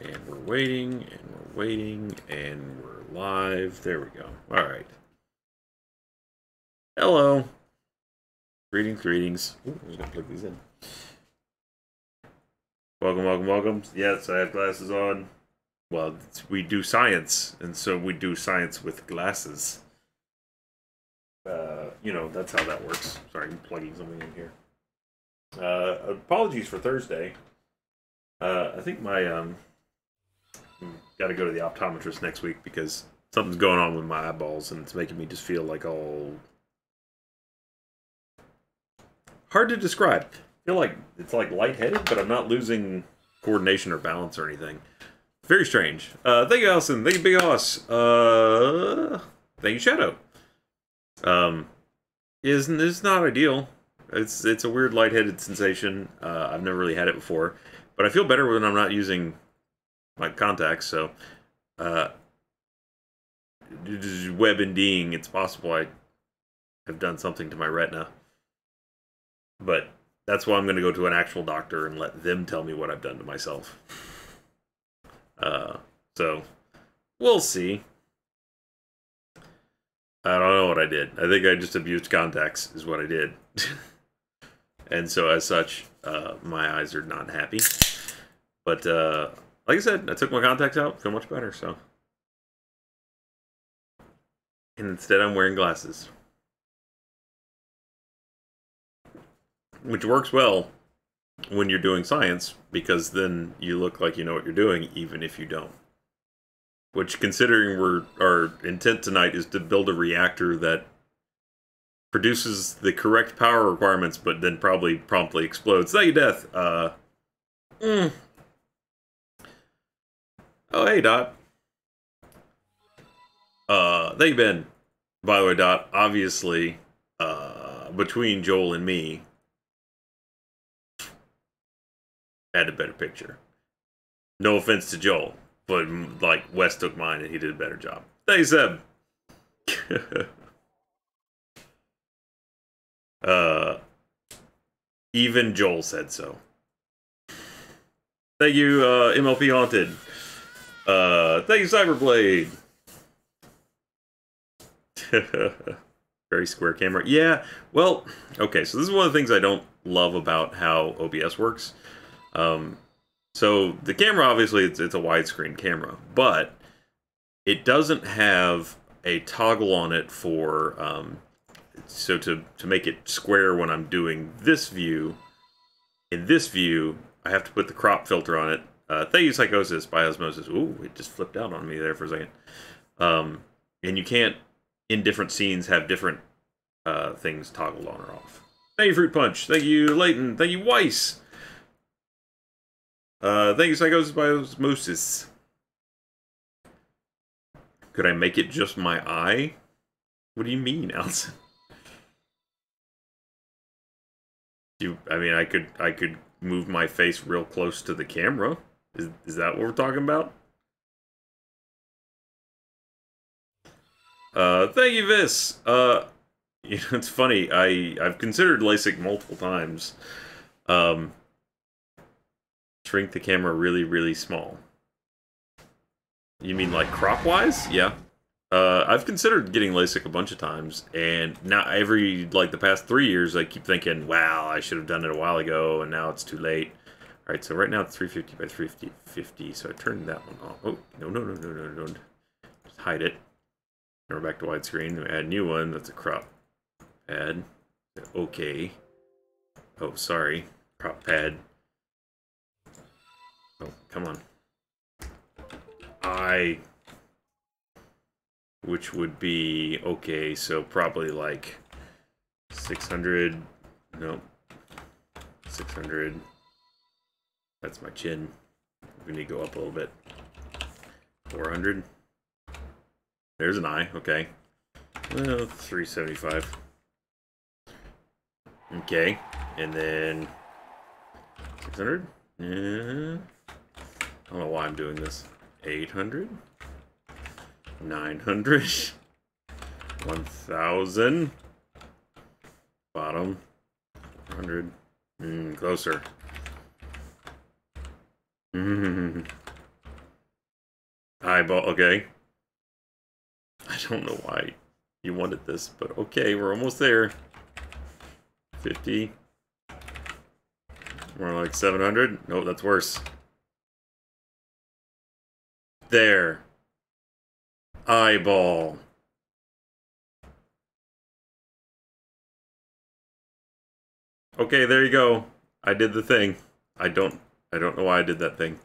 And we're waiting, and we're waiting, and we're live. There we go. All right. Hello. Greetings, greetings. Ooh, I'm gonna plug these in. Welcome, welcome, welcome. Yes, I have glasses on. Well, we do science, and so we do science with glasses. You know, that's how that works. Sorry, I'm plugging something in here. Apologies for Thursday. I think my got to go to the optometrist next week because something's going on with my eyeballs, and it's making me just feel like all hard to describe. I feel like it's like lightheaded, but I'm not losing coordination or balance or anything. Very strange. Thank you, Allison. Thank you, Big Hoss. Thank you, Shadow. It's not ideal. It's a weird lightheaded sensation. I've never really had it before, but I feel better when I'm not using my contacts. So, WebMDing, it's possible I have done something to my retina, but that's why I'm going to go to an actual doctor and let them tell me what I've done to myself. So we'll see. I don't know what I did. I think I just abused contacts is what I did. And so as such, my eyes are not happy. But like I said, I took my contacts out, feel much better, so. And instead I'm wearing glasses. Which works well when you're doing science, because then you look like you know what you're doing, even if you don't. Which, considering our intent tonight is to build a reactor that produces the correct power requirements, but then probably promptly explodes. Thank you, Death. Oh, hey, Dot. Thank you, Ben. By the way, Dot, obviously, between Joel and me, had a better picture. No offense to Joel, but, like, Wes took mine and he did a better job. Thank you, Seb. Even Joel said so. Thank you, MLP Haunted. Thank you, Cyberblade. Very square camera. Yeah, well, okay, so this is one of the things I don't love about how OBS works. So the camera, obviously, it's a widescreen camera, but it doesn't have a toggle on it for, so to make it square when I'm doing this view, in this view, I have to put the crop filter on it. Thank you, Psychosis, by Osmosis. Ooh, it just flipped out on me there for a second. And you can't, in different scenes, have different things toggled on or off. Thank you, Fruit Punch. Thank you, Leighton. Thank you, Weiss. Thank you, Psychosis by Osmosis. Could I make it just my eye? What do you mean, Alison? I mean, I could move my face real close to the camera. Is that what we're talking about? Thank you, Vis. You know, it's funny. I've considered LASIK multiple times. Shrink the camera really, really small. You mean like crop-wise? Yeah. I've considered getting LASIK a bunch of times, and now like the past 3 years, I keep thinking, wow, I should have done it a while ago, and now it's too late. Alright, so right now it's 350 by 350, so I turned that one off. Oh, no. Just hide it. Now we're back to widescreen. We add a new one, that's a crop pad. Okay. Oh, sorry. Crop pad. Oh, come on. Which would be, okay, so probably like 600, nope, 600, that's my chin, we need to go up a little bit, 400, there's an eye, okay, 375, okay, and then 600, I don't know why I'm doing this, 800, 900, 1,000, bottom, 100, closer, Eyeball, okay. I don't know why you wanted this, but okay, we're almost there. 50. More like 700. No, that's worse. There. Eyeball. Okay, there you go. I did the thing. I don't know why I did that thing.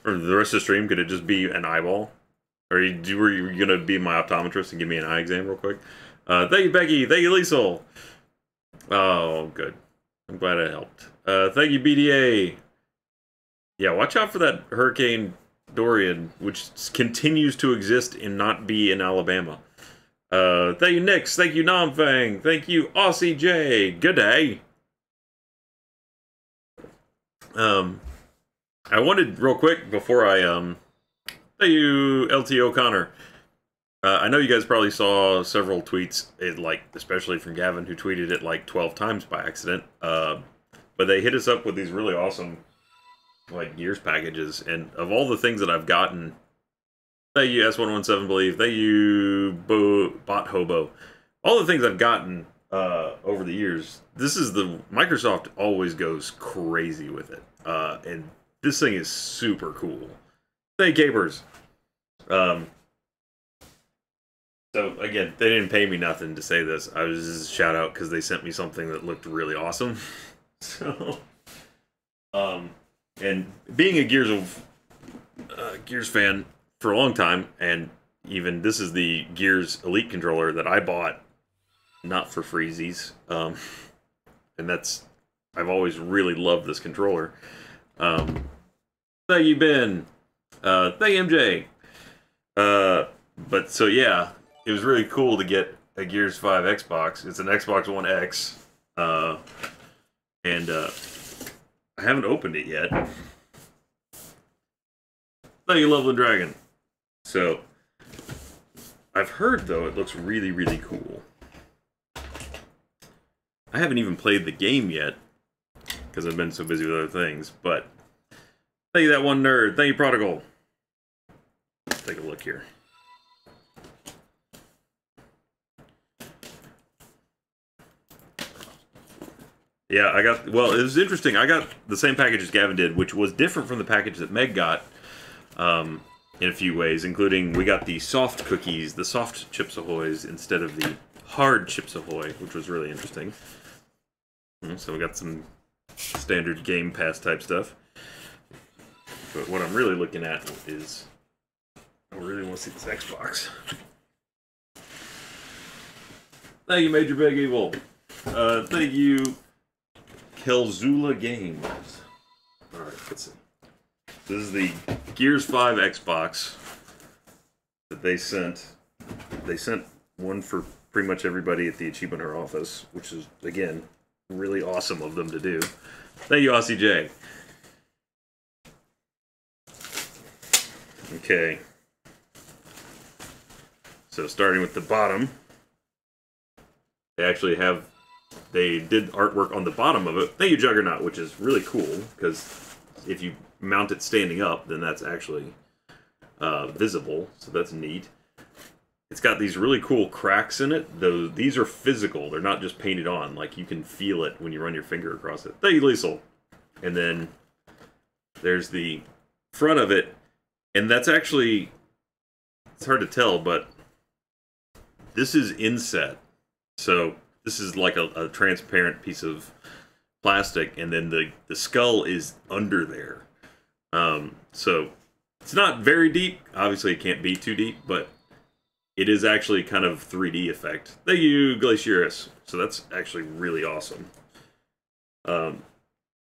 For the rest of the stream, could it just be an eyeball? Or were you gonna be my optometrist and give me an eye exam real quick? Thank you, Becky. Thank you, Liesel. Oh, good. I'm glad I helped. Thank you, BDA. Yeah, watch out for that Hurricane Dorian, which continues to exist and not be in Alabama. Thank you, Nix. Thank you, Namfang. Thank you, Aussie J. Good day. I wanted, real quick, before I, thank you, LT O'Connor. I know you guys probably saw several tweets, especially from Gavin, who tweeted it like 12 times by accident. But they hit us up with these really awesome, Gears packages. And of all the things that I've gotten, thank you, S117 Believe, thank you, Bot Hobo. All the things I've gotten over the years, Microsoft always goes crazy with it. And this thing is super cool. Thank you, Capers. So, again, they didn't pay me nothing to say this. I was just a shout out because they sent me something that looked really awesome. So, and being a Gears fan for a long time, and even this is the Gears Elite controller that I bought, not for freezies. And I've always really loved this controller. Thank you, Ben. Thank you, MJ. But so yeah, it was really cool to get a Gears 5 Xbox. It's an Xbox One X. And I haven't opened it yet. Thank you, Loveland Dragon. So, I've heard, though, it looks really, really cool. I haven't even played the game yet, because I've been so busy with other things, but thank you, that one nerd. Thank you, Prodigal. Let's take a look here. Yeah, it was interesting. I got the same package as Gavin did, which was different from the package that Meg got in a few ways, including we got the soft cookies, the soft Chips Ahoy's, instead of the hard Chips Ahoy, which was really interesting. So we got some standard Game Pass type stuff. But what I'm really looking at is, I really want to see this Xbox. Thank you, Major Big Evil. Thank you, Kelzula Games. Alright, let's see. This is the Gears 5 Xbox that they sent. They sent one for pretty much everybody at the Achievement Hunter office, which is, again, really awesome of them to do. Thank you, Aussie J. Okay. So starting with the bottom, they did artwork on the bottom of it. Thank you, Juggernaut, which is really cool, because if you mount it standing up, then that's actually visible, so that's neat. It's got these really cool cracks in it. These are physical. They're not just painted on. Like, you can feel it when you run your finger across it. Thank you, Liesel. And then there's the front of it, and that's actually, it's hard to tell, but this is inset. So this is like a transparent piece of plastic, and then the skull is under there. So it's not very deep. Obviously, it can't be too deep, but it is actually kind of 3D effect. Thank you, Glacierus. So that's actually really awesome. I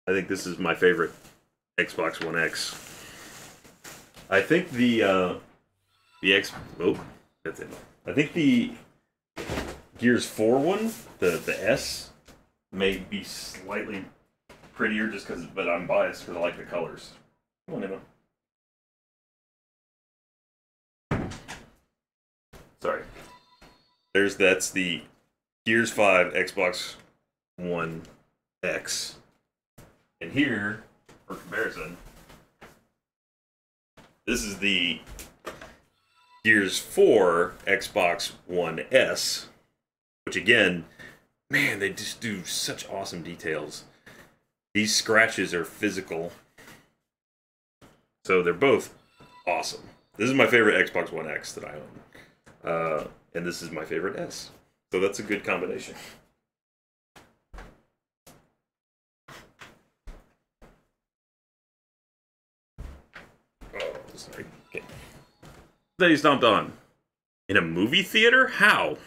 think this is my favorite Xbox One X. I think that's it. I think the Gears 4 one, the S, may be slightly prettier just because, but I'm biased because I like the colors. Come on, Emma. Sorry. That's the Gears 5 Xbox One X. And here for comparison, this is the Gears 4 Xbox One S, which again, man, they just do such awesome details. These scratches are physical, so they're both awesome. This is my favorite Xbox One X that I own, and this is my favorite S, so that's a good combination. Oh, sorry. Okay. That he stomped on. In a movie theater? How?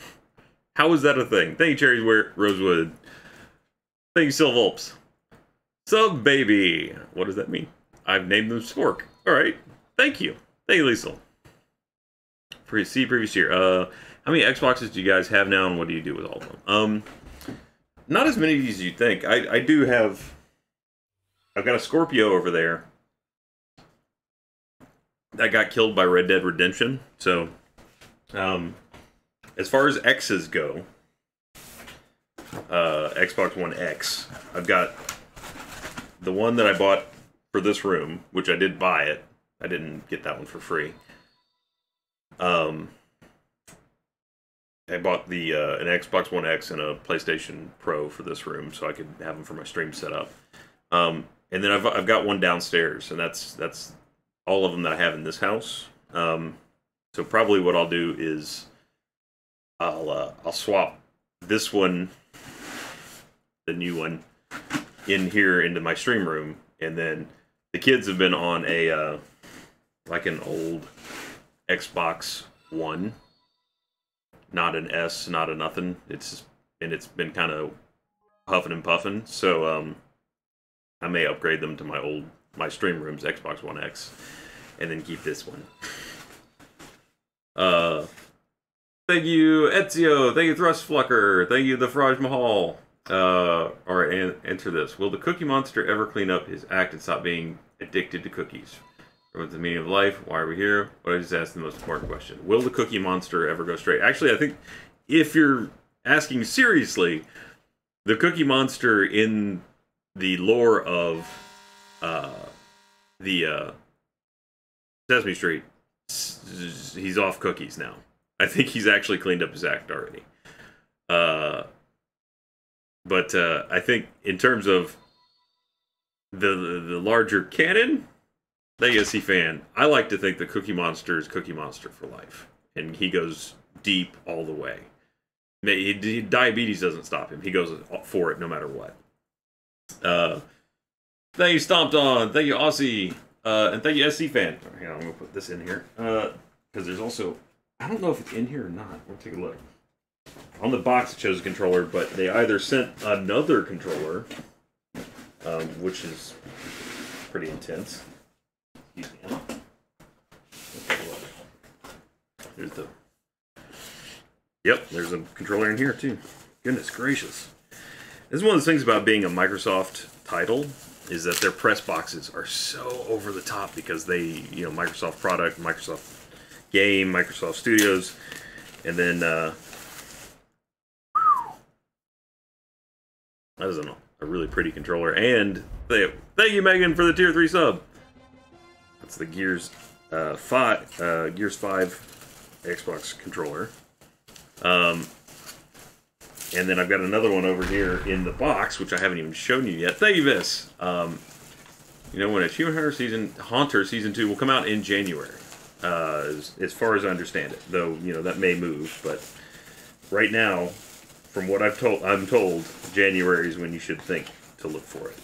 How is that a thing? Thank you, Cherry Rosewood. Thank you, Silvolps. Sub baby. What does that mean? I've named them Skork. Alright. Thank you. Thank you, Liesel. Previous year. How many Xboxes do you guys have now, and what do you do with all of them? Not as many as you'd think. I do have... I've got a Scorpio over there that got killed by Red Dead Redemption. So, as far as X's go, Xbox One X, I've got the one that I bought for this room, which I did buy it. I didn't get that one for free. I bought the an Xbox One X and a PlayStation Pro for this room, so I could have them for my stream setup. And then I've got one downstairs, and that's all of them that I have in this house. So probably what I'll do is I'll swap this one, the new one, in here into my stream room, and then the kids have been on a like an old Xbox One, not an S, not a nothing. It's been kind of huffing and puffing, so I may upgrade them to my stream room's Xbox One X, and then keep this one. Thank you, Ezio. Thank you, Thrustflucker. Thank you, the Faraj Mahal. Alright, answer this. Will the Cookie Monster ever clean up his act and stop being addicted to cookies? What's the meaning of life? Why are we here? What I just asked the most important question. Will the Cookie Monster ever go straight? Actually, I think if you're asking seriously, the Cookie Monster in the lore of the Sesame Street, he's off cookies now. I think he's actually cleaned up his act already. But I think in terms of the larger canon, the ASC fan, I like to think the Cookie Monster is Cookie Monster for life, and he goes deep all the way. Diabetes doesn't stop him. He goes for it no matter what. Thank you, Stomped On. Thank you, Aussie. And thank you, SC fan. Hang on, I'm going to put this in here. Because there's also... I don't know if it's in here or not. We'll take a look. On the box it shows a controller, but they either sent another controller, which is pretty intense. Excuse me. Let's take a look. Here's the... Yep, there's a controller in here too. Goodness gracious. This is one of the things about being a Microsoft title, is that their press boxes are so over the top because they, you know, Microsoft product, Microsoft game, Microsoft Studios, and then that is a really pretty controller. And thank you, Megan, for the tier 3 sub. That's the Gears 5 Xbox controller. And then I've got another one over here in the box, which I haven't even shown you yet. Thank you, Vis. You know, when Achievement Hunter Season 2 will come out in January, as far as I understand it. Though, you know, that may move. But right now, from what I'm told, January is when you should think to look for it.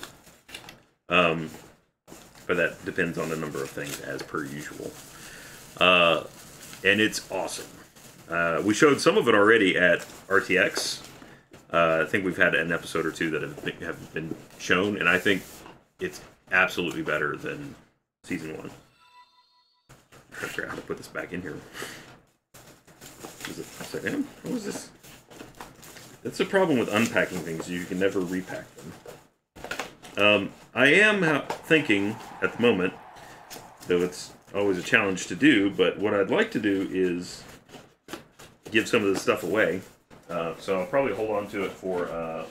But that depends on a number of things, as per usual. And it's awesome. We showed some of it already at RTX. I think we've had an episode or two that have been shown, and I think it's absolutely better than Season 1. I'm trying to figure out how to put this back in here. Is it upside down? What was this? That's the problem with unpacking things. You can never repack them. I am thinking, at the moment, though it's always a challenge to do, but what I'd like to do is give some of this stuff away. So I'll probably hold on to it for,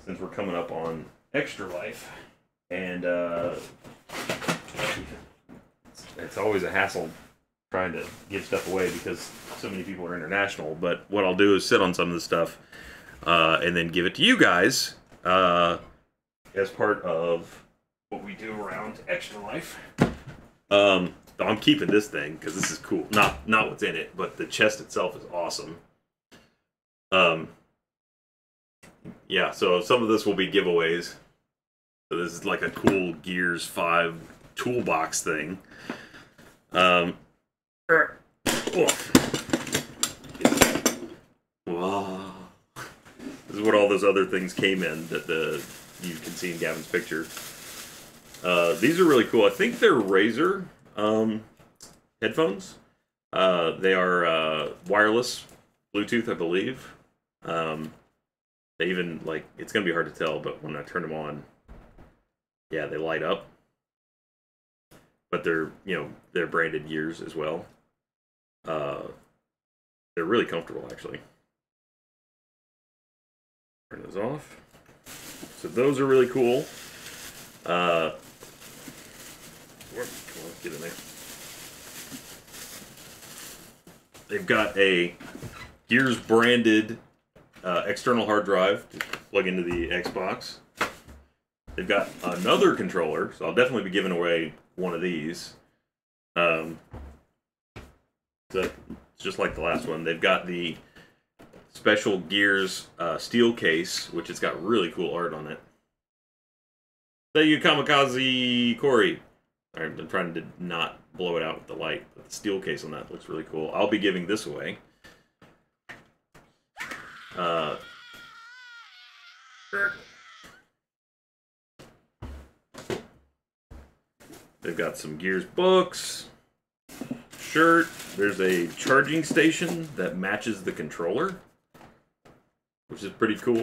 since we're coming up on Extra Life, And it's always a hassle trying to give stuff away because so many people are international. But what I'll do is sit on some of the stuff and then give it to you guys as part of what we do around Extra Life. I'm keeping this thing because this is cool. Not what's in it, but the chest itself is awesome. Yeah, so some of this will be giveaways. So this is like a cool Gears 5 toolbox thing. Wow. This is what all those other things came in that you can see in Gavin's picture. These are really cool. I think they're Razer headphones. They are wireless, Bluetooth, I believe. They even, like, it's going to be hard to tell, but when I turn them on, yeah, they light up. But they're, they're branded Gears as well. They're really comfortable, actually. Turn those off. So those are really cool. Come on, get in there. They've got a Gears branded external hard drive to plug into the Xbox. They've got another controller, so I'll definitely be giving away one of these. So it's just like the last one. They've got the special Gears steel case, which has got really cool art on it. Thank you, Kamikaze Corey. I'm trying to not blow it out with the light, but the steel case on that looks really cool. I'll be giving this away. They've got some Gears books, shirt. There's a charging station that matches the controller, which is pretty cool.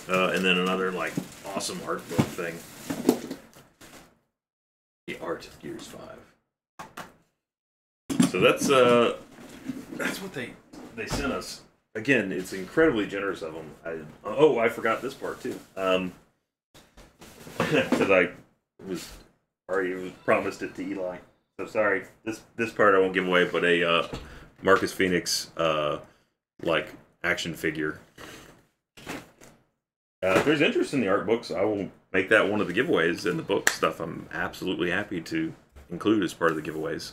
And then another, like, awesome art book thing. The Art of Gears 5. So that's what they sent us. Again, it's incredibly generous of them. I forgot this part too. Because I was already promised it to Eli. So sorry. This part I won't give away, but a Marcus Phoenix like action figure. If there's interest in the art books, I will make that one of the giveaways. And the book stuff, I'm absolutely happy to include as part of the giveaways.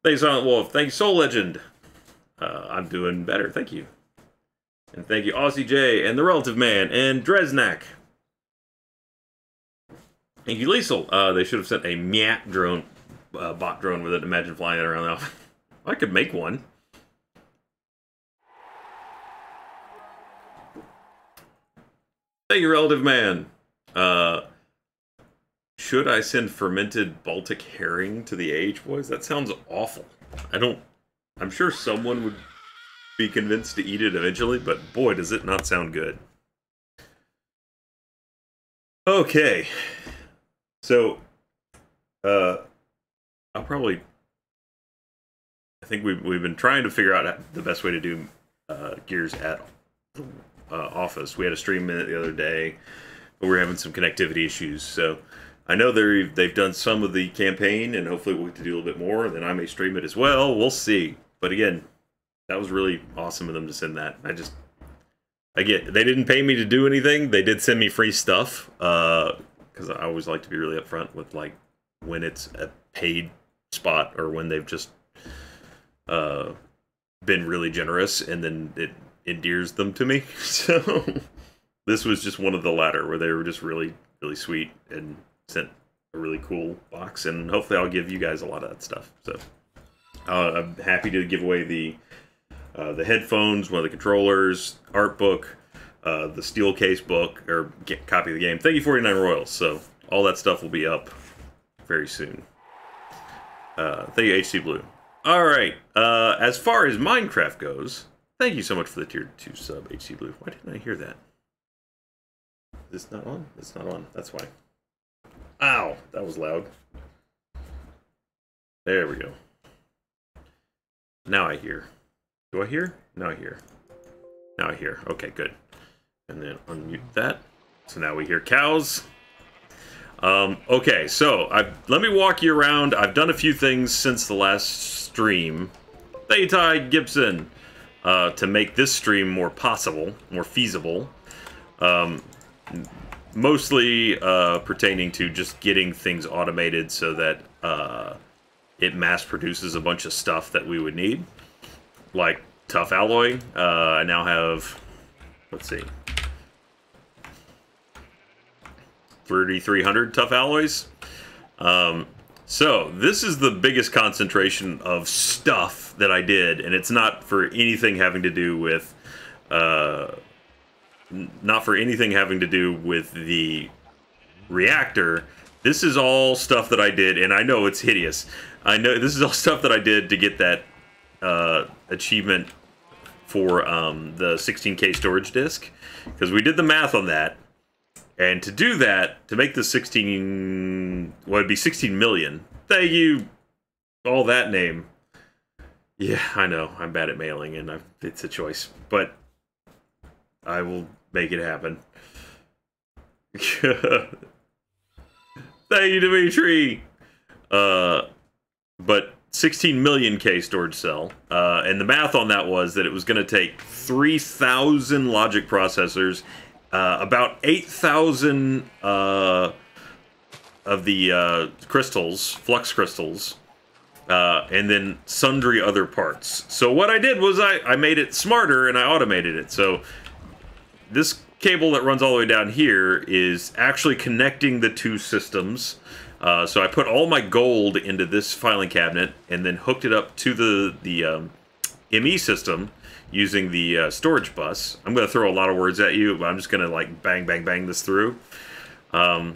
Thanks, Silent Wolf. Thank you, Soul Legend. I'm doing better. Thank you. And thank you, Aussie J, and The Relative Man, and Dresnak. Thank you, Liesel. They should have sent a Miat drone, bot drone with it. Imagine flying it around the office. I could make one. Thank you, Relative Man. Should I send fermented Baltic herring to the AH boys? That sounds awful. I'm sure someone would be convinced to eat it eventually, but boy, does it not sound good. Okay. So, I think we've been trying to figure out the best way to do Gears at office. We had a stream in it the other day, but we're having some connectivity issues. So I know they've done some of the campaign, and hopefully we'll get to do a little bit more. And then I may stream it as well. We'll see. But again, that was really awesome of them to send that. They didn't pay me to do anything. They did send me free stuff because I always like to be really upfront with like when it's a paid spot or when they've just been really generous, and then it endears them to me. So this was just one of the latter where they were just really, really sweet and sent a really cool box, and hopefully I'll give you guys a lot of that stuff. So I'm happy to give away the headphones, one of the controllers, art book, the steel case book, or copy of the game. Thank you, 49 Royals. So all that stuff will be up very soon. Thank you, HC Blue. All right. As far as Minecraft goes, thank you so much for the tier 2 sub, HC Blue. Why didn't I hear that? Is this not on? It's not on. That's why. Ow! That was loud. There we go. Now I hear. Do I hear? Now I hear. Now I hear. Okay, good. And then unmute that. So now we hear cows. Okay, so let me walk you around. I've done a few things since the last stream. Thank you, Ty Gibson, to make this stream more possible, more feasible. Mostly pertaining to just getting things automated so that it mass produces a bunch of stuff that we would need. Like tough alloy. I now have, let's see, 3,300 tough alloys. So this is the biggest concentration of stuff that I did, and it's not for anything having to do with, the reactor. This is all stuff that I did, and I know it's hideous. I know this is all stuff that I did to get that achievement for the 16K storage disk, because we did the math on that. And to do that, to make the 16, well, it'd be 16 million. Thank you, all that name. Yeah, I know, I'm bad at mailing, and it's a choice. But I will make it happen. Thank you, Dimitri. But 16 million K storage cell. And the math on that was that it was going to take 3,000 logic processors, about 8,000 of the crystals, flux crystals, and then sundry other parts. So what I did was I made it smarter and I automated it. So this cable that runs all the way down here is actually connecting the two systems. So I put all my gold into this filing cabinet and then hooked it up to the ME system using the storage bus. I'm going to throw a lot of words at you, but I'm just going to like bang, bang, bang this through. Yeah,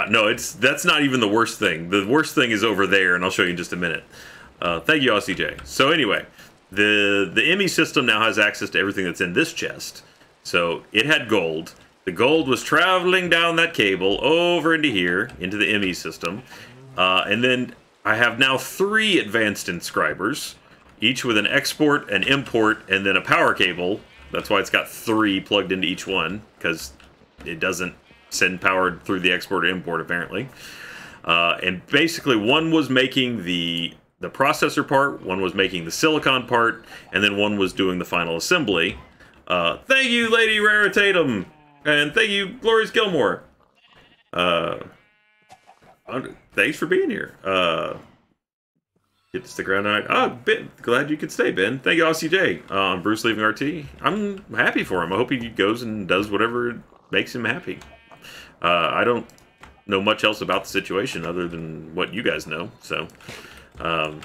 no, that's not even the worst thing. The worst thing is over there, and I'll show you in just a minute. Thank you, OCJ. So anyway, the ME system now has access to everything that's in this chest. So it had gold. The gold was traveling down that cable over into here, into the ME system. And then I have now 3 advanced inscribers, each with an export, an import, and then a power cable. That's why it's got 3 plugged into each one, because it doesn't send power through the export or import, apparently. And basically, one was making the processor part, one was making the silicon part, and then one was doing the final assembly. Thank you, Lady Rara Tatum! And thank you, Glorious Gilmore! Thanks for being here. Get to stick around tonight. Oh, Ben, glad you could stay, Ben. Thank you, OCJ. Bruce leaving RT. I'm happy for him. I hope he goes and does whatever makes him happy. I don't know much else about the situation other than what you guys know. So, all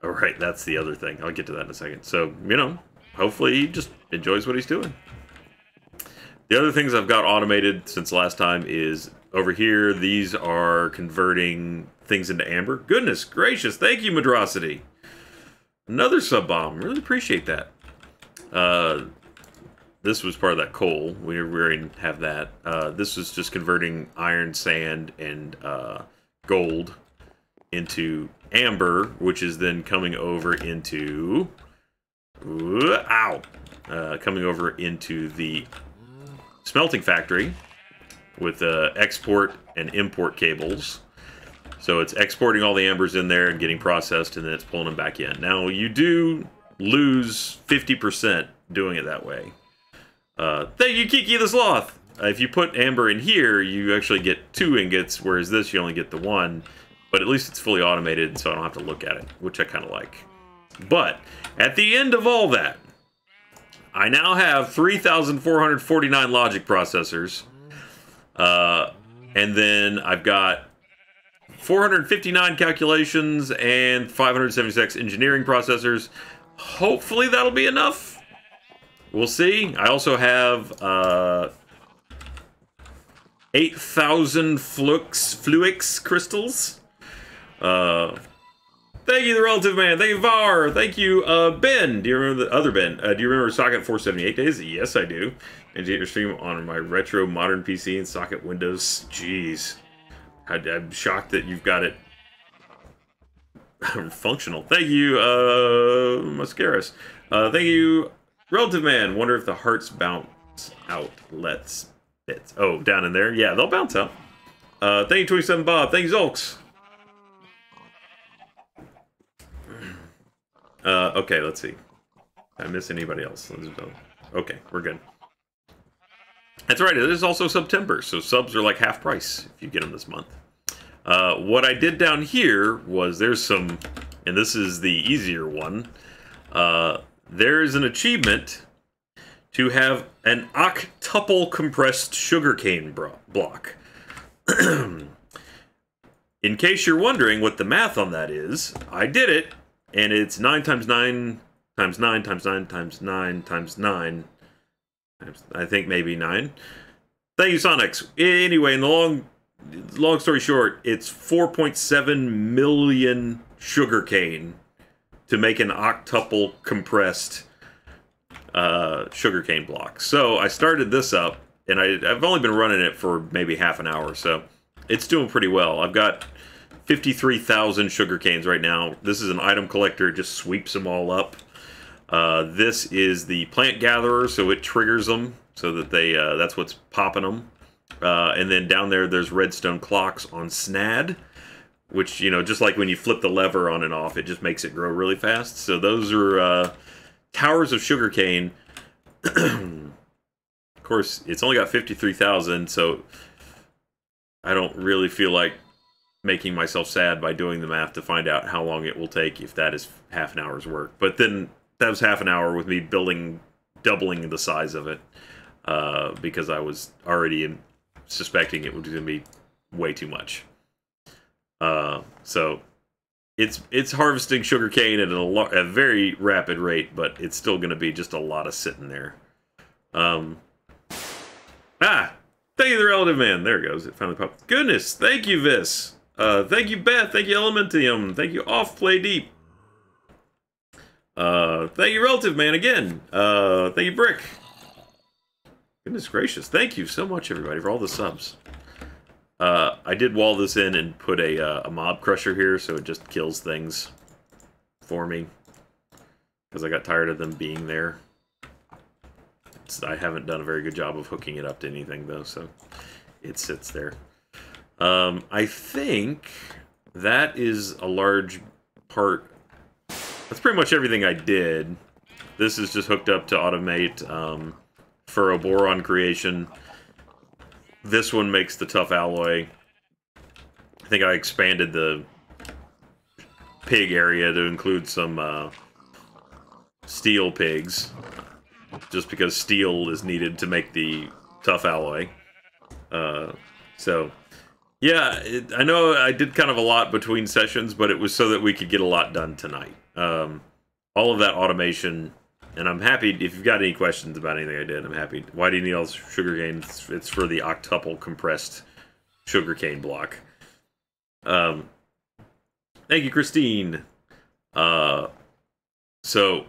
right, that's the other thing. I'll get to that in a second. So, you know, hopefully he just enjoys what he's doing. The other things I've got automated since last time is over here. These are converting things into amber. Goodness gracious, thank you, Madrosity. Another sub bomb. Really appreciate that. This was part of that coal. We didn't have that. This was just converting iron, sand, and gold into amber, which is then coming over into coming over into the smelting factory with export and import cables. So it's exporting all the ambers in there and getting processed, and then it's pulling them back in. Now, you do lose 50% doing it that way. Thank you, Kiki the Sloth! If you put amber in here, you actually get 2 ingots, whereas this, you only get the 1. But at least it's fully automated, so I don't have to look at it, which I kind of like. But, at the end of all that, I now have 3,449 logic processors. And then I've got 459 calculations and 576 engineering processors. Hopefully that'll be enough. We'll see. I also have 8,000 Fluix crystals. Thank you, the Relative Man. Thank you, Var. Thank you, Ben. Do you remember the other Ben? Do you remember Socket 478 days? Yes, I do. And you get your stream on my retro modern PC and Socket Windows. Jeez. I'm shocked that you've got it functional. Thank you, Mascaras. Thank you, Relative Man, wonder if the hearts bounce out. Let's bits. Oh, down in there? Yeah, they'll bounce out. Thank you, 27 Bob. Thank you, Zolks. Okay, let's see. Did I miss anybody else? Okay, we're good. That's right, it is also September, so subs are like half price if you get them this month. What I did down here was there's some, and this is the easier one, there's an achievement to have an octuple compressed sugarcane block. In case you're wondering what the math on that is, I did it, and it's 9 times 9 times 9 times 9 times 9 times 9. I think maybe 9. Thank you, Sonics. Anyway, in the long story short, it's 4.7 million sugarcane to make an octuple compressed sugarcane block. So I started this up, and I've only been running it for maybe half an hour, so it's doing pretty well. I've got 53,000 sugarcanes right now. This is an item collector. It just sweeps them all up. This is the plant gatherer, so it triggers them so that they that's what's popping them. And then down there's redstone clocks on Snad, which, you know, just like when you flip the lever on and off, it just makes it grow really fast. So those are towers of sugarcane. Of course, it's only got 53,000, so I don't really feel like making myself sad by doing the math to find out how long it will take if that is half an hour's work. But then that was half an hour with me doubling the size of it, because I was already suspecting it was going to be way too much. So it's harvesting sugarcane at a very rapid rate, but it's still going to be just a lot of sitting there. Thank you, the Relative Man. There it goes. It finally popped. Goodness, thank you, Vis. Thank you, Beth. Thank you, Elementium. Thank you, Off Play Deep. Thank you, Relative Man, again. Thank you, Brick. Goodness gracious. Thank you so much, everybody, for all the subs. I did wall this in and put a mob crusher here, so it just kills things for me. Because I got tired of them being there. I haven't done a very good job of hooking it up to anything, though, so it sits there. I think that is a large part. That's pretty much everything I did. This is just hooked up to automate ferroboron creation. This one makes the tough alloy. I think I expanded the pig area to include some steel pigs, just because steel is needed to make the tough alloy. So, yeah, I know I did kind of a lot between sessions, but it was so that we could get a lot done tonight. All of that automation, and I'm happy, if you've got any questions about anything I did, I'm happy. Why do you need all this sugarcane? It's for the octuple compressed sugarcane block. Thank you, Christine. So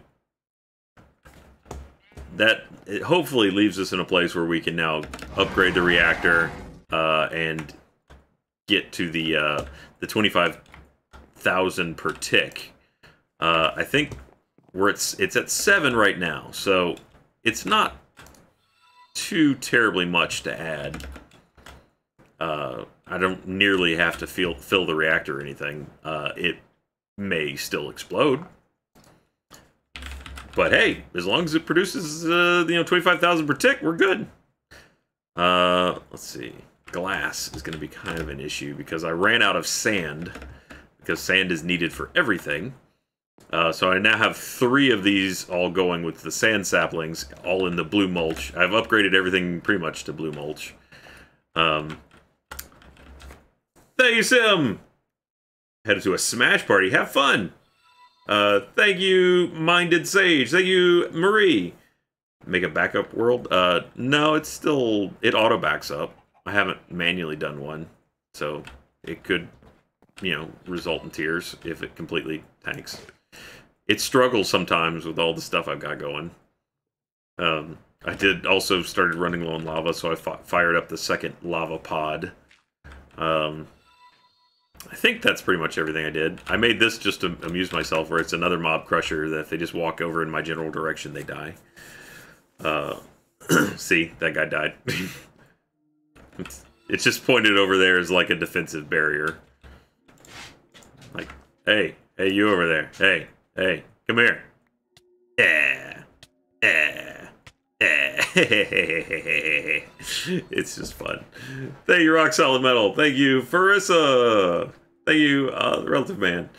that it hopefully leaves us in a place where we can now upgrade the reactor and get to the 25,000 per tick. I think it's at 7 right now, so it's not too terribly much to add. I don't nearly have to fill the reactor or anything. It may still explode. But hey, as long as it produces, 25,000 per tick, we're good. Let's see. Glass is going to be kind of an issue because I ran out of sand, because sand is needed for everything. So I now have 3 of these all going with the sand saplings, all in the blue mulch. I've upgraded everything pretty much to blue mulch. Thank you, Sim! Headed to a Smash party. Have fun! Thank you, Minded Sage. Thank you, Marie. Make a backup world? No, it auto backs up. I haven't manually done one, so it could, result in tears if it completely tanks. It struggles sometimes with all the stuff I've got going. I did also started running low on lava, so I fired up the second lava pod. I think that's pretty much everything I did. I made this just to amuse myself, where it's another mob crusher that if they just walk over in my general direction, they die. See, that guy died. It's just pointed over there as like a defensive barrier. Like, hey, you over there. Hey, come here. Yeah. It's just fun. Thank you, Rock Solid Metal. Thank you, Farissa. Thank you, the Relative Man.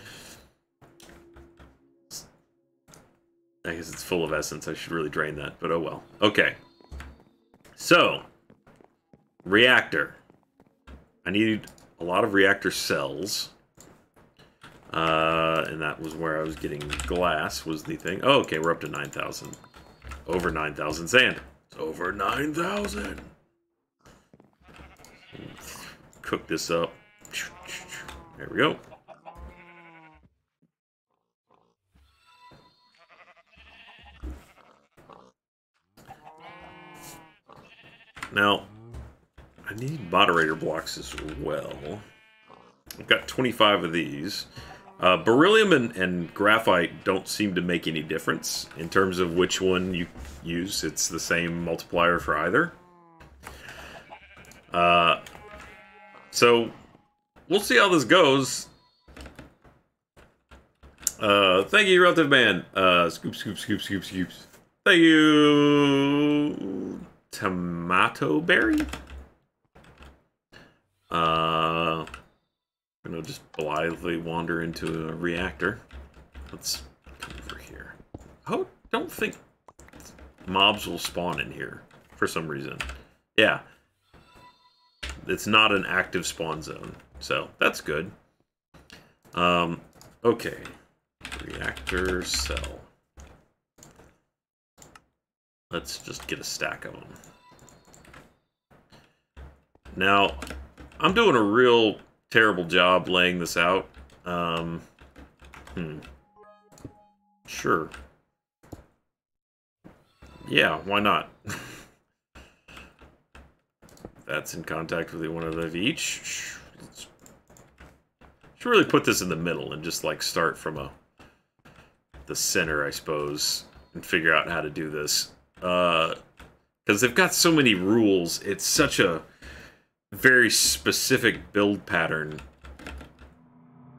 I guess it's full of essence. I should really drain that, but oh well. Okay. So, reactor. I need a lot of reactor cells. And that was where I was getting glass, was the thing. Oh, okay, we're up to 9,000. Over 9,000 sand. It's over 9,000. Cook this up. There we go. Now, I need moderator blocks as well. I've got 25 of these. Beryllium and graphite don't seem to make any difference in terms of which one you use. It's the same multiplier for either. So, we'll see how this goes. Thank you, Relative Man. Scoops. Thank you, Tomato Berry. I'm gonna just blithely wander into a reactor. Let's come over here. Oh, don't think mobs will spawn in here for some reason. Yeah. It's not an active spawn zone, so that's good. Okay. Reactor cell. Let's just get a stack of them. Now, I'm doing a real terrible job laying this out. Sure. Yeah, why not? That's in contact with one of each. Should really put this in the middle and just like start from the center, I suppose, and figure out how to do this. Because they've got so many rules. It's such a very specific build pattern.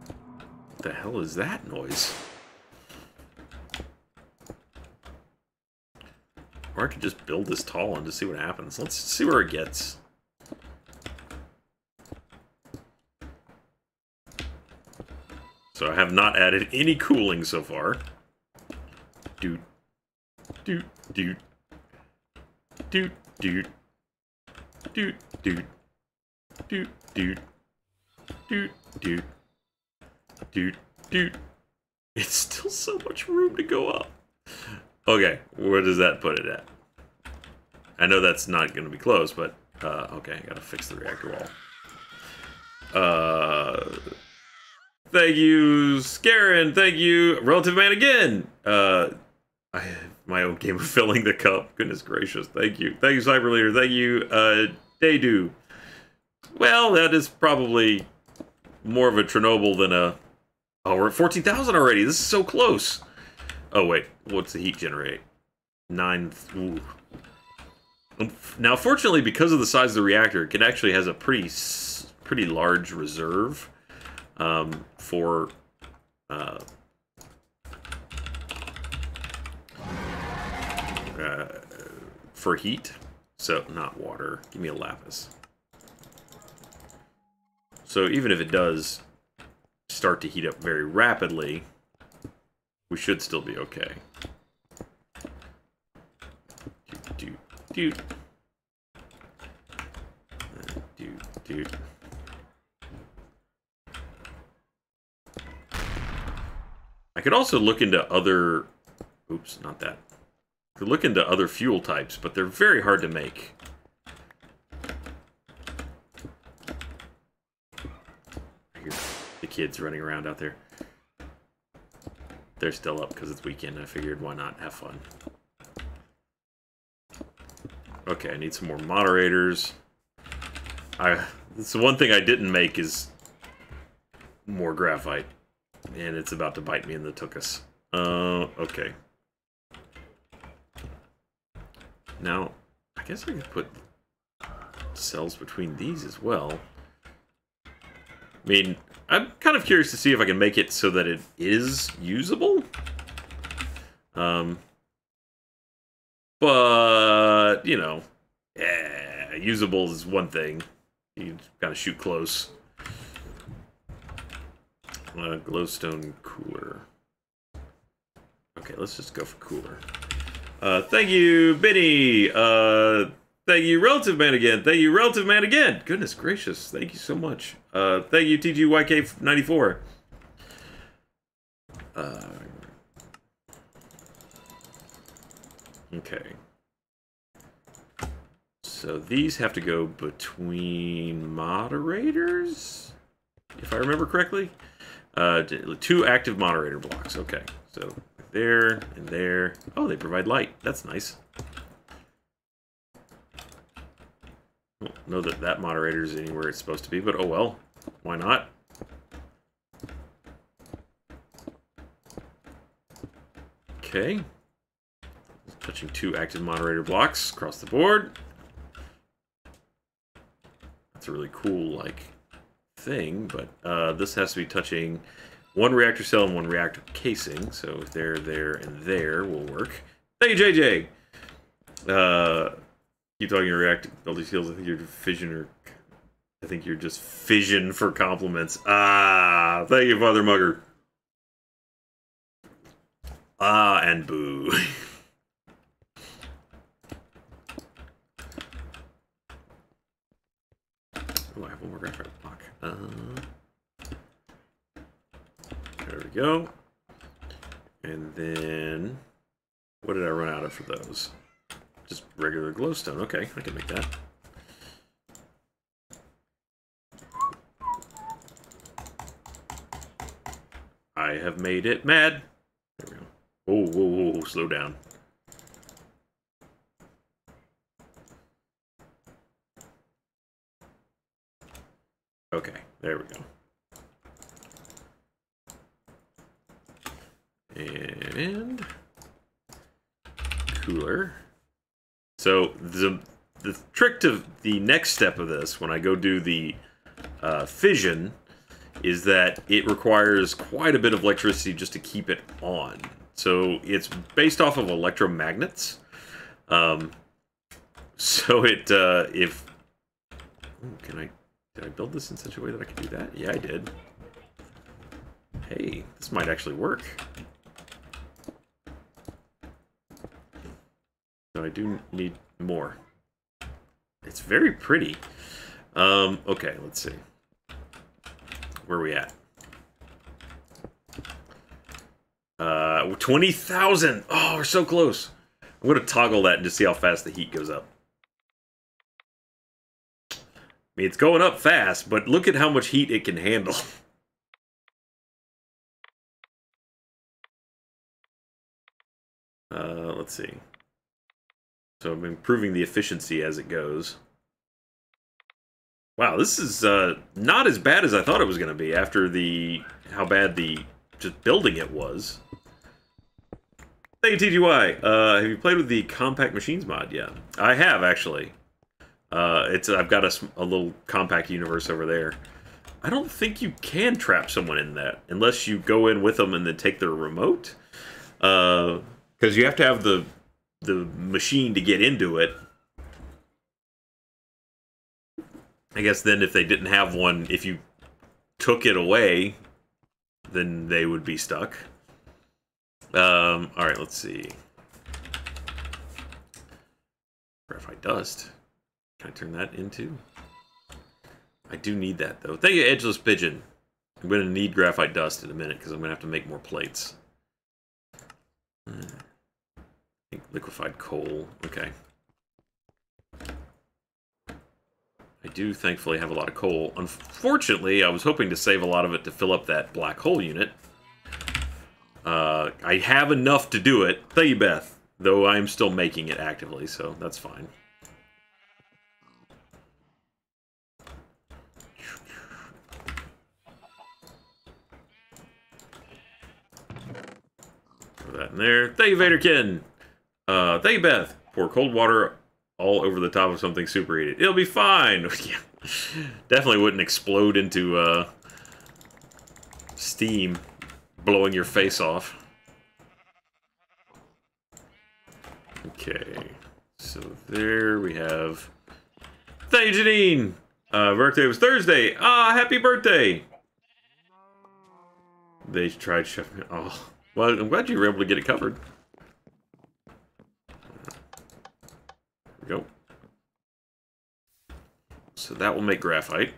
What the hell is that noise? Or I could just build this tall and just see what happens. Let's see where it gets. So I have not added any cooling so far. Doot. Doot. Doot. Doot. Doot. Doot. Doot. Doot. Doot. Doot. Doot. Doot. Doot. It's still so much room to go up. Okay, where does that put it at? I know that's not going to be close, but okay, I gotta fix the reactor wall. Thank you, Scarin. Thank you, Relative Man again. I have my own game of filling the cup. Goodness gracious. Thank you. Thank you, Cyber Leader. Thank you, Daydu. Well, that is probably more of a Chernobyl than a... Oh, we're at 14,000 already. This is so close. Oh, wait. What's the heat generate? 9... Ooh. Now, fortunately, because of the size of the reactor, it actually has a pretty large reserve for heat. So, not water. Give me a lapis. So, even if it does start to heat up very rapidly, we should still be okay. Doot. Doot. I could also look into other... Oops, not that. I could look into other fuel types, but they're very hard to make. I hear the kids running around out there. They're still up because it's weekend. I figured, why not have fun? Okay, I need some more moderators. It's the one thing I didn't make is more graphite. And it's about to bite me in the tuchus. Okay. Now, I guess I could put cells between these as well. I mean, I'm kind of curious to see if I can make it so that it is usable. But, you know, usable is one thing. You gotta shoot close. Glowstone cooler. Okay, let's just go for cooler. Thank you, Benny. Thank you, Relative Man again. Thank you, Relative Man again. Goodness gracious, thank you so much. Thank you, TGYK94. Okay. So these have to go between moderators, if I remember correctly. 2 active moderator blocks. Okay, so there and there. Oh, they provide light. That's nice. I don't know that that moderator is anywhere it's supposed to be, but oh well. Why not? Okay. Touching 2 active moderator blocks across the board. That's a really cool, like, thing, but this has to be touching 1 reactor cell and 1 reactor casing, so there, and there will work. Thank you, JJ! Keep talking your reactor building skills. I think you're fission, or I think you're just fission for compliments. Ah, thank you, Father Mugger. Ah, and boo. Oh, I have 1 more graphite block. There we go. And then, what did I run out of for those? Just regular glowstone. Okay, I can make that. I have made it mad. There we go. Oh, whoa, whoa, slow down. Okay, there we go. And cooler. So the trick to the next step of this, when I go do the fission, is that it requires quite a bit of electricity just to keep it on. So it's based off of electromagnets. So it if ooh, did I build this in such a way that I can do that? Yeah, I did. Hey, this might actually work. So I do need more. It's very pretty. Okay, let's see. Where are we at? 20,000! Oh, we're so close. I'm going to toggle that and just see how fast the heat goes up. I mean, it's going up fast, but look at how much heat it can handle. Let's see. So I'm improving the efficiency as it goes. Wow, this is not as bad as I thought it was going to be after how bad just building it was. Thank you, TGY. Have you played with the Compact Machines mod? Yeah, I have actually. I've got a little compact universe over there. I don't think you can trap someone in that unless you go in with them and then take their remote. Because you have to have the machine to get into it. I guess then if they didn't have one, if you took it away, then they would be stuck. Alright, let's see. Graphite dust. Can I turn that into? I do need that, though. Thank you, Edgeless Pigeon. I'm going to need graphite dust in a minute, because I'm going to have to make more plates. I think liquefied coal. Okay. I do, thankfully, have a lot of coal. Unfortunately, I was hoping to save a lot of it to fill up that black hole unit. I have enough to do it. Thank you, Beth. Though I'm still making it actively, so that's fine. that in there. Thank you, Vaderkin. Thank you, Beth. Pour cold water all over the top of something superheated. It'll be fine. Definitely wouldn't explode into steam, blowing your face off. Okay, so there we have. Thank you, Janine. Birthday was Thursday. Ah, happy birthday. They tried shoving it. Oh, well, I'm glad you were able to get it covered. There we go. So that will make graphite.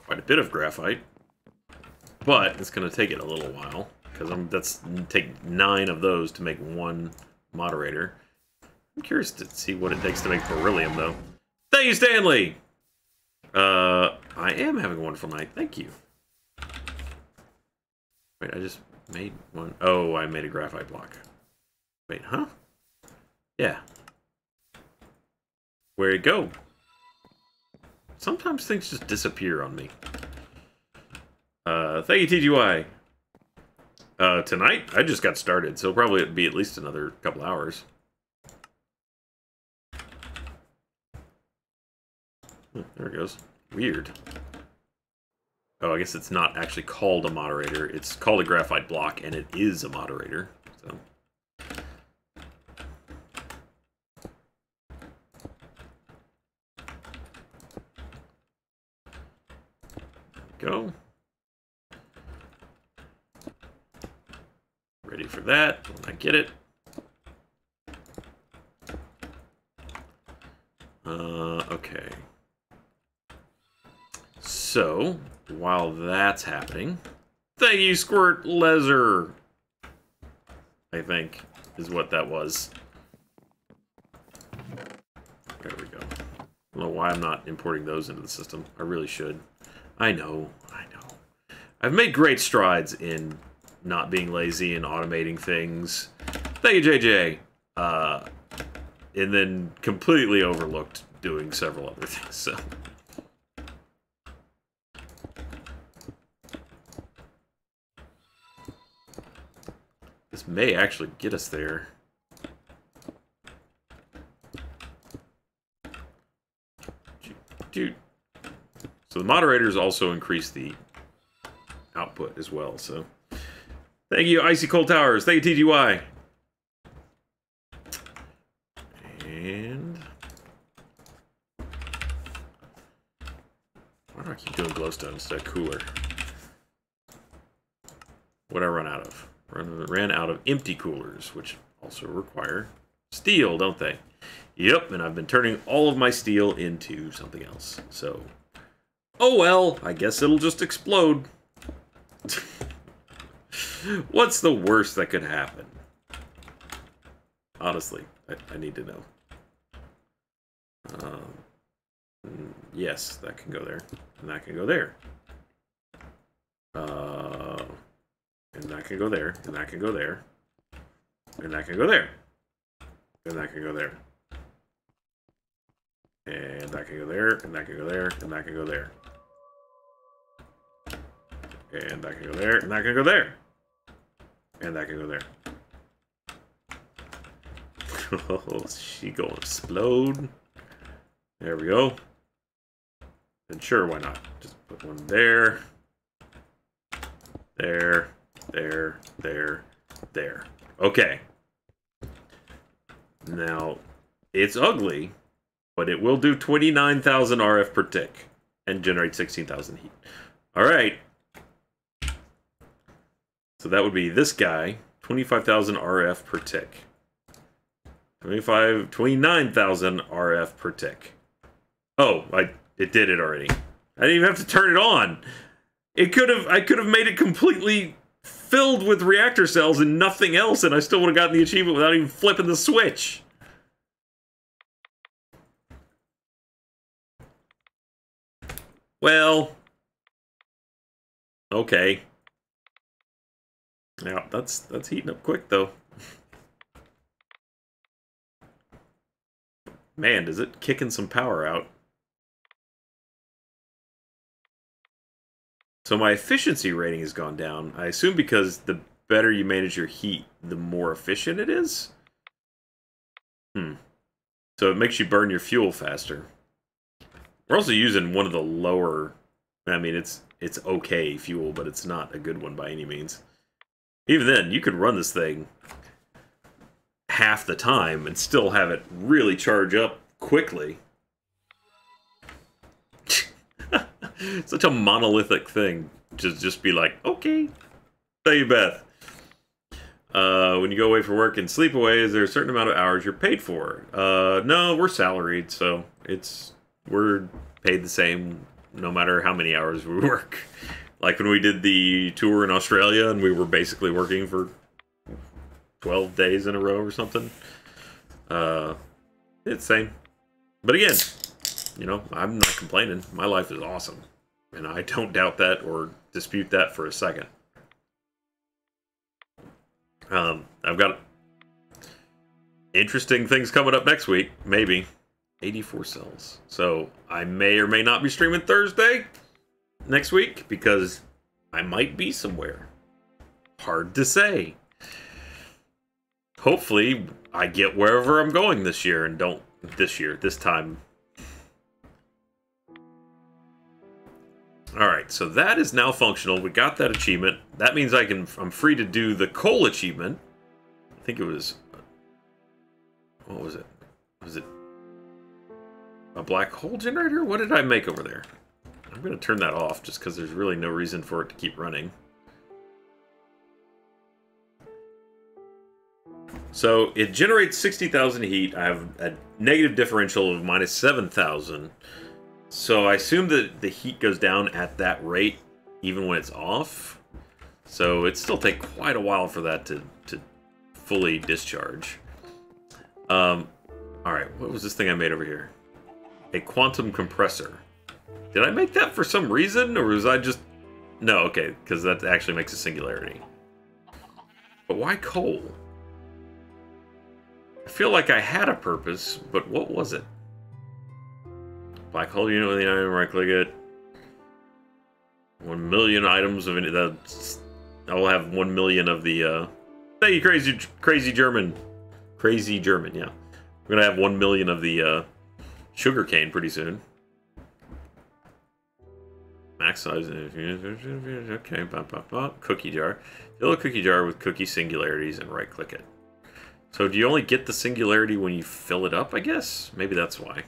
Quite a bit of graphite, but it's going to take it a little while because that's take 9 of those to make 1 moderator. I'm curious to see what it takes to make beryllium, though. Thank you, Stanley. I am having a wonderful night. Thank you. Wait, I just made one. Oh, I made a graphite block. Wait, huh? Yeah. Where'd it go? Sometimes things just disappear on me. Thank you, TGY. Tonight, I just got started, so probably it'll be at least another couple hours. There it goes. Weird. Oh, I guess it's not actually called a moderator. It's called a graphite block, and it is a moderator. So. Go. Ready for that when I get it. Okay. So, while that's happening, thank you, Squirt Lezer. I think is what that was. There we go. I don't know why I'm not importing those into the system. I really should. I know. I've made great strides in not being lazy and automating things. Thank you, JJ. And then completely overlooked doing several other things, so. This may actually get us there. Dude. So the moderators also increase the output as well, so. Thank you, Icy Cold Towers. Thank you, TGY. And why do I keep doing glowstone instead of cooler? What'd I run out of? Ran out of empty coolers, which also require steel, don't they? Yep, and I've been turning all of my steel into something else. So, oh well, I guess it'll just explode. What's the worst that could happen? Honestly, I need to know. Yes, that can go there. And that can go there. And that can go there. And that can go there. And that can go there. And that can go there. And that can go there. And that can go there. And that can go there. And that can go there. And that can go there. And that can go there. Oh, she gonna explode. There we go. And sure, why not? Just put one there. There. There. There. There. Okay. Now, it's ugly, but it will do 29,000 RF per tick and generate 16,000 heat. Alright. So that would be this guy, 25,000 RF per tick. 29,000 RF per tick. Oh, it did it already. I didn't even have to turn it on. I could have made it completely filled with reactor cells and nothing else, and I still would have gotten the achievement without even flipping the switch. Well, okay. Yeah, that's heating up quick though. Man, is it kicking some power out. So my efficiency rating has gone down. I assume because the better you manage your heat, the more efficient it is? So it makes you burn your fuel faster. We're also using one of the lower... I mean, it's okay fuel, but it's not a good one by any means. Even then, you could run this thing half the time and still have it really charge up quickly. Such a monolithic thing. Just be like, okay, tell you Beth. When you go away for work and sleep away, is there a certain amount of hours you're paid for? No, we're salaried, so we're paid the same no matter how many hours we work. Like when we did the tour in Australia and we were basically working for 12 days in a row or something. It's the same. But again, you know, I'm not complaining. My life is awesome. And I don't doubt that or dispute that for a second. I've got interesting things coming up next week, maybe. 84 cells. So I may or may not be streaming Thursday next week because I might be somewhere. Hard to say. Hopefully I get wherever I'm going this year and don't this time. Alright, so that is now functional. We got that achievement. That means I'm free to do the coal achievement. I think it was... What was it? Was it a black hole generator? What did I make over there? I'm going to turn that off just because there's really no reason for it to keep running. So it generates 60,000 heat. I have a negative differential of minus 7,000. So I assume that the heat goes down at that rate even when it's off. So it still take quite a while for that to fully discharge. Alright, what was this thing I made over here? A quantum compressor. Did I make that for some reason, or was I just... No, okay, because that actually makes a singularity. But why coal? I feel like I had a purpose, but what was it? Black hole unit with the item, right-click it. 1 million items of it. I will have 1 million of the... Hey, you crazy German. Crazy German, yeah. We're going to have 1 million of the sugar cane pretty soon. Max size. Okay, cookie jar. Fill a cookie jar with cookie singularities and right-click it. So do you only get the singularity when you fill it up, I guess? Maybe that's why.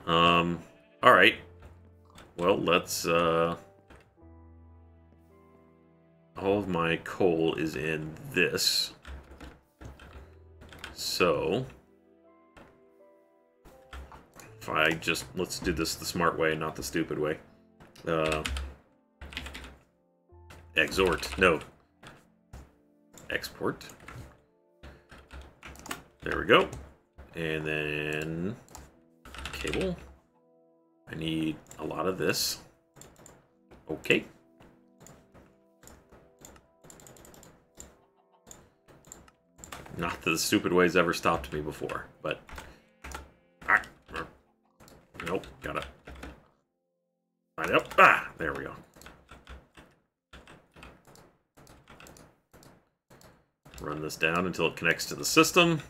Alright. Well, let's, all of my coal is in this. So... If I just... Let's do this the smart way, not the stupid way. Exort. No. Export. There we go. And then... Cable. I need a lot of this. Okay. Not that the stupid ways ever stopped me before, but... Nope, gotta... Line it up. Ah! There we go. Run this down until it connects to the system.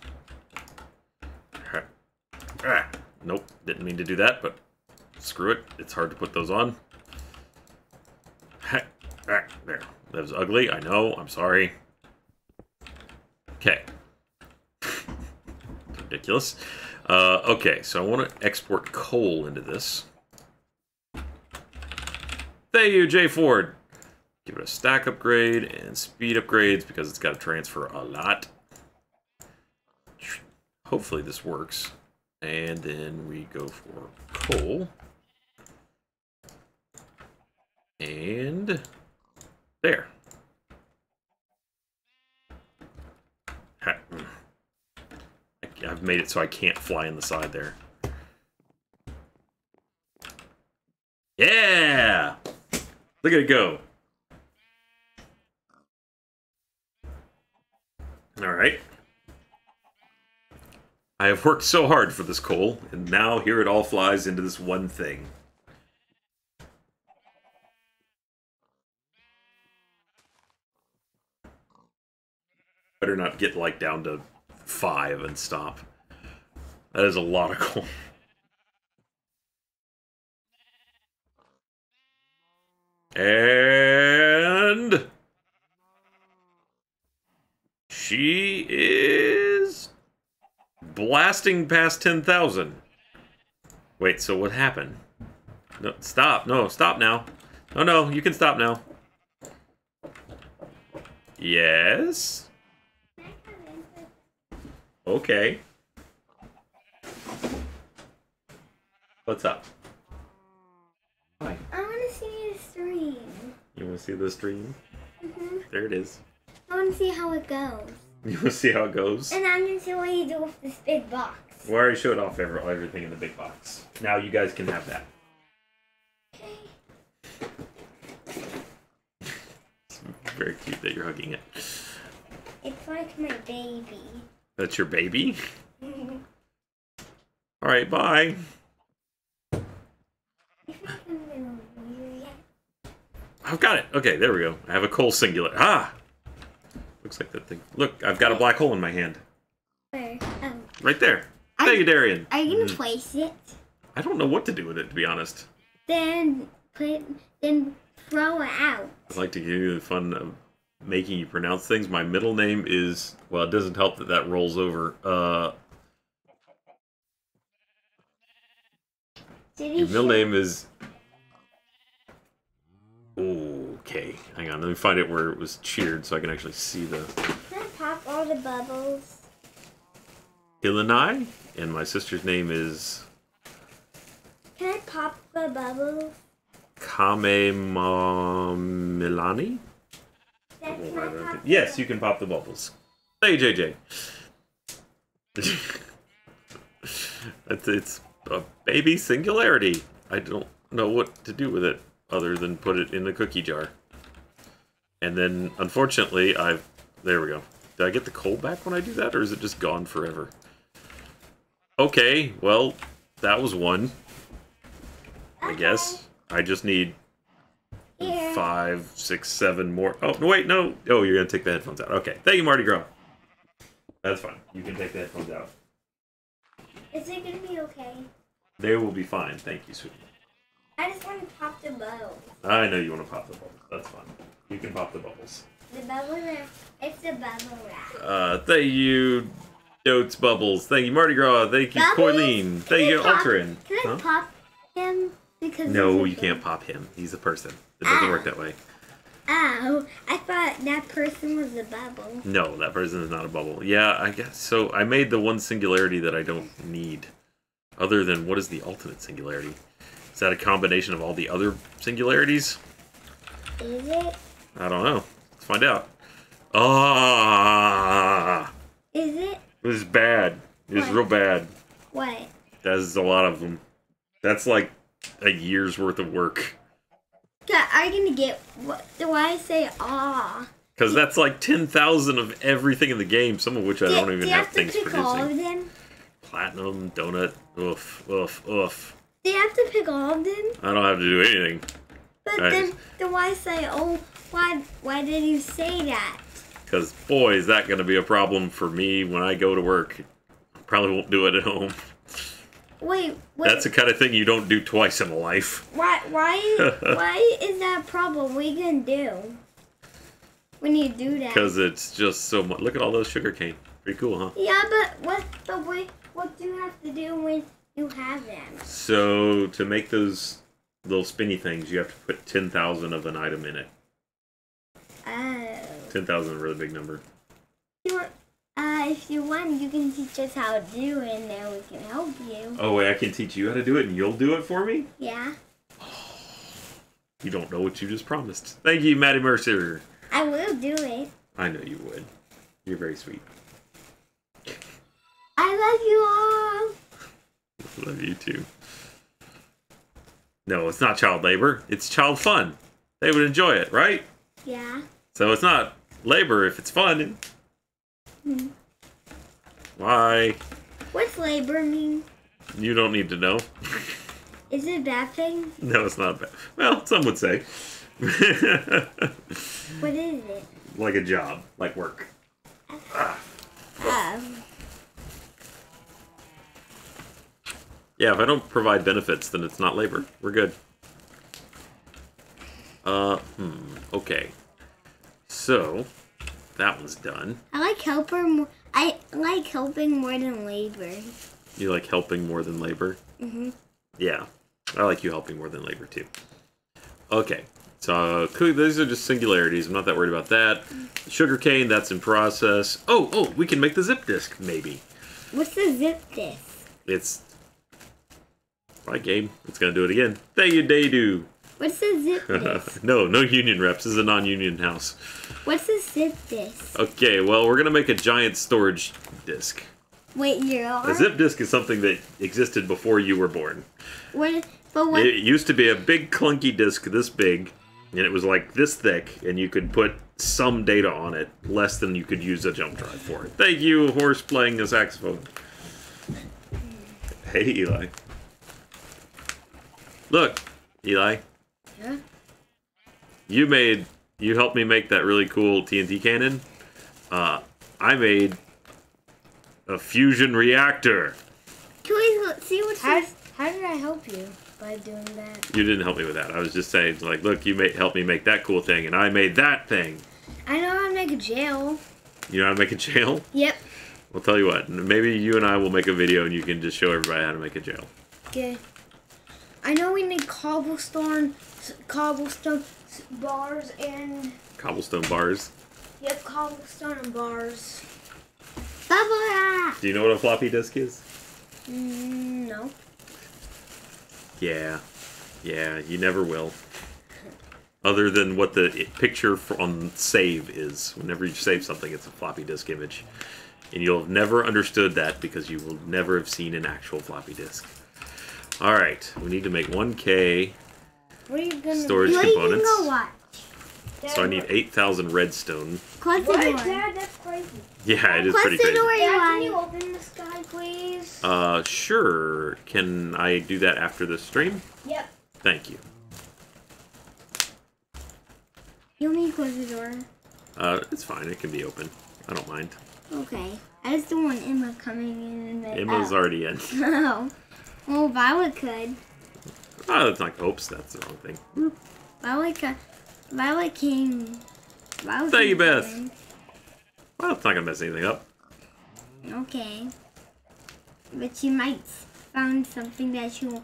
Ah! Nope, didn't mean to do that, but screw it. It's hard to put those on. There. That was ugly. I know. I'm sorry. Okay. Ridiculous. Okay, so I want to export coal into this. Thank you, J. Ford. Give it a stack upgrade and speed upgrades because it's got to transfer a lot. Hopefully this works. And then we go for coal. And there. I've made it so I can't fly in the side there. Yeah! Look at it go. Alright. I have worked so hard for this coal, and now here it all flies into this one thing. Better not get, like, down to 5 and stop. That is a lot of coal. And... she is... blasting past 10,000. Wait, so what happened? No, stop. No, stop now. Oh, no, you can stop now. Yes? Okay. What's up? Hi. I want to see the stream. You want to see the stream? Mm-hmm. There it is. I want to see how it goes. You want to see how it goes? And I'm going to see what you do with this big box. We already showed off everything in the big box. Now you guys can have that. Okay. It's very cute that you're hugging it. It's like my baby. That's your baby? Alright, bye. I've got it. Okay, there we go. I have a coal singular. Ah! Looks like that thing. Look, I've got a black hole in my hand. Where? Right there. Thank you, Darian. Are you going to place it? I don't know what to do with it, to be honest. Then throw it out. I'd like to give you the fun of making you pronounce things. My middle name is... well, it doesn't help that that rolls over. Your middle name is... okay, hang on. Let me find it where it was cheered so I can actually see the... Can I pop all the bubbles? Ilanai, and my sister's name is... Can I pop the bubbles? Milani? Yes, you can pop the bubbles. Thank you, JJ. It's a baby singularity. I don't know what to do with it other than put it in the cookie jar. And then, unfortunately, there we go. Did I get the coal back when I do that, or is it just gone forever? Okay, well, that was one. I guess. I just need 5, 6, 7 more. Oh, no, wait, no. Oh, you're going to take the headphones out. Okay. Thank you, Mardi Gras. That's fine. You can take the headphones out. Is it going to be okay? They will be fine. Thank you, sweetie. I just want to pop the bubbles. I know you want to pop the bubbles. That's fine. You can pop the bubbles. The bubble wrap. It's the bubble wrap. Thank you, Dotes Bubbles. Thank you, Mardi Gras. Thank you, Coileen. Thank you, Ultrin. Can I pop him? Because no, you can't pop him. He's a person. It doesn't work that way. Oh, I thought that person was a bubble. No, that person is not a bubble. Yeah, I guess so. I made the one singularity that I don't need. Other than, what is the ultimate singularity? Is that a combination of all the other singularities? Is it? I don't know. Let's find out. Ah! Is it? This is bad. This is real bad. What? That's a lot of them. That's like a year's worth of work. Are you gonna get? What do I say? Ah. Because that's like 10,000 of everything in the game, some of which I don't even have things producing. Do you have to pick all of them? Platinum, donut, oof, oof, oof. Do you have to pick all of them? I don't have to do anything. But then why say, oh, why did you say that? Because, boy, is that going to be a problem for me when I go to work. Probably won't do it at home. Wait. That's the kind of thing you don't do twice in a life. Why is that a problem? What are you going to do when you do that? Because it's just so much. Look at all those sugar cane. Pretty cool, huh? Yeah, but what do you have to do when you have them? So, to make those little spinny things, you have to put 10,000 of an item in it. Oh. 10,000 is a really big number. If you want, you can teach us how to do it, and then we can help you. Oh, wait, I can teach you how to do it, and you'll do it for me? Yeah. You don't know what you just promised. Thank you, Maddie Mercer. I will do it. I know you would. You're very sweet. I love I love you too. No, it's not child labor. It's child fun. They would enjoy it, right? Yeah. So it's not labor if it's fun. Hmm. Why? What's labor mean? You don't need to know. Is it a bad thing? No, it's not bad. Well, some would say. What is it? Like a job, like work. Yeah, if I don't provide benefits, then it's not labor. We're good. Okay. So, that one's done. I like helping more than labor. You like helping more than labor? Mhm. Yeah. I like you helping more than labor, too. Okay. So, these are just singularities. I'm not that worried about that. Sugarcane, that's in process. Oh, we can make the zip disk, maybe. What's the zip disk? It's... Right, Gabe. It's going to do it again. Day-do. What's the zip disk? No union reps. This is a non-union house. What's the zip disk? Okay, well, we're going to make a giant storage disk. Wait, you are? A zip disk is something that existed before you were born. What? It used to be a big clunky disk this big, and it was like this thick, and you could put some data on it, less than you could use a jump drive for it. Thank you, horse playing the saxophone. Hey, Eli. Look, Eli. Yeah? You helped me make that really cool TNT cannon. I made a fusion reactor. Can we see what's How did I help you by doing that? You didn't help me with that. I was just saying, like, look, you helped me make that cool thing, and I made that thing. I know how to make a jail. You know how to make a jail? Yep. Well, tell you what, maybe you and I will make a video, and you can just show everybody how to make a jail. Okay. I know we need cobblestone bars and... Cobblestone bars. Yep, cobblestone and bars. Bubba! Do you know what a floppy disk is? No. Yeah, you never will. Other than what the picture on save is. Whenever you save something, it's a floppy disk image. And you'll have never understood that because you will never have seen an actual floppy disk. Alright, we need to make 1K What are you gonna storage What are you components. gonna watch? So I need 8,000 redstone. Close the What? door. Dad, that's crazy. Yeah, it is Close pretty the crazy. door, Dad, can you Eli. open the sky, please? Sure. Can I do that after the stream? Yep. Thank you. You want me to close the door? It's fine. It can be open. I don't mind. Okay. I just don't want Emma coming in and then... Emma's already in. No. Well, Violet could. Oh, that's not hopes. That's the wrong thing. Violet could. Violet King. Violet Thank you, King Beth. could. Well, it's not gonna mess anything up. Okay. But you might find something that you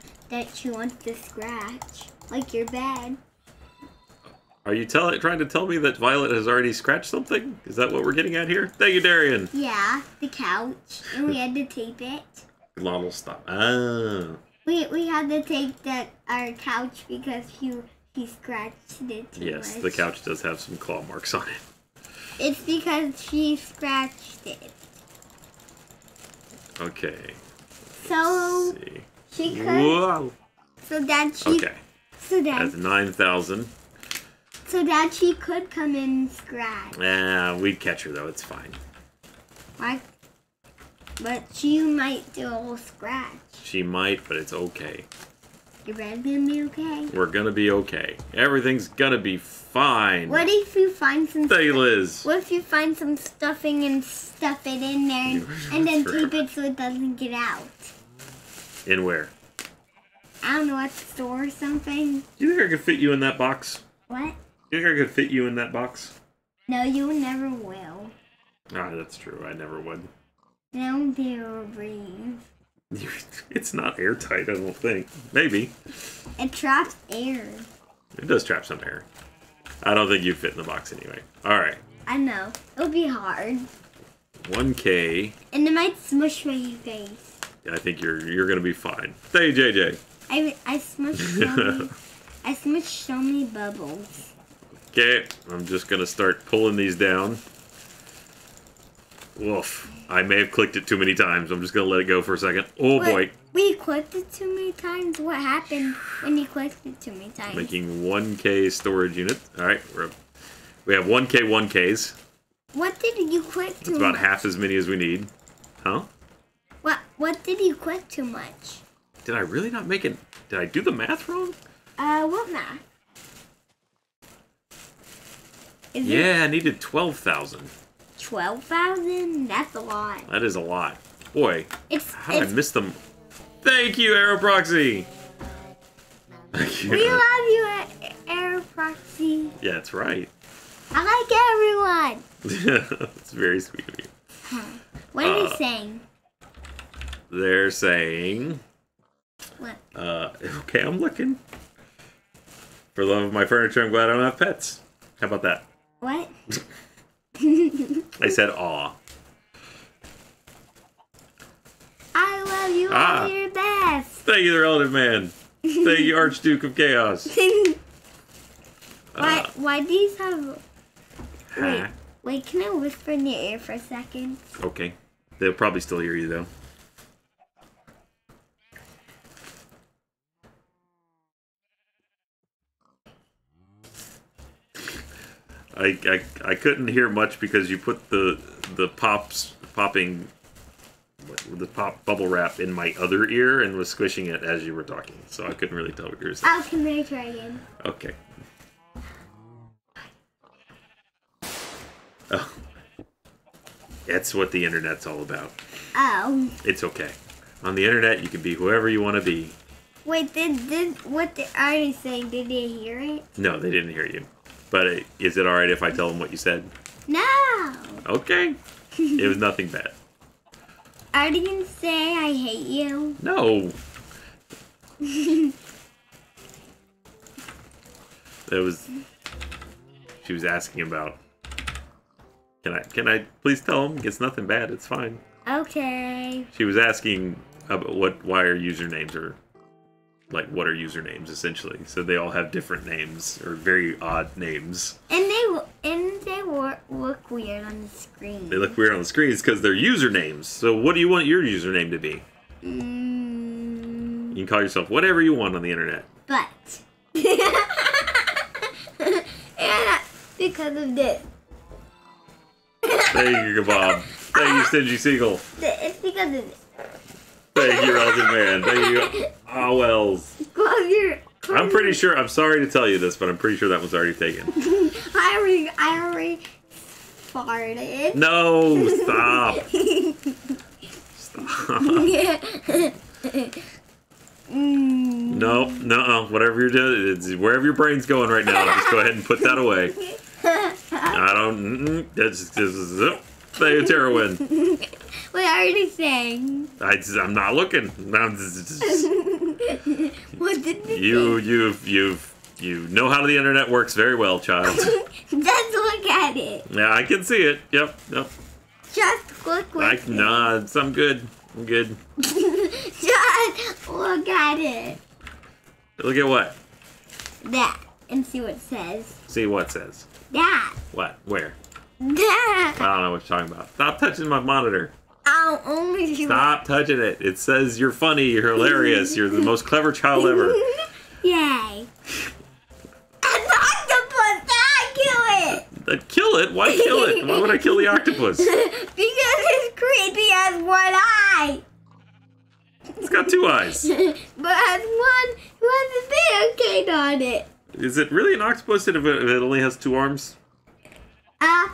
want to scratch, like your bed. Are you trying to tell me that Violet has already scratched something? Is that what we're getting at here? Thank you, Darian. Yeah, the couch, and we had to tape it. Lot'll stop. Ah. We had to tape our couch because he scratched it too Yes, much. the couch does have some claw marks on it. It's because she scratched it. Okay. So Let's see. she could. Whoa. So that she. Okay. So that. That's 9,000. So that she could come in and scratch. We'd catch her though. It's fine. Why? But she might do a little scratch. She might, but it's okay. Your bed's gonna be okay. We're gonna be okay. Everything's gonna be fine. What if you find some? Thank you, Liz. What if you find some stuffing and stuff it in there and then tape it so it doesn't get out? In where? I don't know, at the store or something. Do you think I could fit you in that box? What? Do you think I could fit you in that box? No, you never will. Ah, that's true. I never would. No, dear, breathe. It's not airtight, I don't think. Maybe. It traps air. It does trap some air. I don't think you'd fit in the box anyway. Alright. I know. It'll be hard. 1K. And it might smush my face. I think you're gonna be fine. Thank you, JJ. I smushed so many. I smushed so many bubbles. Okay, I'm just gonna start pulling these down. Woof. I may have clicked it too many times. I'm just gonna let it go for a second. Oh boy. We clicked it too many times? What happened when you clicked it too many times? Making 1K storage unit. Alright, we have 1K 1Ks. What did you click too That's about much? half as many as we need. Huh? What did you click too much? Did I really not make it? Did I do the math wrong? What math? Yeah, I needed 12,000. 12,000? That's a lot. That is a lot. Boy, It's how did I miss them? Thank you, Aeroproxy! Thank you. we love you, Aeroproxy. Yeah, that's right. I like everyone. It's very sweet of you. What are they saying? They're saying... What? Okay, I'm looking. For love of my furniture, I'm glad I don't have pets. How about that? What? I said aw. I love you all. You're best. Thank you, the Relative Man. Thank you, Archduke of Chaos. Why do you have... Huh? Wait, can I whisper in your ear for a second? Okay. They'll probably still hear you, though. I couldn't hear much because you put the popping bubble wrap in my other ear and was squishing it as you were talking, so I couldn't really tell what you were saying. Oh, can I try again? Okay. Oh. That's what the internet's all about. Oh. It's okay. On the internet, you can be whoever you want to be. Wait, what did Artie say? Did they hear it? No, they didn't hear you. But is it alright if I tell them what you said? No. Okay. It was nothing bad. Artie can say I hate you. No. She was asking about. Can I please tell them? It's nothing bad. It's fine. Okay. She was asking about why our usernames are, like, what are usernames essentially? So they all have different names or very odd names. And they look weird on the screen. They look weird on the screens because they're usernames. So what do you want your username to be? You can call yourself whatever you want on the internet. But and because of this. Thank you, Bob. Thank you, Stingy Seagull. It's because of this. Thank you, Relative Man. Thank you, Wells. I'm pretty sure, I'm sorry to tell you this, but I'm pretty sure that was already taken. I already farted. No, stop. Stop. No, whatever you're doing, it's wherever your brain's going right now, just go ahead and put that away. I don't, that's zip. Thank you, Terrawin. What are you saying? I'm not looking. What did You know how the internet works very well, child. Just look at it. Yeah, I can see it. Yep. Just look at it. Nah, I'm good. I'm good. Just look at it. Look at what? That. And see what it says. See what it says. That. What? Where? That. I don't know what you're talking about. Stop touching my monitor. I'll only do Stop touching it. It says you're funny, you're hilarious, you're the most clever child ever. Yay. An octopus! Kill it! Kill it? Why kill it? Why would I kill the octopus? Because it's creepy as one eye. It's got 2 eyes. But has one who has a barricade on it. Is it really an octopus if it only has 2 arms? How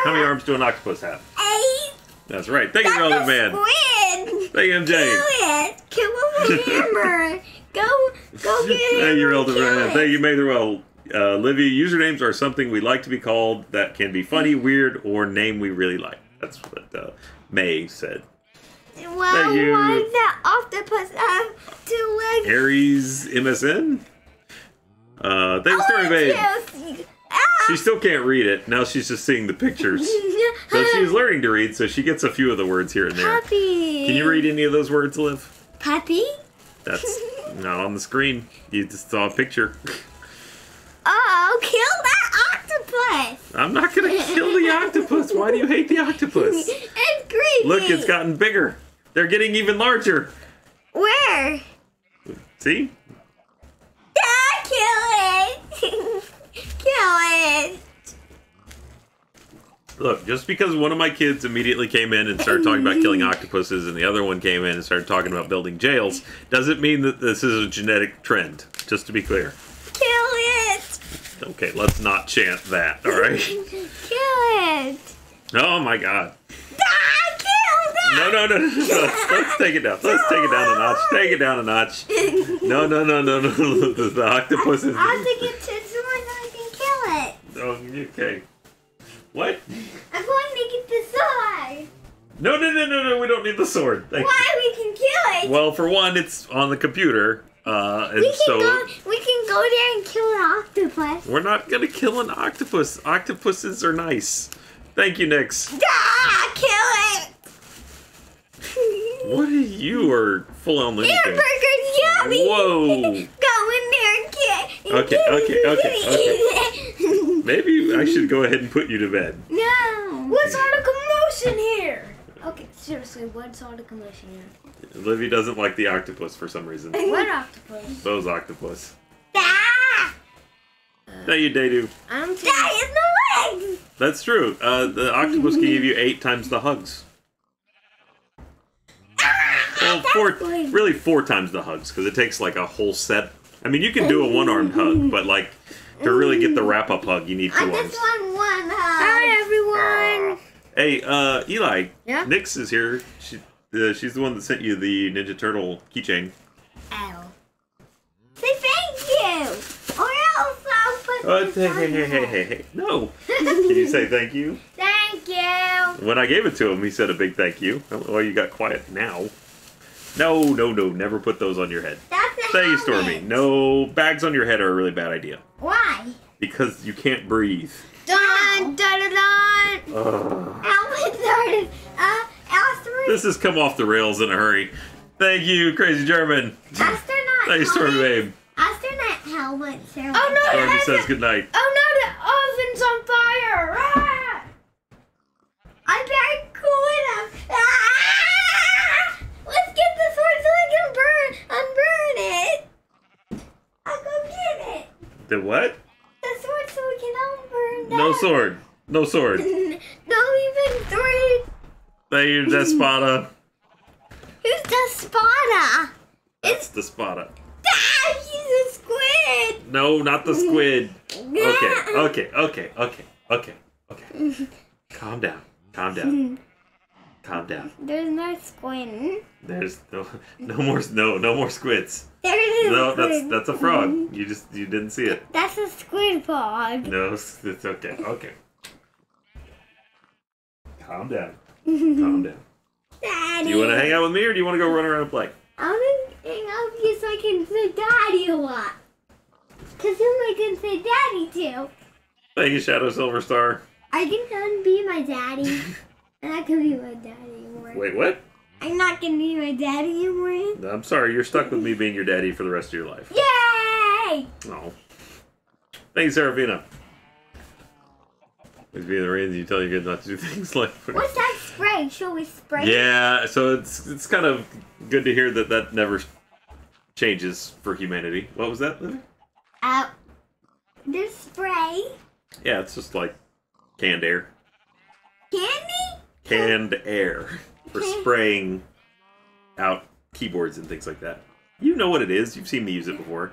many arms do an octopus have? 8. That's right. Thank you, Relative Man. Squid. Thank you, MJ. Kill it. Kill it with a hammer. Go get it. Thank you, Relative Man. Thank you, Matherwell. Livy, usernames are something we like to be called that can be funny, weird, or name we really like. That's what May said. Well, why does that octopus have 2 legs? Aries MSN? Thanks, Story Babe. She still can't read it. Now she's just seeing the pictures. So she's learning to read, so she gets a few of the words here and there. Puppy. Can you read any of those words, Liv? Puppy? That's not on the screen. You just saw a picture. Oh, kill that octopus! I'm not gonna kill the octopus. Why do you hate the octopus? It's creepy. Look, it's gotten bigger. They're getting even larger. Where? See? Kill it! Kill it! Look, just because one of my kids immediately came in and started talking about killing octopuses and the other one came in and started talking about building jails, doesn't mean that this is a genetic trend, just to be clear. Kill it! Okay, let's not chant that, alright? Kill it! Oh my god. Kill that! No. Let's take it down. Let's take it down a notch. Take it down a notch. No. The octopus is... I have to get to someone so I can kill it. Oh, okay. What? I'm going to get the sword. No. We don't need the sword. Thank you. Why? We can kill it. Well, for one, it's on the computer. And we so... can go there and kill an octopus. We're not going to kill an octopus. Octopuses are nice. Thank you, Nix. Kill it. What are you are full on lunatic? Hamburger's yummy. Whoa. Go in there and get Okay. Maybe I should go ahead and put you to bed. No. What's all the commotion here? Okay, seriously, what's all the commotion here? Livy doesn't like the octopus for some reason. What octopus? Those octopus. Ah! Thank you, Daydu. I'm That is the legs. That's true. The octopus can give you 8 times the hugs. Well, really 4 times the hugs, because it takes like a whole set. I mean, you can do a one-armed hug, but like to really get the wrap-up hug, you need 2 I arms. just want one hug. Hi, everyone. Hey, Eli. Yeah? Nix is here. She's the one that sent you the Ninja Turtle keychain. Ow. Say thank you, or else I'll put this on Hey. No. Can you say thank you? Thank you. When I gave it to him, he said a big thank you. Oh, you got quiet now. No. Never put those on your head. That's a Thank you, helmet. Stormy. No, bags on your head are a really bad idea. Why? Because you can't breathe. Dun, dun, dun, dun. Ugh. Helmets are astronaut. This has come off the rails in a hurry. Thank you, Crazy German. Astronaut. Thank you, Stormy Babe. Astronaut helmets. Oh no, Stormy the says oven. goodnight. Oh no, the oven's on fire. Ah! I better cool it up. Ah! Let's get the sword so I can unburn it. I'll go get it. The what? The sword so we can unburn that. No sword. No sword. Don't even three. Thank you, Despada. Who's the Spada? That's the Spada. Ah, he's a squid. No, not the squid. Okay. Calm down. There's no squid. There's no more squids. There is No, a squid. that's a frog. You didn't see it. That's a squid frog. No, it's okay. Okay. Calm down. Daddy. Do you want to hang out with me, or do you want to go run around and play? I want to hang out with you so I can say daddy a lot. Because who am I going to say daddy to? Thank you, Shadow Silver Star. I can be my daddy. I'm not going to be my daddy anymore. Wait, what? I'm not going to be my daddy anymore. I'm sorry. You're stuck with me being your daddy for the rest of your life. Yay! Oh. Thanks, Serafina. Always be in the rain, you tell your kids not to do things like... What's that spray? Shall we spray? Yeah, so it's kind of good to hear that never changes for humanity. What was that, Livy? There's spray. Yeah, it's just like canned air. Candy? Canned air for spraying out keyboards and things like that. You know what it is. You've seen me use it before.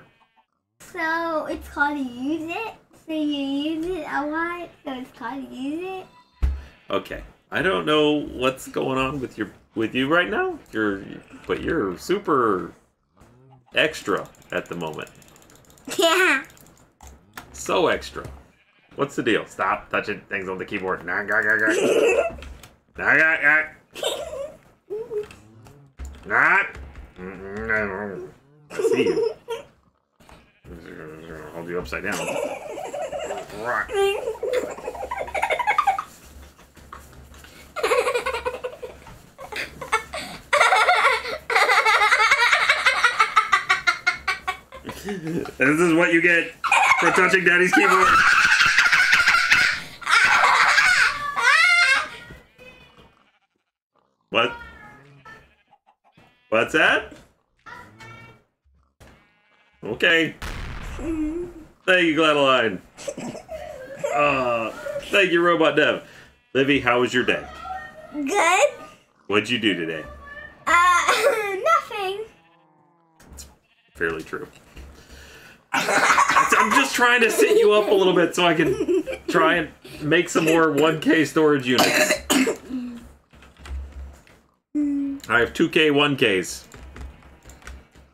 So it's called use it? So you use it a lot? So it's called use it? Okay. I don't know what's going on with you right now. But you're super extra at the moment. Yeah. So extra. What's the deal? Stop touching things on the keyboard. I see you. I'm gonna hold you upside down. Rock. This is what you get for touching Daddy's keyboard. What? What's that? Okay. Thank you, Gladeline. Thank you, Robot Dev. Livy, how was your day? Good. What'd you do today? Nothing. Fairly true. I'm just trying to sit you up a little bit so I can try and make some more 1K storage units. I have 2K 1Ks.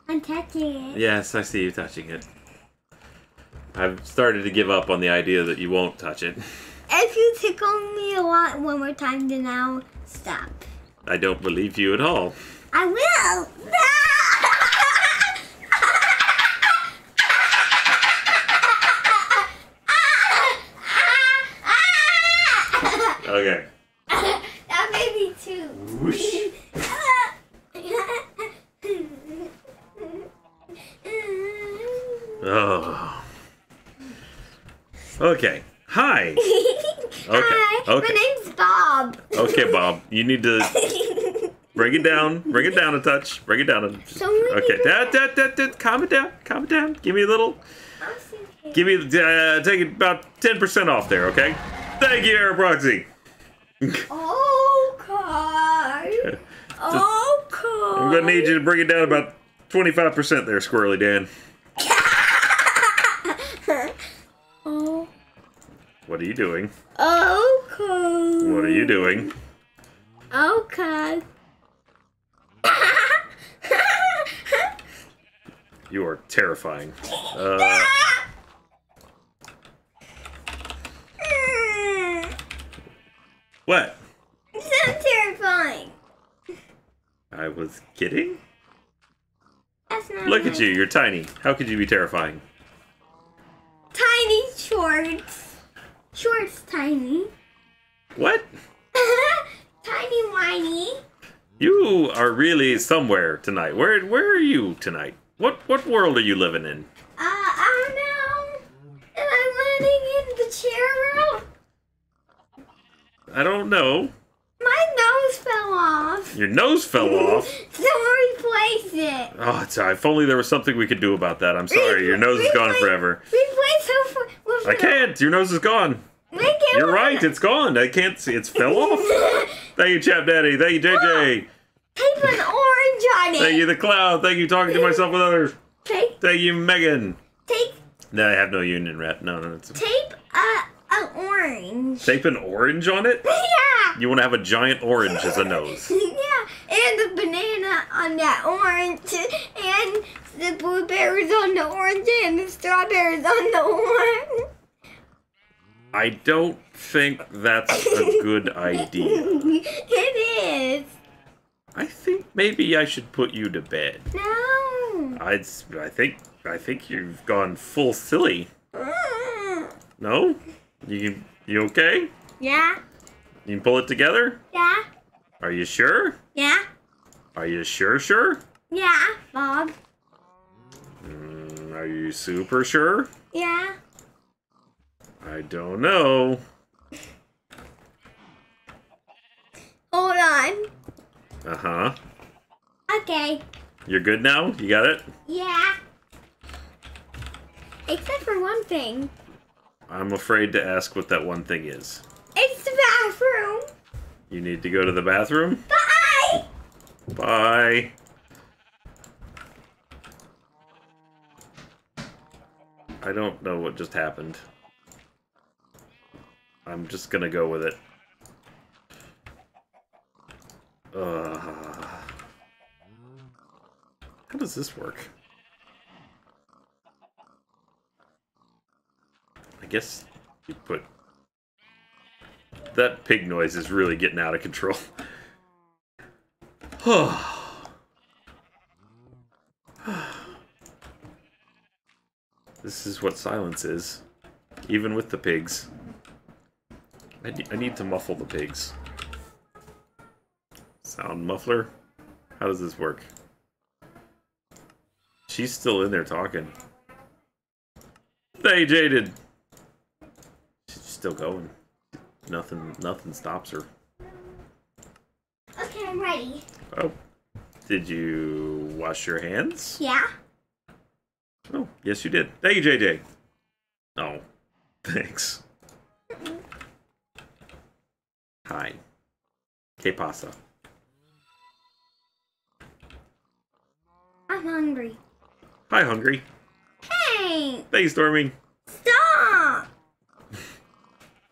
I'm touching it. Yes, I see you touching it. I've started to give up on the idea that you won't touch it. If you tickle me a lot one more time, then I'll stop. I don't believe you at all. I will. Okay. That made me too. Whoosh. Oh. Okay. Hi. Okay. Hi, Okay. my name's Bob. Okay, Bob. You need to bring it down. Bring it down a touch. Bring it down. Okay. Calm it down. Calm it down. Give me a little. Give me. Take it about 10% off there. Okay. Thank you, Air Proxy. Okay. Okay. I'm gonna need you to bring it down about 25% there, Squirrely Dan. Oh. What are you doing? Okay. What are you doing? Okay. You are terrifying. What? So terrifying. I was kidding? That's not Look at nice. you, you're tiny. How could you be terrifying? Tiny shorts. Shorts tiny. What? Tiny whiny. You are really somewhere tonight. Where are you tonight? What world are you living in? I don't know. Am I running in the chair world? I don't know. My nose fell off. Your nose fell off. So replace it. Oh, if only there was something we could do about that. I'm sorry, your nose is gone forever. Replace it with I can't. Your nose is gone. Make it You're with- right. It's gone. I can't see. It's fell off. Thank you, Chap Daddy. Thank you, JJ. Tape an orange on it. Thank you, the Cloud. Thank you, talking to myself with others. Tape. Thank you, Megan. Tape. No, I have no union rep. No. It's Tape an orange. tape an orange on it. Yeah. You want to have a giant orange as a nose. Yeah, and the banana on that orange, and the blueberries on the orange, and the strawberries on the orange. I don't think that's a good idea. It is. I think maybe I should put you to bed. No. I think you've gone full silly. Mm. No? You okay? Yeah. You can pull it together? Yeah. Are you sure? Yeah. Are you sure? Yeah. Bob. Are you super sure? Yeah. I don't know. Hold on. Uh-huh. Okay. You're good now? You got it? Yeah. Except for one thing. I'm afraid to ask what that one thing is. It's the bathroom. You need to go to the bathroom? Bye. Bye. I don't know what just happened. I'm just gonna go with it. How does this work? I guess you put... That pig noise is really getting out of control. This is what silence is. Even with the pigs. I need to muffle the pigs. Sound muffler? How does this work? She's still in there talking. Hey, Jaded! She's still going. Nothing stops her. Okay, I'm ready. Oh. Did you wash your hands? Yeah. Oh, yes you did. Thank you, JJ. Oh, thanks. Hi. Que pasa? I'm hungry. Hi, Hungry. Hey. Thanks, Stormy.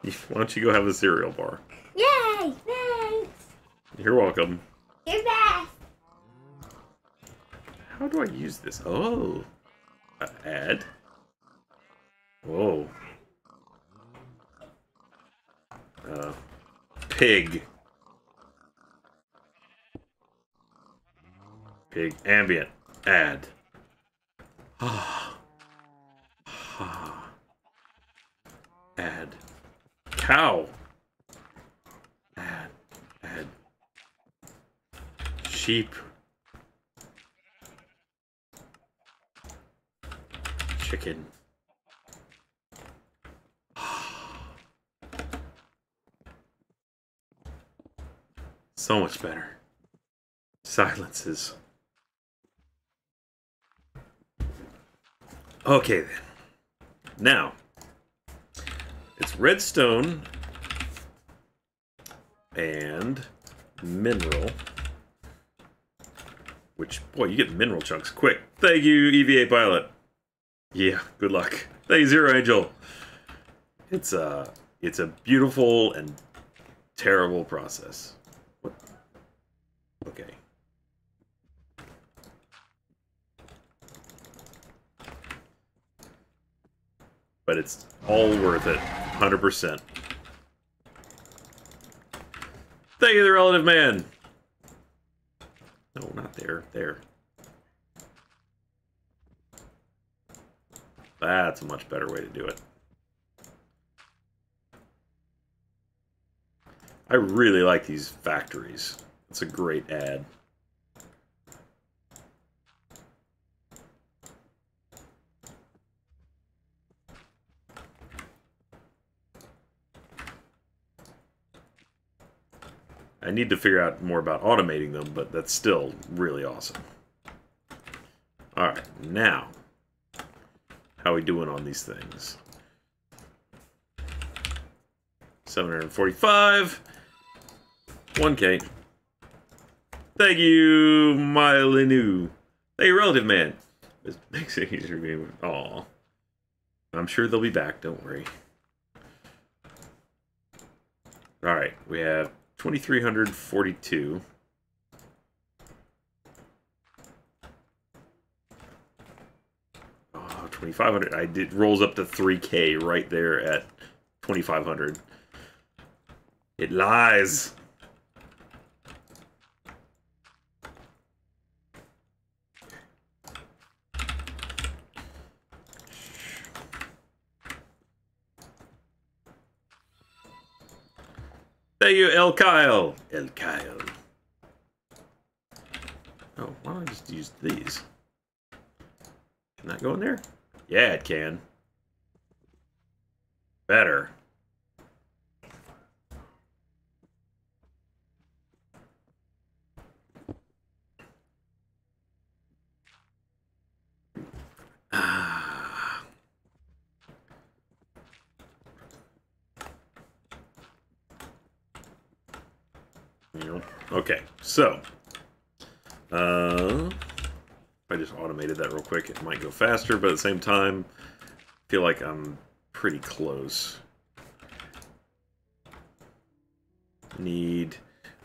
Why don't you go have a cereal bar? Yay! Thanks. You're welcome. You're best. How do I use this? Oh. Add. Whoa. Pig. Pig. Ambient. Add. Add. Cow. Add. Add. Sheep. Chicken. So much better. Silences. Okay then. Now, it's redstone and mineral. Which, boy, you get mineral chunks quick. Thank you, EVA Pilot. Yeah, good luck. Thank you, Zero Angel. It's a beautiful and terrible process. What? Okay. But it's all worth it, 100%. Thank you, the relative man. No, not there. There. That's a much better way to do it. I really like these factories. It's a great ad. I need to figure out more about automating them, but that's still really awesome. Alright, now, how are we doing on these things? 745. 1K. Thank you, Mylinu. Thank you, relative man. This makes it easier to be. Aw. I'm sure they'll be back, don't worry. Alright, we have 2,342. Oh, 2,500. I did rolls up to 3K right there at 2,500. It lies. Thank you, El Kyle. El Kyle. Oh, why don't I just use these? Can that go in there? Yeah, it can. Better. Okay, so if I just automated that real quick, it might go faster, but at the same time, I feel like I'm pretty close.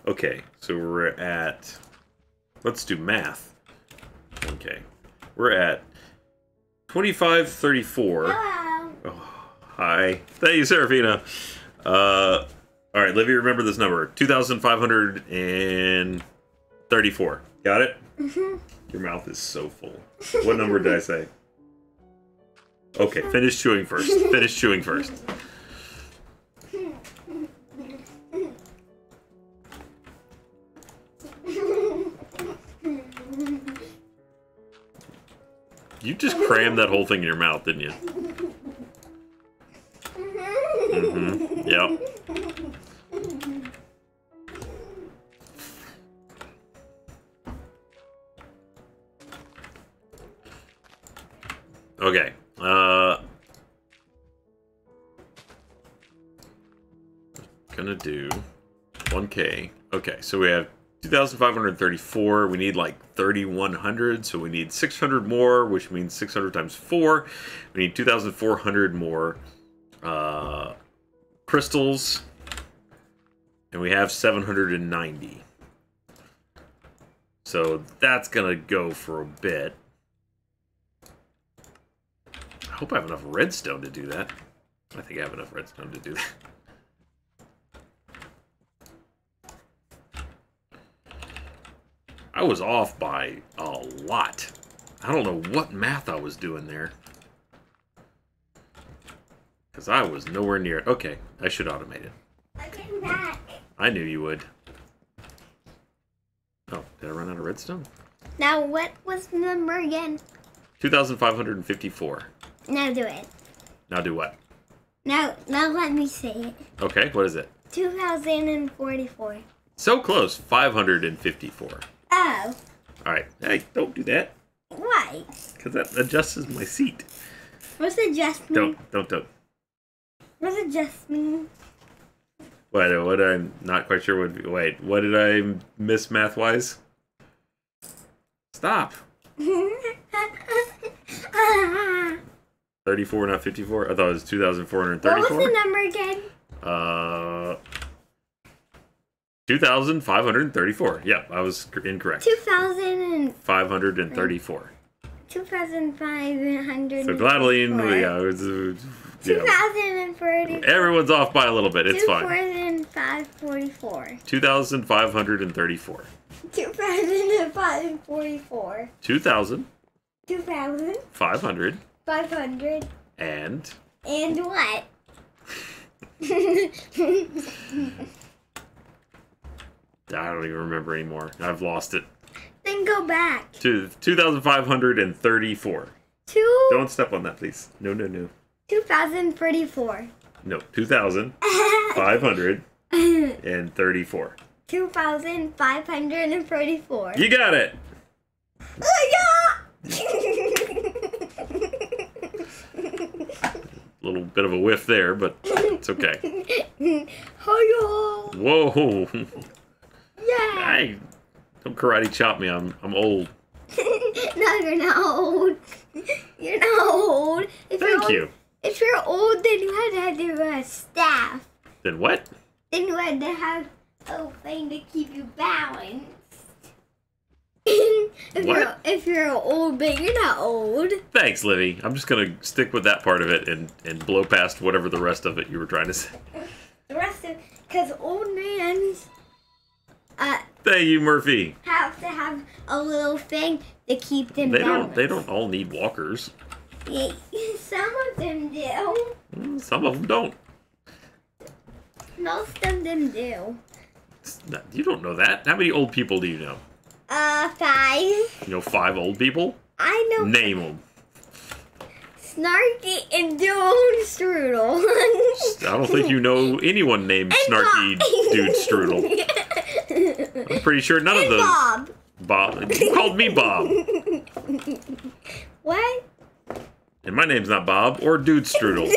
Okay, so we're at, let's do math. Okay, we're at 2534. Hello. Oh, hi. Thank you, Serafina. All right, Livy, remember this number. 2,534. Got it? Mm-hmm. Your mouth is so full. What number did I say? Okay, finish chewing first. Finish chewing first. You just crammed that whole thing in your mouth, didn't you? Mm-hmm. Yep. Okay. Gonna do 1K. Okay, so we have 2,534. We need like 3,100, so we need 600 more, which means 600 times 4. We need 2,400 more crystals. And we have 790. So that's gonna go for a bit. I hope I have enough redstone to do that. I think I have enough redstone to do that. I was off by a lot. I don't know what math I was doing there. Because I was nowhere near it. Okay, I should automate it. I came back. I knew you would. Oh, did I run out of redstone? Now, what was the number again? 2,554. Now do it. Now do what? Now let me say it. Okay, what is it? 2,044. So close, 554. Oh. Alright, hey, don't do that. Why? Because that adjusts my seat. What's adjustment? Don't. What's adjustment? What I'm not quite sure what... Wait, what did I miss math-wise? Stop. 34, not 54? I thought it was 2,434. What was the number again? 2,534. Yeah, I was incorrect. 534. 2,500. So Gladeline, yeah, 2,040. Everyone's off by a little bit. It's fine. 2,544. 2,534. 2,544. 2,000. 2,000. 500. 500. And what? I don't even remember anymore. I've lost it. Then go back. To 2,534. Don't step on that, please. No. 2,034. No, 2,534. 2,534. You got it. Little bit of a whiff there, but it's okay. Whoa. Yeah. Hey, don't karate chop me. I'm old. No, you're not old. You're not old. Thank you. If you're old, then you had to have a staff. Then what? Then you had to have a thing to keep you balanced. What? If you're old, but you're not old. Thanks, Livy. I'm just gonna stick with that part of it and blow past whatever the rest of it you were trying to say. The rest of, because old mans Thank you, Murphy. have to have a little thing to keep them balanced. They don't all need walkers. Yeah, some of them do. Some of them don't. Most of them do. You don't know that. How many old people do you know? 5. You know 5 old people? I know Name them. Snarky and Dude Strudel. I don't think you know anyone named Snarky Dude Strudel. I'm pretty sure none of those. Bob. You called me Bob. What? And my name's not Bob or Dude Strudel.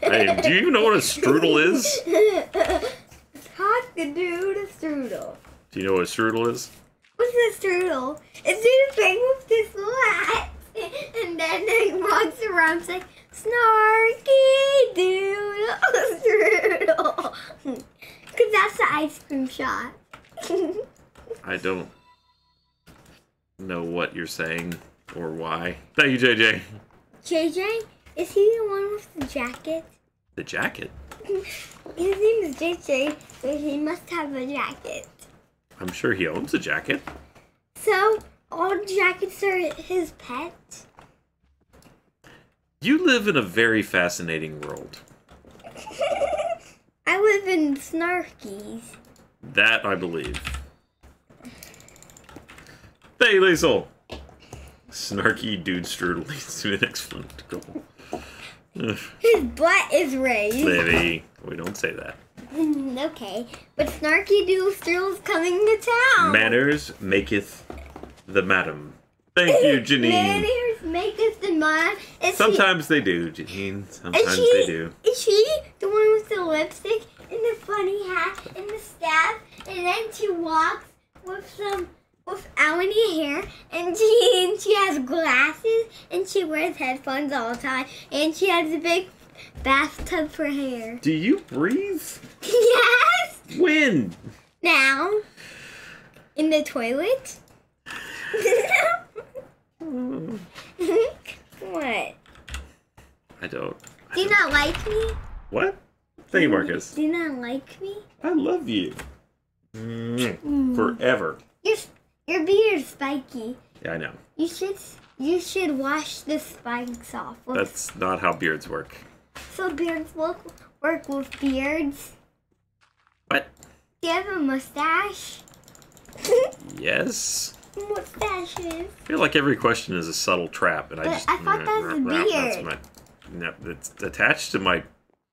Hey, do you even know what a strudel is? Talk the dude a strudel. Do you know what a strudel is? What's a strudel? It's the thing with this hat. And then it walks around saying, Snarky dude strudel. Because that's the ice cream shop. I don't know what you're saying or why. Thank you, JJ. JJ? Is he the one with the jacket? The jacket? His name is JJ, so he must have a jacket. I'm sure he owns a jacket. So, all jackets are his pets? You live in a very fascinating world. I live in Snarky's. That I believe. Hey, Liesel! Snarky Dude Strudel leads to an excellent goal. His butt is raised. Livy, we don't say that. Okay, but Snarky Doodle Strudel's coming to town. Manners maketh the madam. Thank you, Janine. Manners maketh the man. Sometimes they do, Janine. Sometimes they do. Is she the one with the lipstick and the funny hat and the staff? And then she walks without any hair, and she has glasses, and she wears headphones all the time, and she has a big bathtub for hair. Do you breathe? Yes! When? Now. In the toilet? What? I don't. Do you not like me? What? Thank you, Marcus. Do you not like me? I love you. Forever. Your beard is spiky. Yeah, I know. You should wash the spikes off. That's not how beards work. So beards work with beards? What? Do you have a mustache? Yes. Mustaches. I feel like every question is a subtle trap, and But I thought that was a beard. No, it's attached to my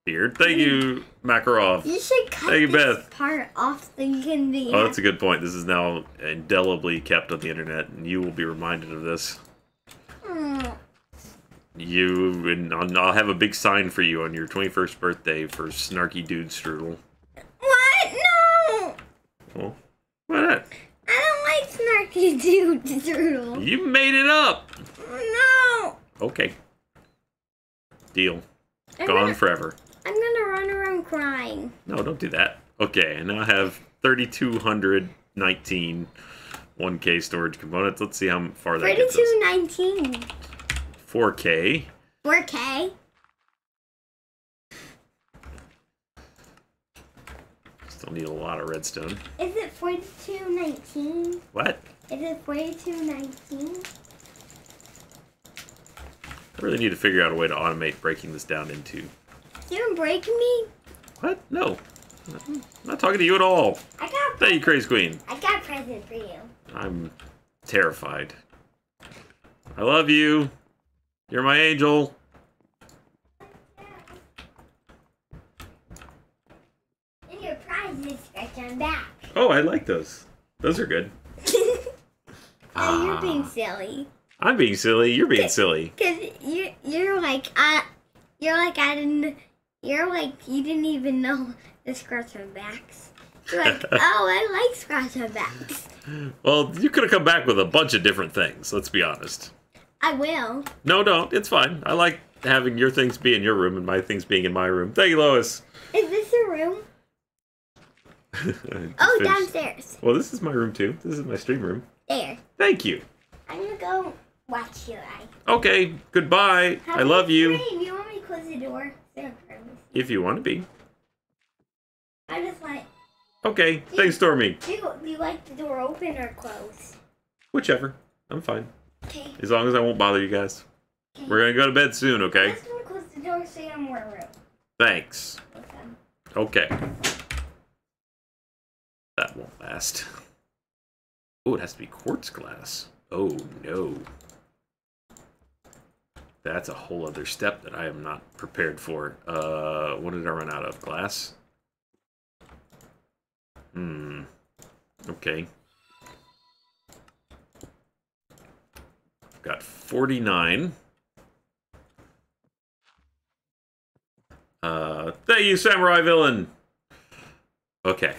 beard. Thank you, Makarov. You should cut Thank you, this Beth. part off so you can be. Oh, that's a good point. This is now indelibly kept on the internet, and you will be reminded of this. Mm. I'll have a big sign for you on your 21st birthday for Snarky Dude Strudel. What? No! Well, why not? I don't like snarky dude strudel. You made it up. No! Okay. Deal. I'm Gone gonna- forever. I'm gonna run around crying. No, don't do that. Okay, and now I have 3,219 1K storage components. Let's see how far that gets us. 3219. 4K. 4K. Still need a lot of redstone. Is it 4219? What? Is it 4219? I really need to figure out a way to automate breaking this down into... You're breaking me? What? No. I'm not talking to you at all. Thank you, Crazy Queen. I got a present for you. I'm terrified. I love you. You're my angel. And your prize is scratch on back. Oh, I like those. Those are good. Oh, you're being silly. I'm being silly. You're being silly. Cause you're like you didn't even know the scratch on backs. You're like, oh, I like scratch on backs. Well, you could have come back with a bunch of different things. Let's be honest. I will. No, don't. It's fine. I like having your things be in your room and my things being in my room. Thank you, Lois. Is this a room? Oh, downstairs. Well, this is my room too. This is my stream room. There. Thank you. I'm gonna go watch you. Okay. Goodbye. I love you. You want me to close the door? If you want to be. I just want. Okay. Thanks, Stormy. Do you like the door open or closed? Whichever. I'm fine. Okay. As long as I won't bother you guys. Okay. We're gonna go to bed soon, I okay? just want to close the door so you have more room. Thanks. Okay. Okay. That won't last. Oh, it has to be quartz glass. Oh, no. That's a whole other step that I am not prepared for. What did I run out of? Glass? Okay. Got 49. Thank you, Samurai Villain! Okay.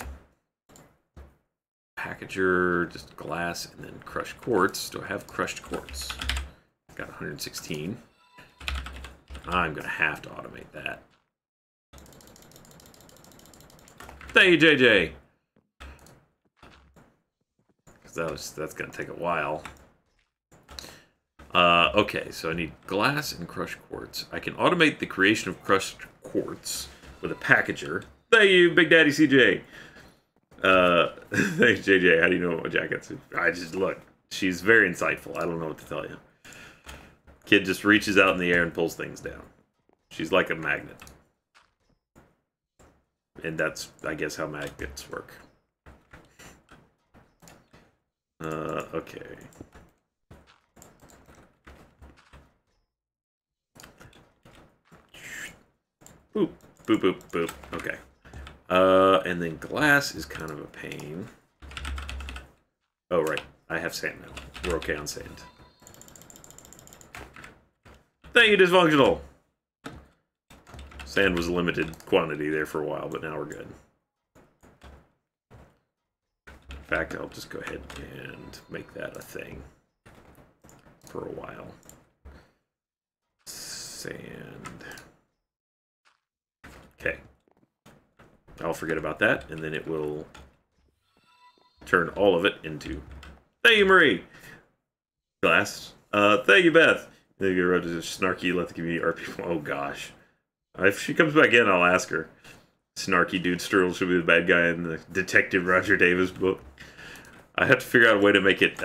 Packager, just glass, and then crushed quartz. Do I have crushed quartz? Got 116. I'm gonna have to automate that. Thank you, JJ! Because that's gonna take a while. Okay, so I need glass and crushed quartz. I can automate the creation of crushed quartz with a packager. Thank you, Big Daddy CJ. Thanks, JJ. How do you know what jackets? I just look. She's very insightful. I don't know what to tell you. Kid just reaches out in the air and pulls things down. She's like a magnet. And that's, I guess, how magnets work. Okay. Boop, boop, boop, boop. Okay. And then glass is kind of a pain. Oh, right. I have sand now. We're okay on sand. Thank you, Dysfunctional! Sand was a limited quantity there for a while, but now we're good. In fact, I'll just go ahead and make that a thing for a while. Sand. I'll forget about that, and then it will turn all of it into... Thank you, Marie! Glass. Thank you, Beth. Thank you, Snarky, let the community RP... Oh, gosh. If she comes back in, I'll ask her. Snarky Dude Strudel should be the bad guy in the Detective Roger Davis book. I have to figure out a way to make it,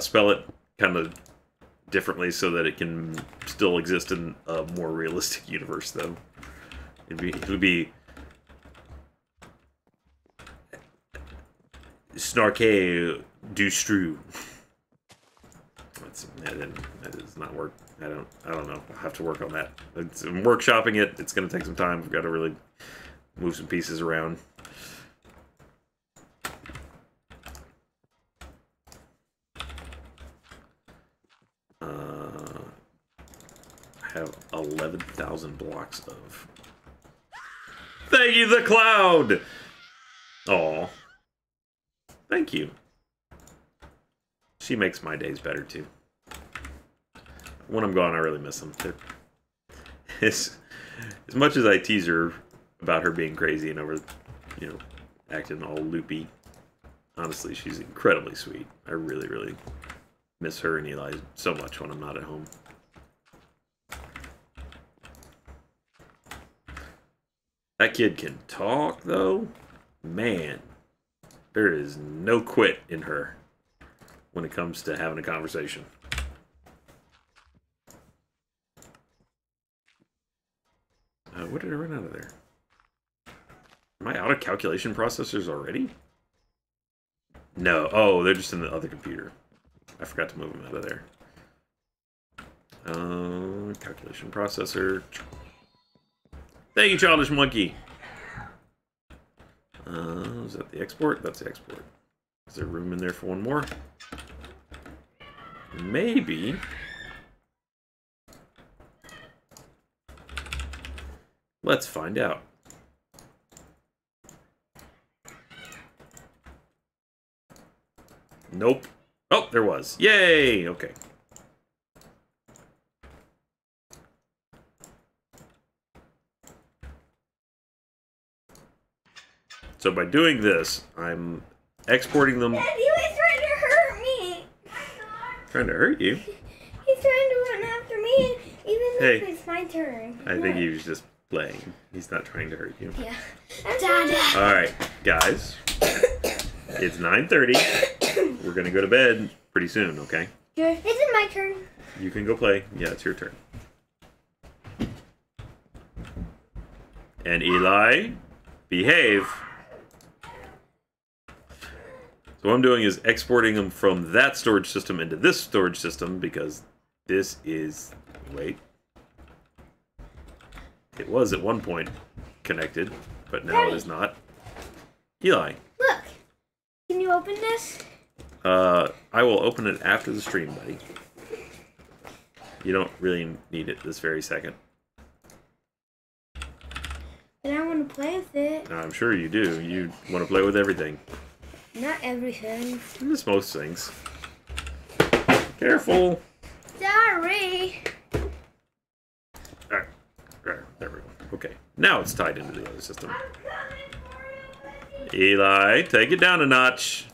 spell it kind of differently so that it can still exist in a more realistic universe, though. It would be Snarky Dustru. That does not work. I don't know. I'll have to work on that. I'm workshopping it. It's going to take some time. I've got to really move some pieces around. I have 11,000 blocks of... Thank you, the cloud! Aw. Thank you. She makes my days better, too. When I'm gone, I really miss them. As much as I tease her about her being crazy and over, you know, acting all loopy, honestly, she's incredibly sweet. I really, really miss her and Eli so much when I'm not at home. That kid can talk, though. Man, there is no quit in her when it comes to having a conversation. What did I run out of there? Am I out of calculation processors already? No. Oh, they're just in the other computer. I forgot to move them out of there. Calculation processor. Thank you, Childish Monkey. Is that the export? That's the export. Is there room in there for one more? Maybe. Let's find out. Nope. Oh, there was. Yay! Okay. So by doing this, I'm exporting them. Daddy was trying to hurt me. Trying to hurt you? He's trying to run after me, even Hey. if it's my turn. I think he was just playing. He's not trying to hurt you. Yeah. Dad. Alright, guys. It's 9:30. We're gonna go to bed pretty soon, okay? Is it my turn? You can go play. Yeah, it's your turn. And Eli, behave. So what I'm doing is exporting them from that storage system into this storage system because this is... Wait. It was at one point connected, but now it is not. Eli. Look. Can you open this? I will open it after the stream, buddy. You don't really need it this very second. But I want to play with it. I'm sure you do. You want to play with everything. Not everything. Just most things. Careful. Sorry. Alright. There we go. Okay. Now it's tied into the other system. Eli, take it down a notch.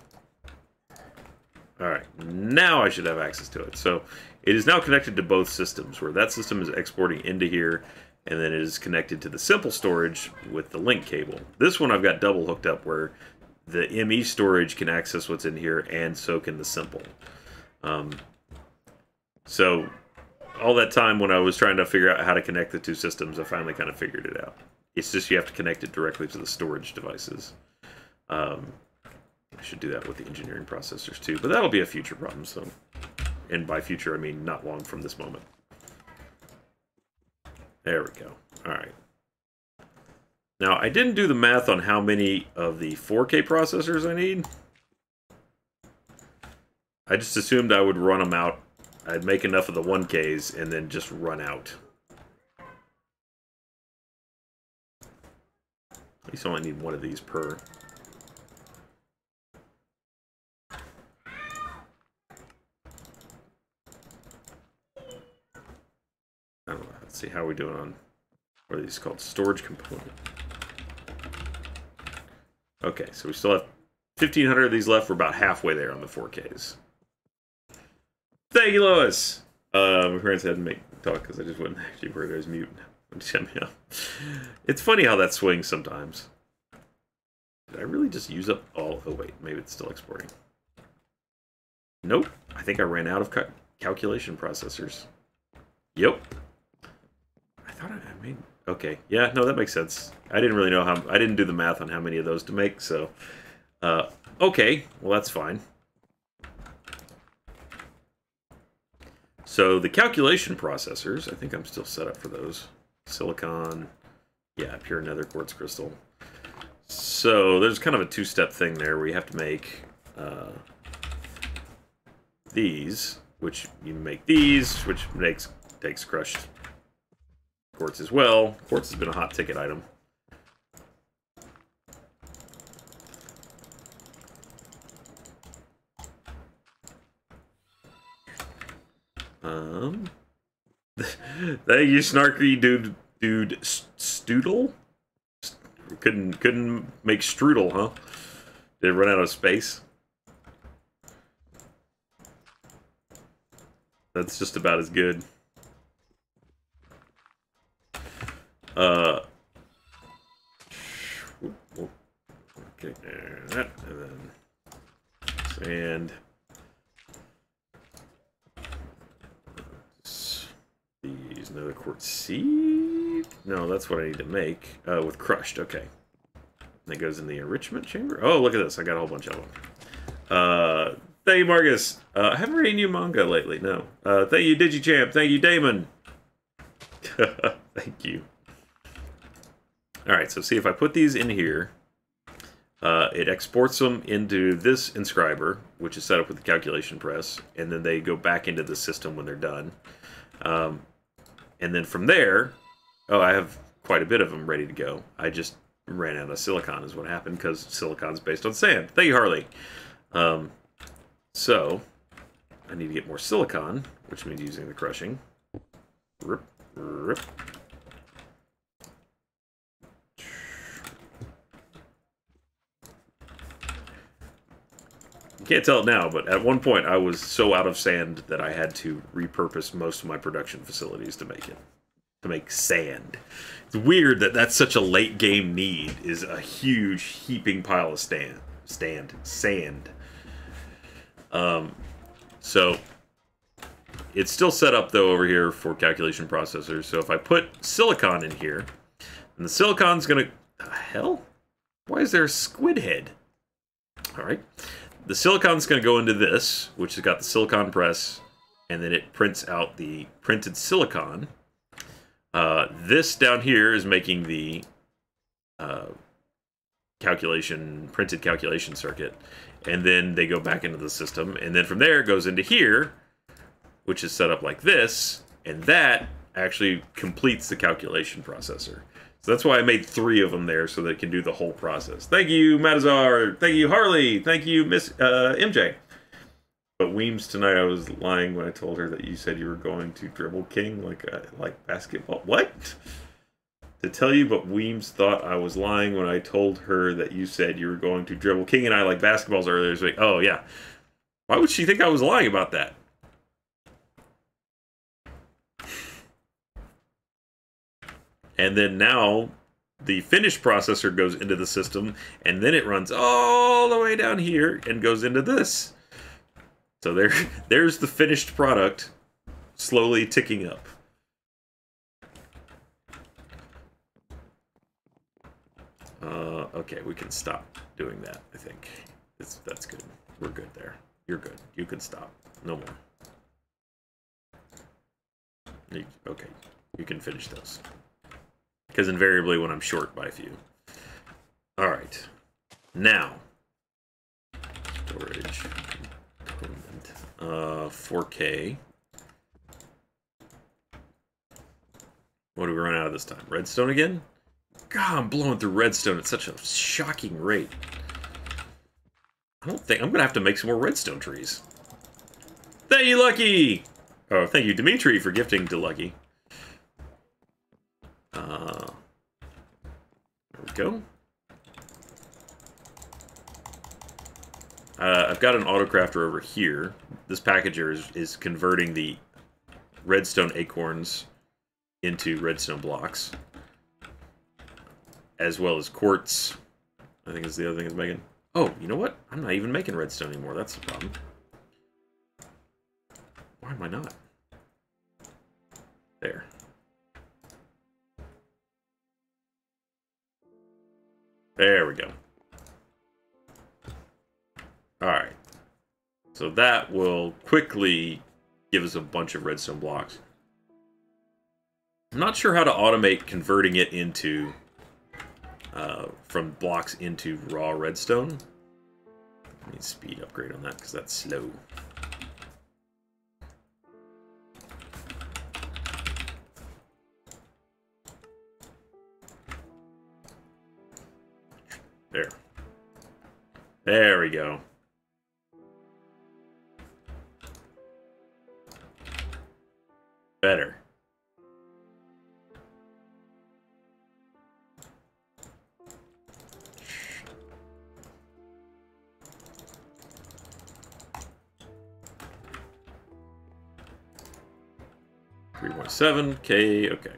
Alright. Now I should have access to it. So it is now connected to both systems, where that system is exporting into here, and then it is connected to the simple storage with the link cable. This one I've got double hooked up, where the ME storage can access what's in here, and so can the simple. So all that time when I was trying to figure out how to connect the two systems, I finally kind of figured it out. It's just you have to connect it directly to the storage devices. I should do that with the engineering processors too, but that'll be a future problem. So, and by future I mean not long from this moment. There we go. All right. Now I didn't do the math on how many of the 4K processors I need. I just assumed I would run them out. I'd make enough of the 1Ks and then just run out. At least I only need one of these per. I don't know. Let's see how we're doing on what are these called? Storage component. Okay, so we still have 1,500 of these left. We're about halfway there on the 4Ks. Thank you, Lois! My parents had to make me talk because I just wouldn't actually heard I was mute. It's funny how that swings sometimes. Did I really just use up all... Oh, wait. Maybe it's still exporting. Nope. I think I ran out of calculation processors. Yep. I thought I made... Okay. Yeah, no, that makes sense. I didn't really know how... I didn't do the math on how many of those to make, so... okay. Well, that's fine. So, the calculation processors, I think I'm still set up for those. Silicon... Yeah, pure nether quartz crystal. So, there's kind of a two-step thing there where you have to make... these, which you make these, which takes crushed quartz as well. Quartz has been a hot ticket item. Thank you, Snarky dude Stoodle. Couldn't make strudel, huh? Did it run out of space? That's just about as good. Okay, that, and then sand. These another quartz seed. No, that's what I need to make with crushed. Okay, that goes in the enrichment chamber. Oh, look at this! I got a whole bunch of them. Thank you, Marcus. I haven't read any new manga lately, no. Thank you, DigiChamp. Thank you, Damon. Thank you. Alright, so see if I put these in here, it exports them into this inscriber, which is set up with the calculation press, and then they go back into the system when they're done. And then from there, oh, I have quite a bit of them ready to go. I just ran out of silicon is what happened, because silicon's based on sand. Thank you, Harley. So, I need to get more silicon, which means using the crushing. Rip, rip. You can't tell it now, but at one point I was so out of sand that I had to repurpose most of my production facilities to make it. To make sand. It's weird that that's such a late game need, is a huge heaping pile of sand. So it's still set up though over here for calculation processors. So if I put silicon in here, and the silicon's gonna... The hell? Why is there a squid head? Alright. The silicon's gonna go into this, which has got the silicon press, and then it prints out the printed silicon. This down here is making the printed calculation circuit. And then they go back into the system. And then from there, it goes into here, which is set up like this. And that actually completes the calculation processor. So that's why I made 3 of them there, so that it can do the whole process. Thank you, Matazar. Thank you, Harley. Thank you, Miss MJ. But Weems, tonight I was lying when I told her that you said you were going to dribble king like basketball. What? To tell you, but Weems thought I was lying when I told her that you said you were going to dribble king and I like basketballs earlier this week. Oh, yeah. Why would she think I was lying about that? And then now, the finished processor goes into the system, and then it runs all the way down here and goes into this. So there's the finished product slowly ticking up. Okay, we can stop doing that, I think. That's good. We're good there. You're good. You can stop. No more. Okay, you can finish those. Because invariably when I'm short by a few. Alright. Now. Storage. Component. 4K. What do we run out of this time? Redstone again? God, I'm blowing through redstone at such a shocking rate. I don't think... I'm going to have to make some more redstone trees. Thank you, Lucky! Oh, thank you, Dimitri, for gifting to Lucky. There we go. I've got an autocrafter over here. This packager is converting the redstone acorns into redstone blocks, as well as quartz. I think is the other thing it's making. Oh, you know what? I'm not even making redstone anymore. That's the problem. Why am I not? There. There we go. Alright. So that will quickly give us a bunch of redstone blocks. I'm not sure how to automate converting it into... from blocks into raw redstone. I need speed upgrade on that because that's slow. There. There we go. Better. $3.7K, okay.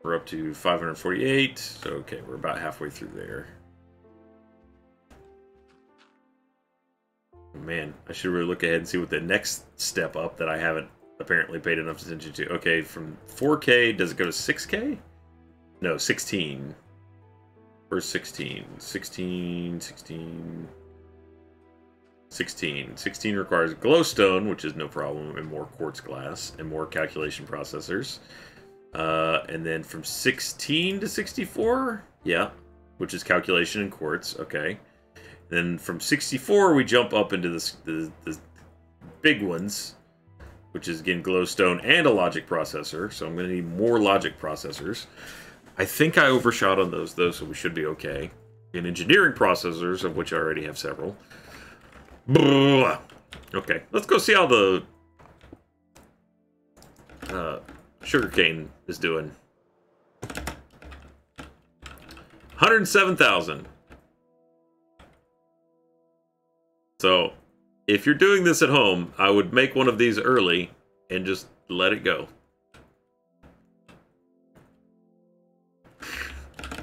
We're up to 548, so okay, we're about halfway through there. Oh, man, I should really look ahead and see what the next step up that I haven't apparently paid enough attention to. Okay, from 4K, does it go to 6K? No, 16. Where's 16? 16, 16... 16. 16 requires glowstone, which is no problem, and more quartz glass, and more calculation processors. And then from 16 to 64? Yeah, which is calculation and quartz, okay. Then from 64, we jump up into the big ones, which is, again, glowstone and a logic processor, so I'm going to need more logic processors. I think I overshot on those, though, so we should be okay. And engineering processors, of which I already have several. Okay, let's go see how the sugarcane is doing. 107,000. So, if you're doing this at home, I would make one of these early and just let it go.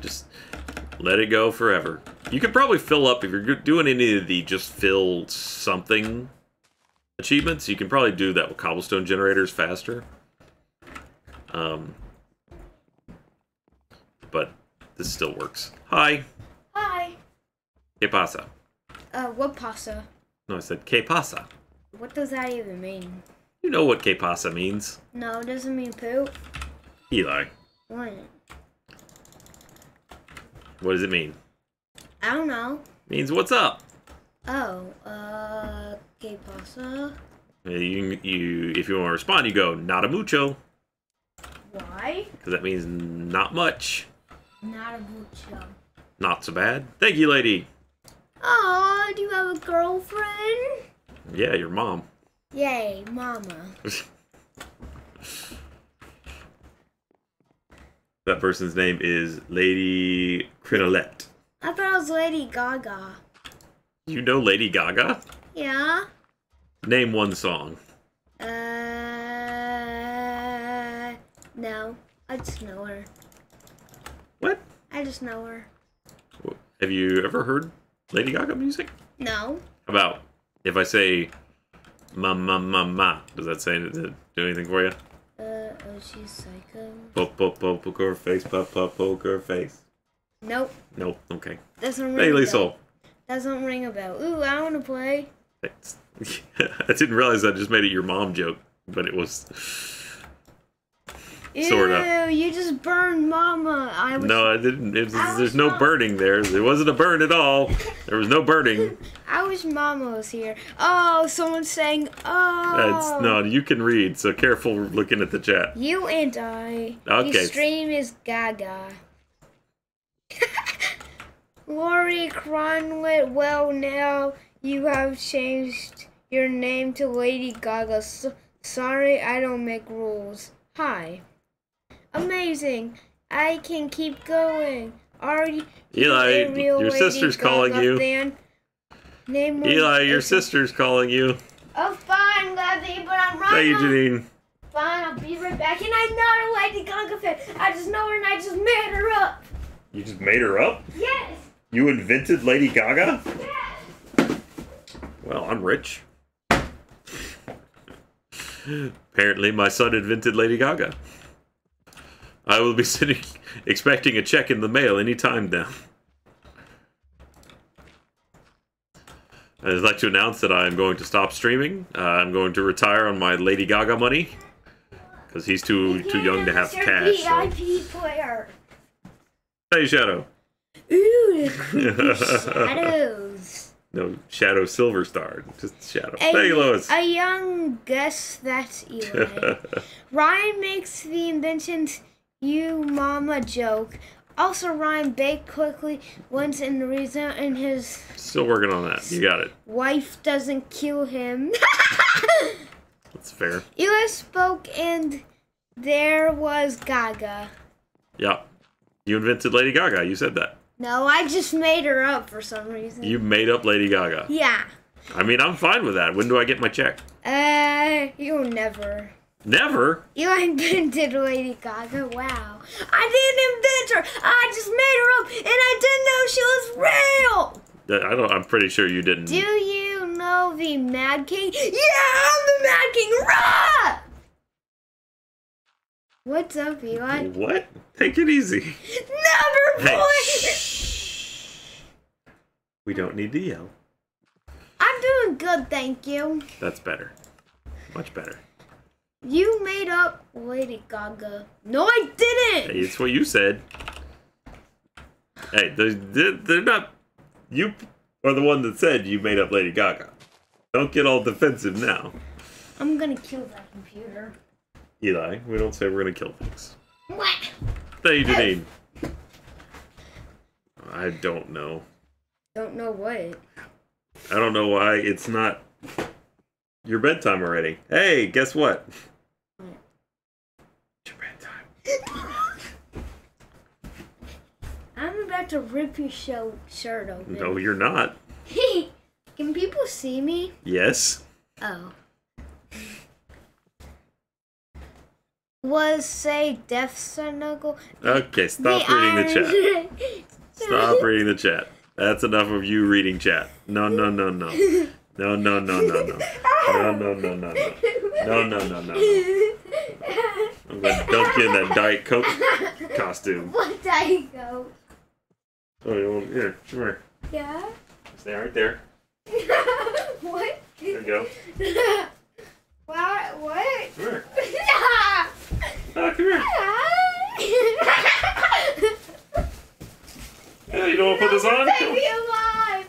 Just let it go forever. You could probably fill up, if you're doing any of the just fill something achievements, you can probably do that with cobblestone generators faster. But this still works. Hi. Hi. ¿Qué pasa? What pasa? No, I said ¿Qué pasa? What does that even mean? You know what ¿Qué pasa means. No, it doesn't mean poop. Eli. What? What does it mean? I don't know. Means what's up. Oh, ¿Qué pasa? You, if you want to respond, you go, nada mucho. Why? Because that means not much. Not a mucho. Not so bad. Thank you, lady. Oh, do you have a girlfriend? Yeah, your mom. Yay, mama. That person's name is Lady Crinolette. I thought it was Lady Gaga. You know Lady Gaga? Yeah. Name one song. No. I just know her. What? I just know her. Have you ever heard Lady Gaga music? No. How about if I say ma ma ma ma? Does that say do anything for you? Oh, she's psycho. Pop pop pop poker face, pop pop poker face. Nope. Nope. Okay. Doesn't ring Bailey a bell. Soul. Doesn't ring a bell. Ooh, I want to play. Thanks. I didn't realize I just made it your mom joke, but it was sorta. Ew, you just burned mama. No, I didn't. There's no burning there. There wasn't a burn at all. There was no burning. I wish mama was here. Oh, someone's saying, oh. No, you can read, so careful looking at the chat. You and I. Okay. Your stream is Gaga. Lori Cronwit, well, now you have changed your name to Lady Gaga. Sorry, I don't make rules. Hi. Amazing. I can keep going. Are you Eli, a real your Lady sister's calling Gaga you. fan? Name one Eli, your is- sister's calling you. Oh, fine, Levy, but I'm Thank you, running. Janine. Fine, I'll be right back. And I'm not a Lady Gaga fan. I just know her and I just made her up. You just made her up? Yes. You invented Lady Gaga? Yes. Well, I'm rich. Apparently, my son invented Lady Gaga. I will be expecting a check in the mail any time now. I'd like to announce that I'm going to stop streaming. I'm going to retire on my Lady Gaga money because he's too young to have Yes, cash. So. VIP player. Hey, Shadow. Ooh, the shadows. No, Shadow Silver Star. Just Shadow. A, Hey, Lois. a young guess that's Eli. Ryan makes the inventions you mama joke. Also, Ryan baked quickly once in the reason and his Still working on that. You got it. wife doesn't kill him. That's fair. Eli spoke and there was Gaga. Yeah. You invented Lady Gaga. You said that. No, I just made her up for some reason. You made up Lady Gaga. Yeah. I mean, I'm fine with that. When do I get my check? You'll never. Never. You invented Lady Gaga. Wow. I didn't invent her. I just made her up, and I didn't know she was real. I'm pretty sure you didn't. Do you know the Mad King? Yeah, I'm the Mad King. Rah! What's up, Eli? What? Take it easy. Never, Hey, boy. shh. We don't need to yell. I'm doing good, thank you. That's better. Much better. You made up Lady Gaga. No, I didn't. Hey, it's what you said. Hey, they're not. You are the one that said you made up Lady Gaga. Don't get all defensive now. I'm gonna kill that computer. Eli, we don't say we're gonna kill things. What? Hey, Janine. I don't know. Don't know what. I don't know why it's not your bedtime already. Hey, guess what? It's your bedtime. I'm about to rip your shirt open. No, you're not. Can people see me? Yes. Oh. Was say Death Snuggle. Okay, stop reading the chat. Stop reading the chat. That's enough of you reading chat. No, no, no, no. No, no, no, no, no. No, no, no, no, no. No, no, no, no, no. I'm gonna dunk you in that Diet Coke costume. What Diet Coke? Oh, you want, here, come here. Yeah? Stay right there. What? There you go. What? What? Come here. Ah, come here. Yeah, you don't want to put this on? Take me alive!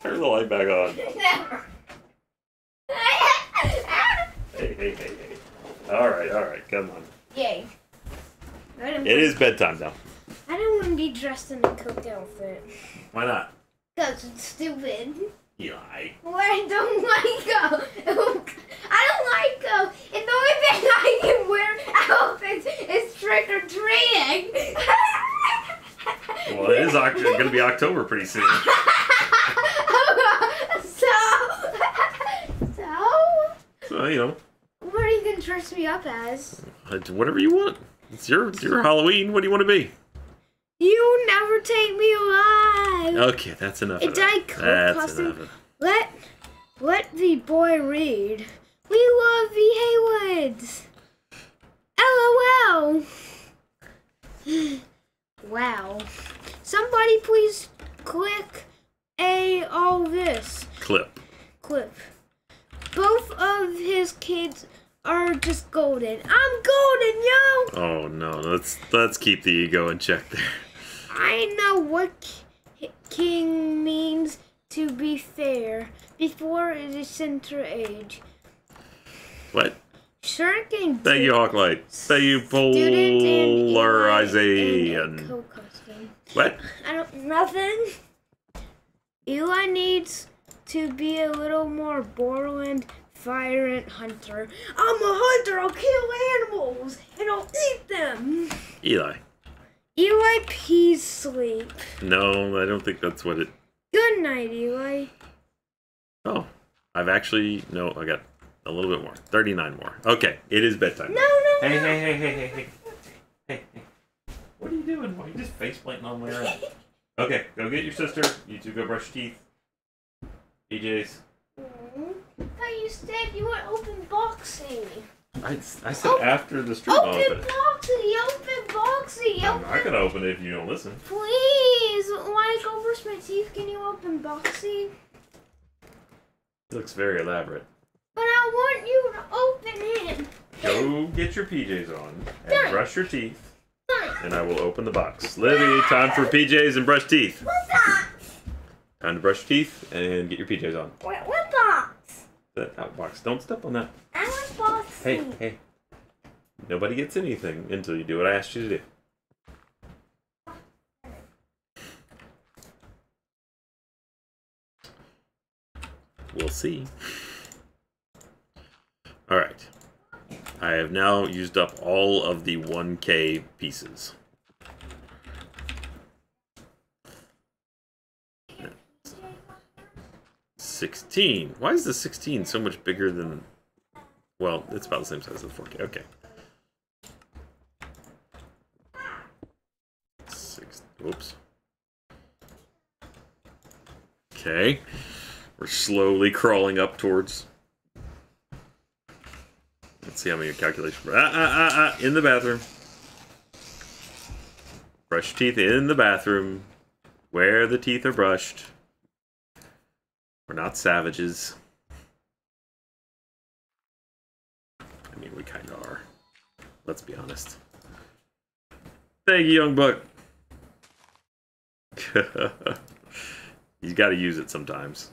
Turn the light back on. Never. Hey, hey, hey, hey. Alright, come on. Yay. It is bedtime now. I don't want to be dressed in a Coke outfit. Why not? Because it's stupid. Eli. Well, I don't like go. I don't like go. And the only thing I can wear outfits is trick or treating. Well, it is going to be October pretty soon. So, you know, What are you going to dress me up as? whatever you want. It's your Halloween. What do you want to be? You never take me alive. Okay, that's enough A of that. Diet Coke That's costume. enough of Let the boy read. We love the Haywoods. LOL. Wow. Somebody please click all this clip. clip. Both of his kids are just golden. I'm golden, yo. Oh no, let's keep the ego in check there. I know what king means, to be fair, before it is center age. What? Shrinking. Thank you, Hawklight. Thank you, Student and Polarization. co-custom. What? Nothing. Eli needs to be a little more Borderland Fire Hunter. I'm a hunter. I'll kill animals and I'll eat them. Eli. Eli, please sleep. No, I don't think that's what it... Good night, Eli. Oh, I've actually... No, I got a little bit more. 39 more. Okay, it is bedtime. No. Hey. What are you doing? Why are you just face planting on my around? Okay, go get your sister. You two go brush your teeth. PJs. But you said you would open boxing. I said after the stream. Open boxing. I'm not gonna open it if you don't listen. Please, when I go brush my teeth, can you open boxing? It looks very elaborate. But I want you to open it. Go get your PJs on and Done. brush your teeth, Done. and I will open the box. Livy, time for PJs and brush teeth. What box? Time to brush your teeth and get your PJs on. What box? That box. Don't step on that. I want box. Hey. Nobody gets anything until you do what I asked you to do. We'll see. Alright. I have now used up all of the 1K pieces. $16. Why is the 16 so much bigger than... Well, it's about the same size as the 4K. Okay. Oops. Okay. We're slowly crawling up towards... Let's see how many calculations... In the bathroom. Brush teeth in the bathroom. Where the teeth are brushed. We're not savages. I mean, we kind of are. Let's be honest. Thank you, young buck. You got to use it sometimes.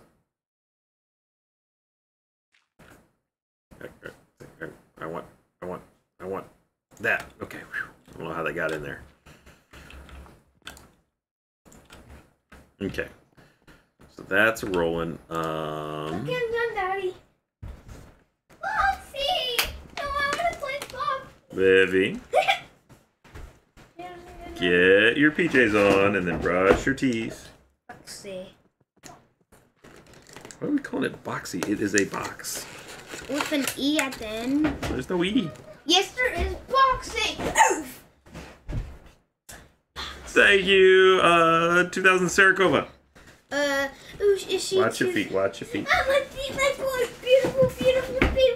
I want that. Okay. I don't know how that got in there. Okay. So that's rolling. Okay, I'm done, Daddy. Boxy! No, I want to play box. Livy, get your PJs on and then brush your teeth. Boxy. Why are we calling it boxy? It is a box. With an E at the end. There's no E. Yes, there is boxing. Thank you, 2000 Sarakova. Is she? Watch your feet. Watch your feet. My feet, my boy, beautiful feet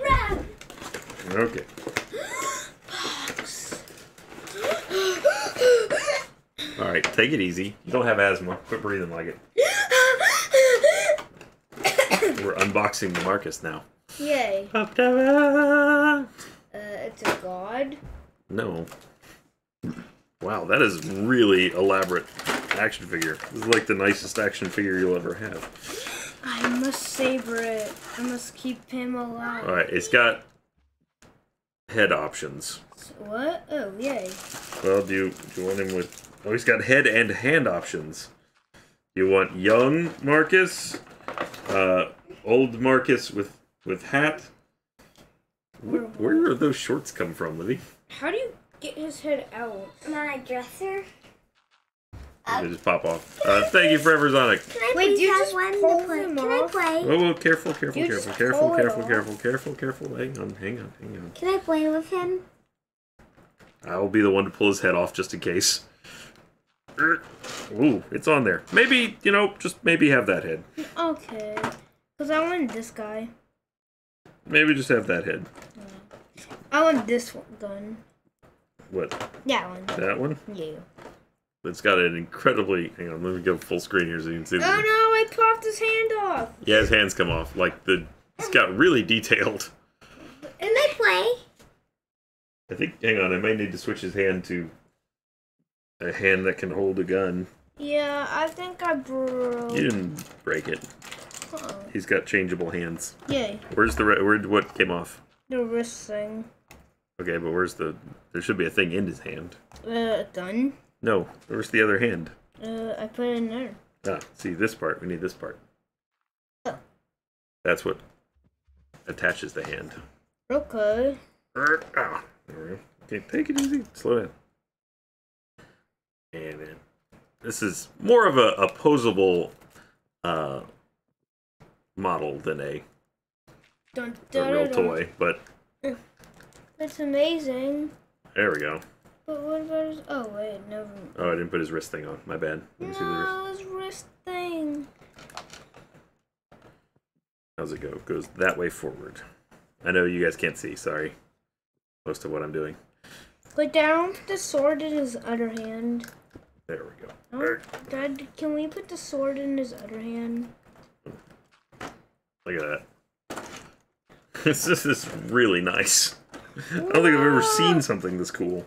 wrap. Okay. All right, take it easy. You don't have asthma. Quit breathing like it. We're unboxing the Marcus now. Yay. It's a god. No. Wow, that is really elaborate action figure. This is like the nicest action figure you'll ever have. I must savor it. I must keep him alive. Alright, it's got head options. What? Oh, yay. Well, do you want him with... Oh, he's got head and hand options. You want young Marcus, old Marcus with hat. Where do those shorts come from, Livy? How do you get his head out? My dresser. They just pop off. Thank you, Forever Sonic. Can I Wait, please do you have just one pull to play? him Can I off? play? Oh, careful. You just pull it off. Careful. Hang on. Can I play with him? I'll be the one to pull his head off just in case. Ooh, it's on there. Maybe, just maybe have that head. Okay. Because I want this guy. Maybe just have that head. I want this one gun. What? That one. That one? Yeah. It's got an incredibly... Hang on, let me go full screen here so you can see. Oh no, I popped his hand off. Yeah, his hands come off. It's got really detailed. Can I play? I think, hang on, I may need to switch his hand to a hand that can hold a gun. Yeah, I think I broke. You didn't break it. Oh. He's got changeable hands. Yay. Where's what came off? The wrist thing. Okay, but there should be a thing in his hand. A gun? No, where's the other hand? I put it in there. Ah, see this part. We need this part. Oh. That's what attaches the hand. Okay. Ah, there we go. Okay, take it easy. Slow down. And this is more of a posable model than a real toy, but That's amazing. there we go. But what about his... Oh, wait, never... Oh, I didn't put his wrist thing on. My bad. Let me see the wrist. No, his wrist thing. How's it go? It goes that way forward. I know you guys can't see, sorry. Most of what I'm doing. Put down the sword in his other hand. There we go. Oh, Dad, can we put the sword in his other hand? Look at that. This is really nice. I don't think I've ever seen something this cool.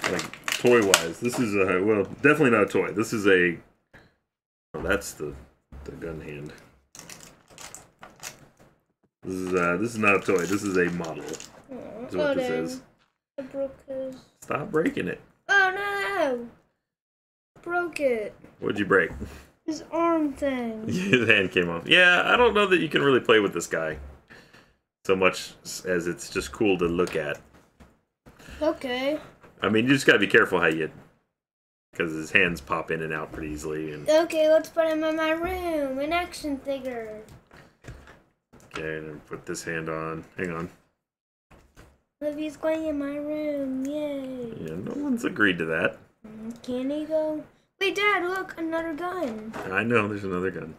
Like, toy-wise. This is a... Well, definitely not a toy. This is a... Oh, that's the gun hand. This is not a toy. This is a model. Is what this is. I broke his... Stop breaking it. Oh, no! Broke it. What'd you break? His arm thing. His hand came off. Yeah, I don't know that you can really play with this guy so much as it's just cool to look at. Okay. I mean, you just gotta be careful how you... Because his hands pop in and out pretty easily. And... Okay, let's put him in my room. An action figure. Okay, and then put this hand on. Hang on. Livy's going in my room. Yay. Yeah, no one's agreed to that. Can he go? Wait, Dad, look, another gun. I know, there's another gun.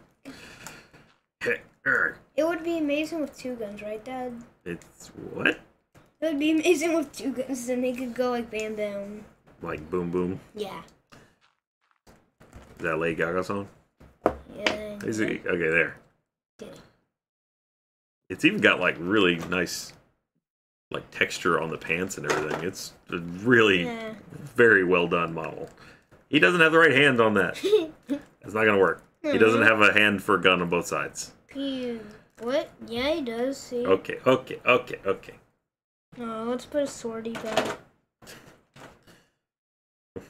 It would be amazing with two guns, right, Dad? It's what? It would be amazing with two guns, then they could go like bam bam. Like boom boom? Yeah. Is that Lady Gaga song? Yeah. Okay, there. Okay. It's even got like really nice like texture on the pants and everything. It's a really very well done model. He doesn't have the right hand on that. It's not gonna work. He doesn't have a hand for a gun on both sides. What? Yeah, he does. See. Okay. Oh, let's put a swordy back.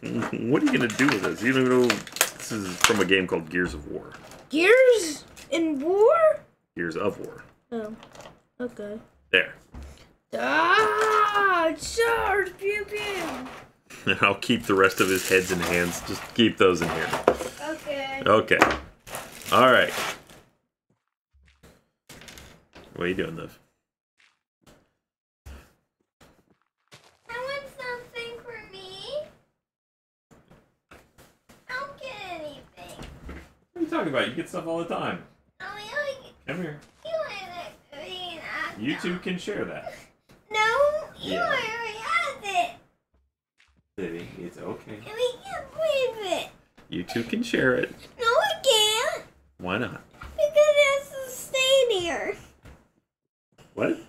What are you gonna do with this? You don't even know. This is from a game called Gears of War. Gears in War? Gears of War. Oh, okay. There. Ah! Charge! Pew pew! And I'll keep the rest of his heads and hands. Just keep those in here. Okay. Okay. Alright. What are you doing, Liv? I want something for me. I don't get anything. What are you talking about? You get stuff all the time. Oh, you Come here. want it. You two can share that. No, you Yeah. already have it. Livy, it's okay. And we can't play with it. You two can share it. No, we can't. Why not? Because it has to stay there. What? It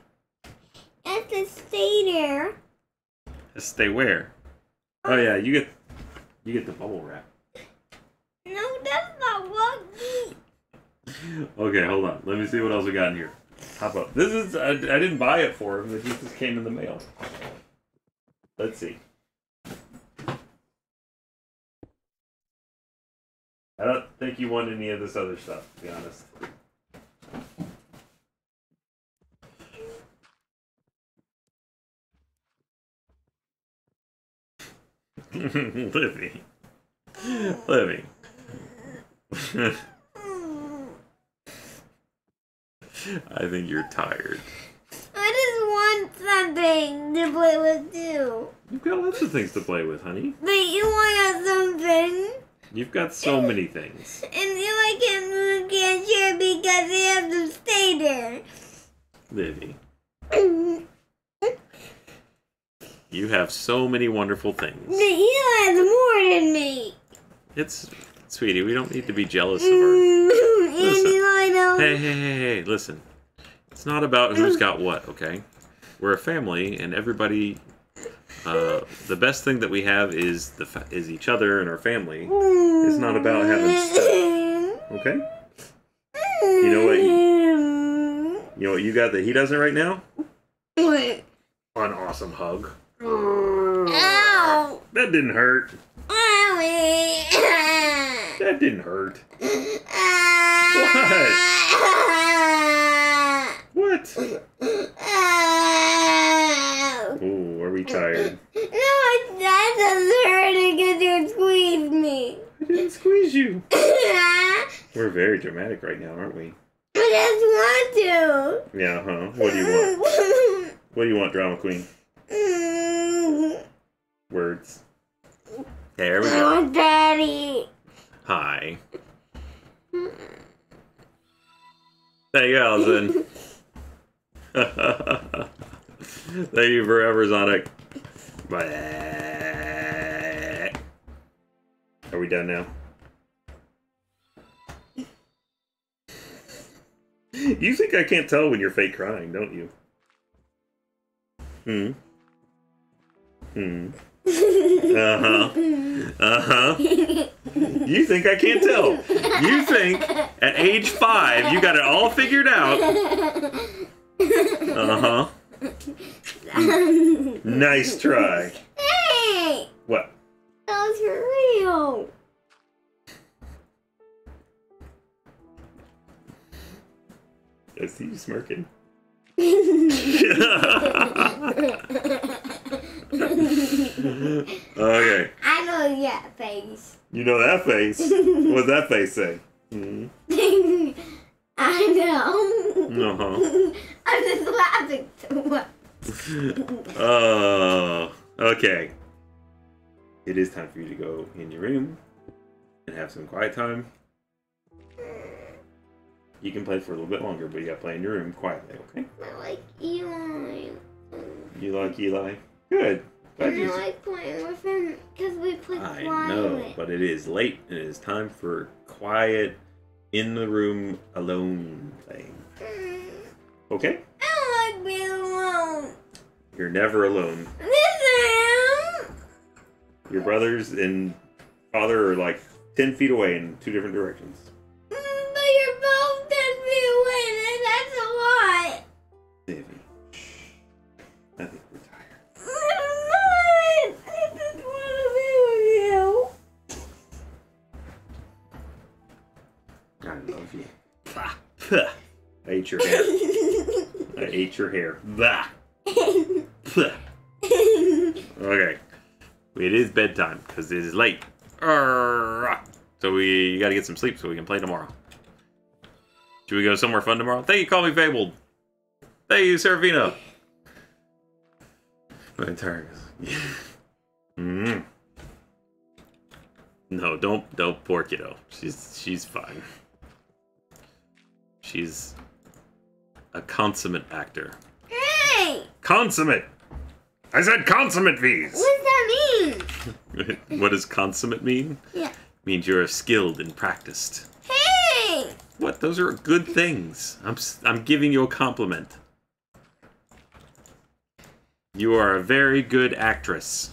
has to stay there. Stay where? Oh yeah, you get the bubble wrap. No, that's not working. Okay, hold on. Let me see what else we got in here. Hop up. This is I didn't buy it for him. It just came in the mail. Let's see. I don't think you want any of this other stuff, to be honest. Livy. Livy. I think you're tired. I just want something to play with too. You've got lots of things to play with, honey. But you want something. You've got so many things. And you can't share because they have to stay there. Livy. You have so many wonderful things. But he has more than me. It's, sweetie, we don't need to be jealous of her. And Listen. I don't. Hey, listen. It's not about who's got what, okay? We're a family, and everybody... the best thing that we have is is each other and our family. It's not about having stuff, okay? You know what you got that he doesn't right now? What? An awesome hug. Ow! That didn't hurt. Owie! That didn't hurt. What? Ow! Oh, are we tired? No, that doesn't hurt because you're didn't squeeze you. We're very dramatic right now, aren't we? I just want to. Yeah, huh? What do you want? What do you want, Drama Queen? Words. There we I go. want Daddy. Hi. Thank you, Allison. Thank you forever, Sonic. Are we done now? You think I can't tell when you're fake crying, don't you? Uh-huh. Uh-huh. You think I can't tell. You think at age 5 you got it all figured out. Uh-huh. Nice try. Hey! What? That was for real. I see you smirking. Okay. I know that face. You know that face. What's that face say? Mm-hmm. I know. Uh-huh. I'm just laughing too much. Okay. It is time for you to go in your room and have some quiet time. You can play for a little bit longer, but you gotta play in your room quietly, okay? I like Eli. You like Eli? Good. Glad And you... I like playing with him because we play I quiet. know, but it is late and it is time for quiet, in the room, alone playing. Okay? I don't like being alone. You're never alone. Yes, I am. Your brothers and father are like 10 feet away in 2 different directions. But you're both 10 feet away, and that's a lot. Davey, shh. I think we're tired. I just want to be with you. I love you. Bah. Puh. I ate your hair. I ate your hair. Bah. Puh. Okay. It is bedtime because it is late. So we gotta get some sleep so we can play tomorrow. Should we go somewhere fun tomorrow? Thank you, Call Me Fabled. Thank you, Serafina. My entire No, don't poor kiddo. She's fine. She's a consummate actor. Hey! Consummate! I said consummate fees! What does that mean? What does consummate mean? Yeah. Means you're skilled and practiced. Hey! What? Those are good things. I'm giving you a compliment. You are a very good actress.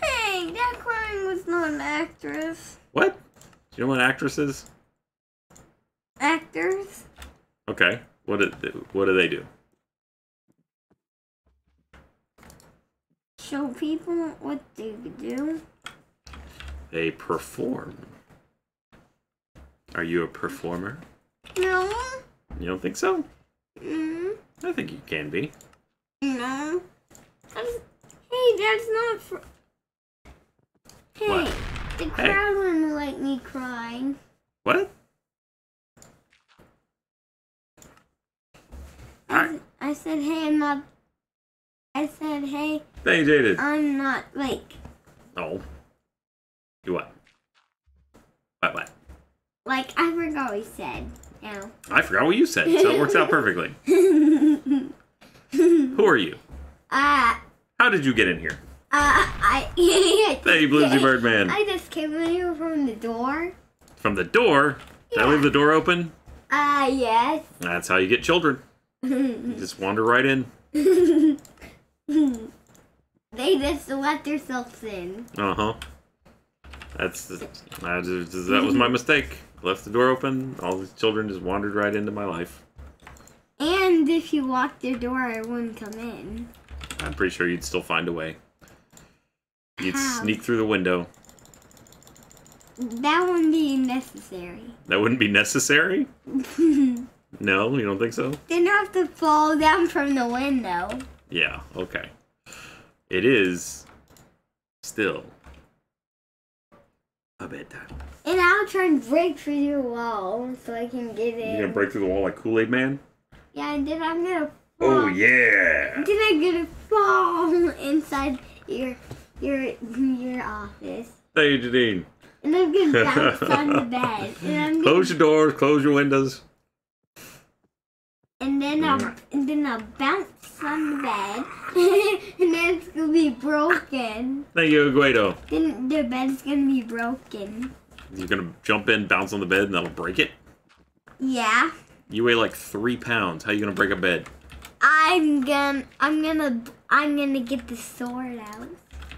Hey, that crying was not an actress. What? Do you know what an actress is? Actors? Okay. What do they do? Show people what they do. They perform. Are you a performer? No. You don't think so? Mm. I think you can be. No. Hey, that's not for... Hey, What? the crowd wouldn't like me crying. What? I said, hey, I'm not... I said, hey, Thank you, Jaded. I'm not, like... Oh. You what? What? Like, I forgot what he said. Now. I forgot what you said, so it works out perfectly. Who are you? How did you get in here? I Hey, Bluesy Birdman. I just came in here from the door. From the door? Did I leave the door open? Yes. That's how you get children. You just wander right in. They just let themselves in. Uh-huh. That was my mistake. Left the door open. All these children just wandered right into my life. And if you locked the door, I wouldn't come in. I'm pretty sure you'd still find a way. You'd How? sneak through the window. That wouldn't be necessary. That wouldn't be necessary? No, you don't think so? Then have to fall down from the window. Yeah, okay. It is still a bedtime. And I'll try and break through your wall so I can get in. You gonna break through the wall like Kool-Aid Man? Yeah, and then I'm gonna fall. Oh yeah! Then I'm gonna fall inside your office. Hey, Janine. And I'm gonna bounce on the bed. And I'm gonna, Close your doors, close your windows. and then I'll bounce on the bed. And then it's gonna be broken. Thank you, Guido. Then the bed's gonna be broken. You're gonna jump in, bounce on the bed, and that'll break it? Yeah. You weigh like 3 pounds. How you gonna break a bed? I'm gonna get the sword out.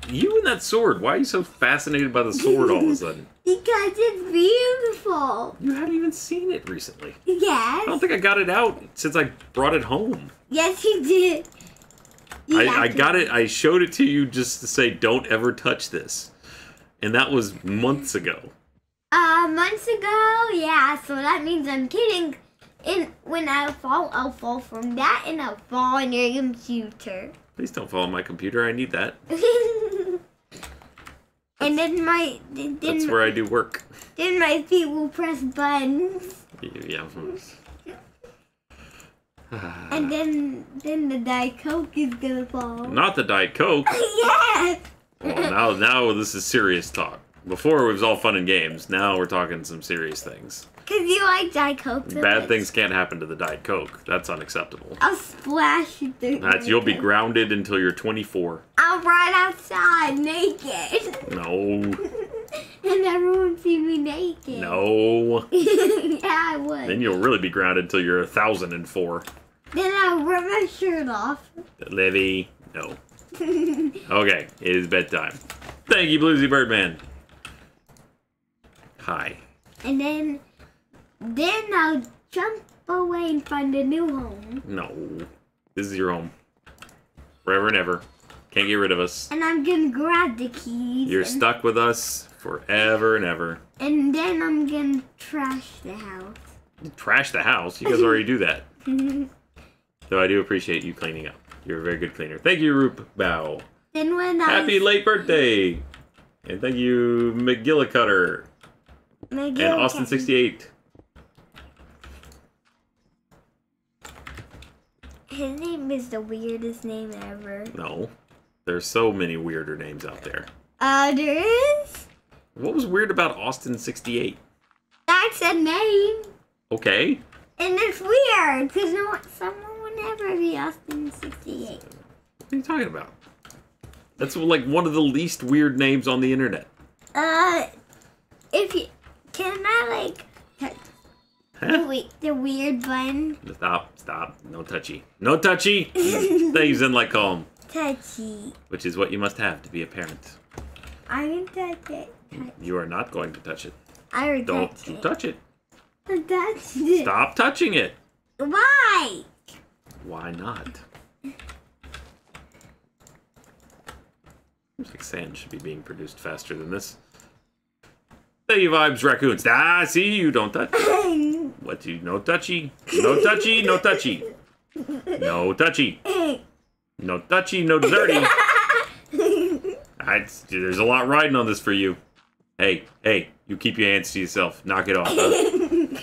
You and that sword. Why are you so fascinated by the sword all of a sudden? Because it's beautiful. You haven't even seen it recently. Yes. I don't think I got it out since I brought it home. Yes, you did. I got it. I showed it to you just to say, don't ever touch this. And that was months ago. Months ago, yeah, so that means I'm kidding. And when I'll fall from that and I'll fall on your computer. Please don't fall on my computer. I need that. And then That's where I do work. then my feet will press buttons. Yeah. And then the Diet Coke is gonna fall. Not the Diet Coke. Yes! Well, now this is serious talk. Before it was all fun and games. Now we're talking some serious things. Because you like Diet Coke so Bad much. things can't happen to the Diet Coke. That's unacceptable. I'll splash you through. You'll be grounded until you're 24. I'll run outside naked. No. And everyone see me naked. No. Yeah, I would. Then you'll really be grounded until you're 1,004. Then I'll rip my shirt off. Livy, no. Okay, it is bedtime. Thank you, Bluesy Birdman. Hi. And then I'll jump away and find a new home. No. This is your home. Forever and ever. Can't get rid of us. And I'm gonna grab the keys. You're stuck with us forever and ever. And then I'm gonna trash the house. Trash the house? You guys already do that. So I do appreciate you cleaning up. You're a very good cleaner. Thank you, Roop Bow. Then when Happy late birthday! And thank you, McGillicutter. And Austin68. His name is the weirdest name ever. No. There's so many weirder names out there. There is? What was weird about Austin68? That's a name. Okay. And it's weird, because someone would never be Austin 68. What are you talking about? That's like one of the least weird names on the internet. If you... Can I, like... Wait, the weird button? Stop. No touchy. No touchy! Things in like calm. Touchy. Which is what you must have to be a parent. I'm gonna touch it. You are not going to touch it. I already Don't touched you it. touch it. I touched it. Stop touching it. Why? Why not? Seems like sand should be being produced faster than this. Hey, vibes, raccoons. See, you don't touch. What do you? No touchy. No touchy. No touchy. No touchy. No touchy. No dirty. There's a lot riding on this for you. Hey, you keep your hands to yourself. Knock it off. Huh?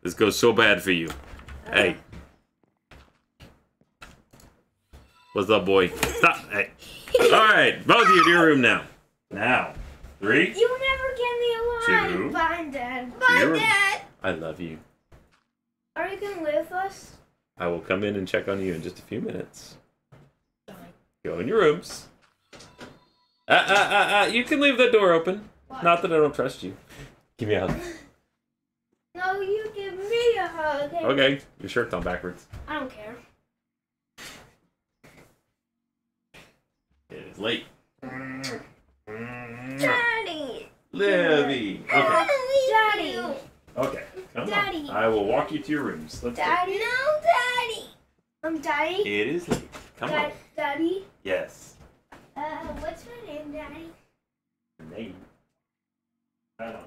This goes so bad for you. Hey. What's up, boy? Stop. Hey. Alright, both of you to your room now. Now. 3. You never get me alive. 2. Bye, Dad. Your- Bye, Dad. I love you. Are you gonna live with us? I will come in and check on you in just a few minutes. Go in your rooms. You can leave the door open. What? Not that I don't trust you. Give me a hug. No, you give me a hug. Okay, your shirt's on backwards. I don't care. It is late. Daddy. Livy. Okay. Daddy. Okay. Come Daddy. on. I will walk you to your rooms. Let's go. Daddy. No, Daddy. Daddy. It is late. Come on. Daddy. Yes. What's my name, Daddy? Your name. I don't know.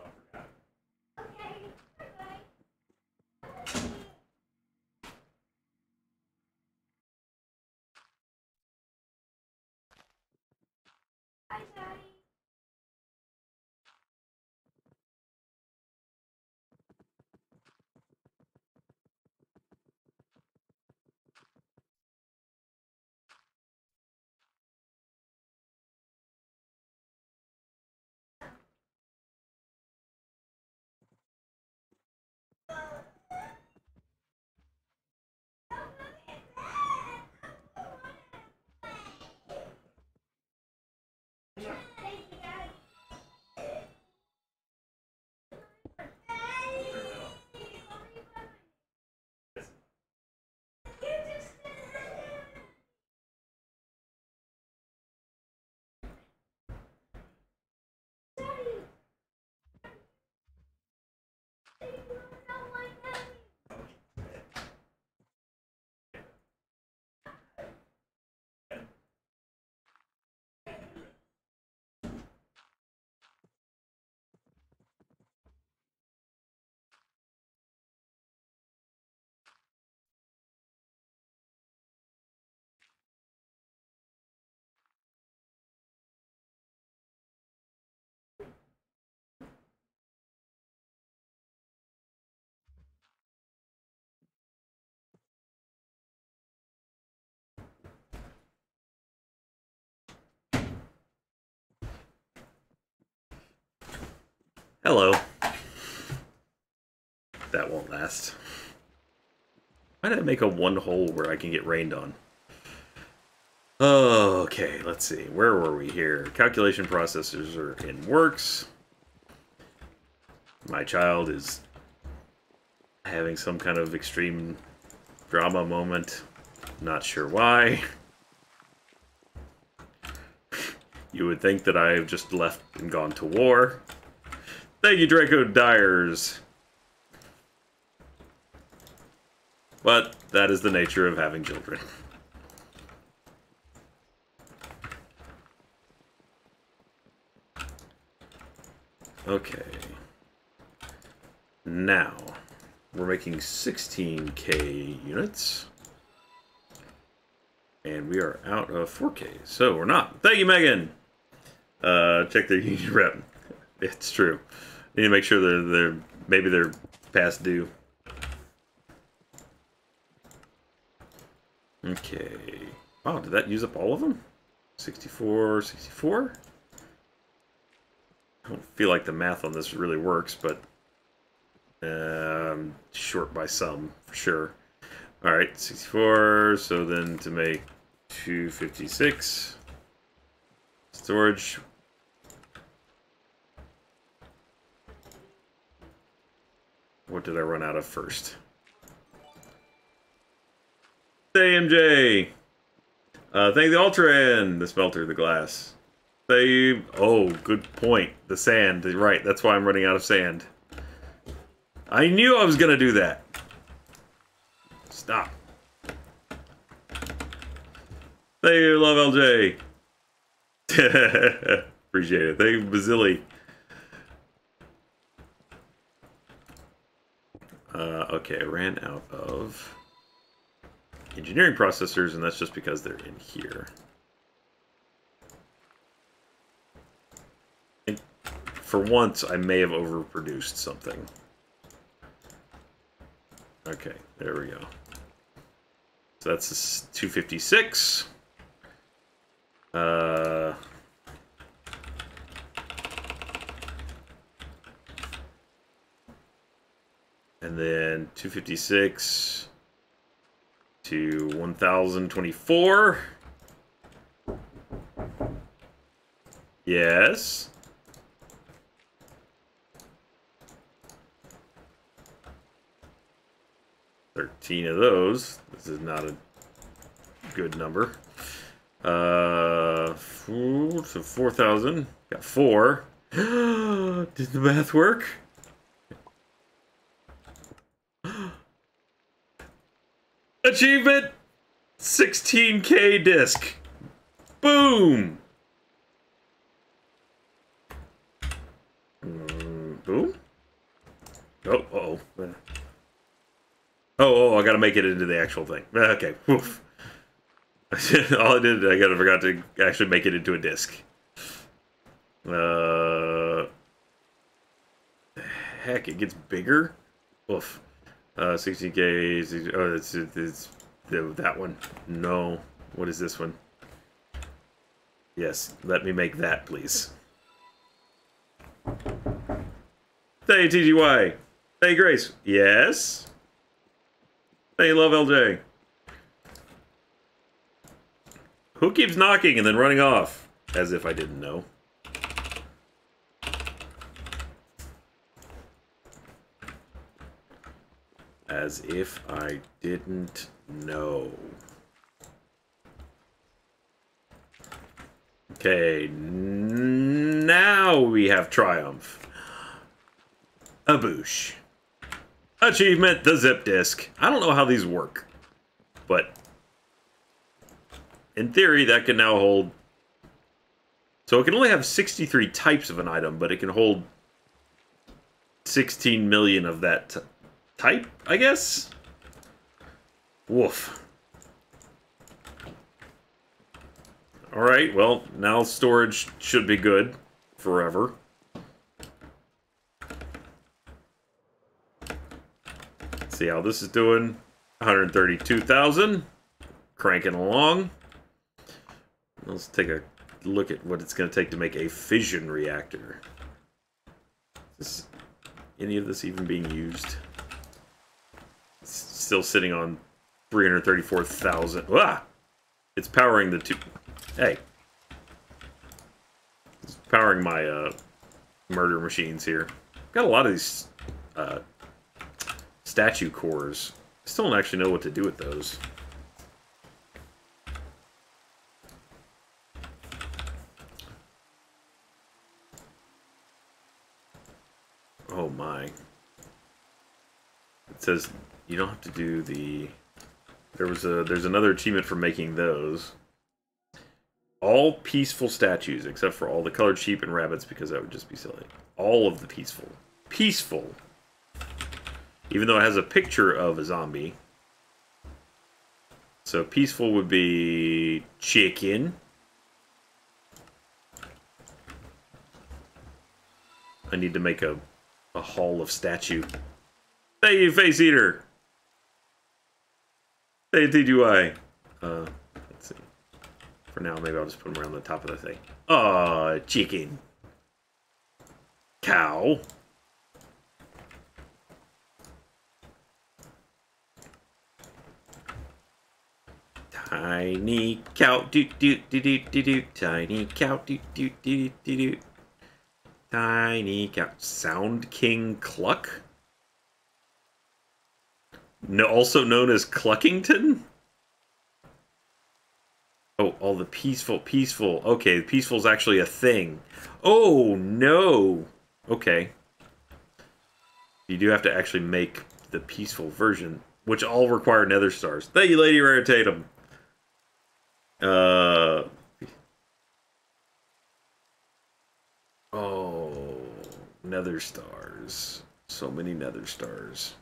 Hello. That won't last. Why did I make a one hole where I can get rained on? Okay, let's see. Where were we here? Calculation processors are in works. My child is having some kind of extreme drama moment. Not sure why. You would think that I have just left and gone to war. Thank you, Draco Dyers. But that is the nature of having children. Okay. Now, we're making 16K units. And we are out of 4K, so we're not. Thank you, Megan! Check their union rep. It's true. Need to make sure maybe they're past due. Okay. Wow, did that use up all of them? 64, 64? I don't feel like the math on this really works, but I'm short by some, for sure. Alright, 64, so then to make 256 storage. What did I run out of first? AMJ! Thank the Ultran, the smelter, the glass. Save. Oh, good point. The sand. Right, that's why I'm running out of sand. I knew I was gonna do that. Stop. Thank you, Love LJ. Appreciate it. Thank you, Bazilli. Okay, I ran out of engineering processors, and that's just because they're in here. And for once, I may have overproduced something. Okay, there we go. So that's 256. And then 256 to 1024. Yes. $13 of those. This is not a good number. So 4,000. Got 4. Did the math work? Achievement! 16K disc. Boom! Boom? Oh, uh-oh. Oh, I gotta make it into the actual thing. Okay, woof. All I did, I forgot to actually make it into a disc. Heck, it gets bigger? Oof. 16K, oh, it's that one. No. What is this one? Yes, let me make that, please. Thank you, TGY. Thank you, Grace. Yes? Thank you, Love LJ. Who keeps knocking and then running off? As if I didn't know. As if I didn't know. Okay, now we have Triumph. A boosh. Achievement, the zip disk. I don't know how these work, but in theory, that can now hold... So it can only have 63 types of an item, but it can hold 16 million of that type, I guess? Woof. Alright, well, now storage should be good forever. Let's see how this is doing. 132,000. Cranking along. Let's take a look at what it's going to take to make a fission reactor. Is any of this even being used? It's still sitting on 334,000. Ah! It's powering the two... Hey. It's powering my murder machines here. Got a lot of these statue cores. I still don't actually know what to do with those. Oh my. It says you don't have to do the... There's another achievement for making those. All peaceful statues, except for all the colored sheep and rabbits, because that would just be silly. All of the peaceful. Peaceful! Even though it has a picture of a zombie. So peaceful would be chicken. I need to make a hall of statue. Hey, you face eater! Hey, TGY! Let's see. For now, maybe I'll just put them around the top of the thing. Aw, chicken. Cow. Tiny cow, doot doot doot doot doot doot. Tiny cow, doot doot doot doot doot. Tiny cow. Sound King Cluck? No, also known as Cluckington? Oh, all the peaceful. Okay, peaceful is actually a thing. Oh, no. Okay. You do have to actually make the peaceful version, which all require nether stars. Thank you, Lady Rare Tatum. Oh, nether stars. So many nether stars.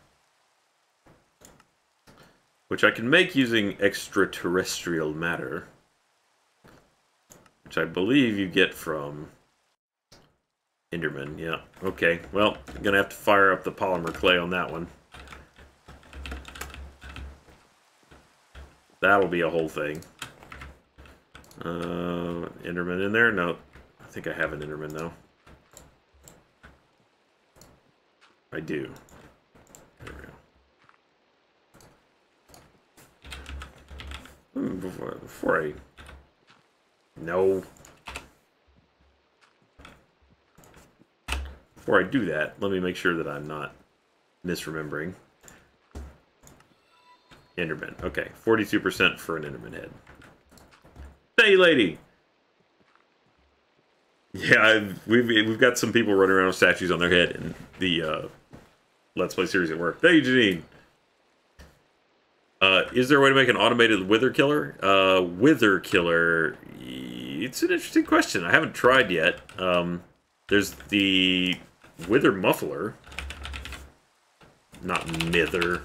Which I can make using extraterrestrial matter. Which I believe you get from Enderman. Yeah, okay. Well, I'm going to have to fire up the polymer clay on that one. That'll be a whole thing. Enderman in there? No. I think I have an Enderman, though. I do. There we go. Before I... No. Before I do that, let me make sure that I'm not misremembering. Enderman. Okay, 42% for an Enderman head. Hey, lady! Yeah, we've got some people running around with statues on their head in the Let's Play series at work. Hey, Janine! Is there a way to make an automated wither killer? Wither killer... It's an interesting question. I haven't tried yet. There's the wither muffler. Not mither.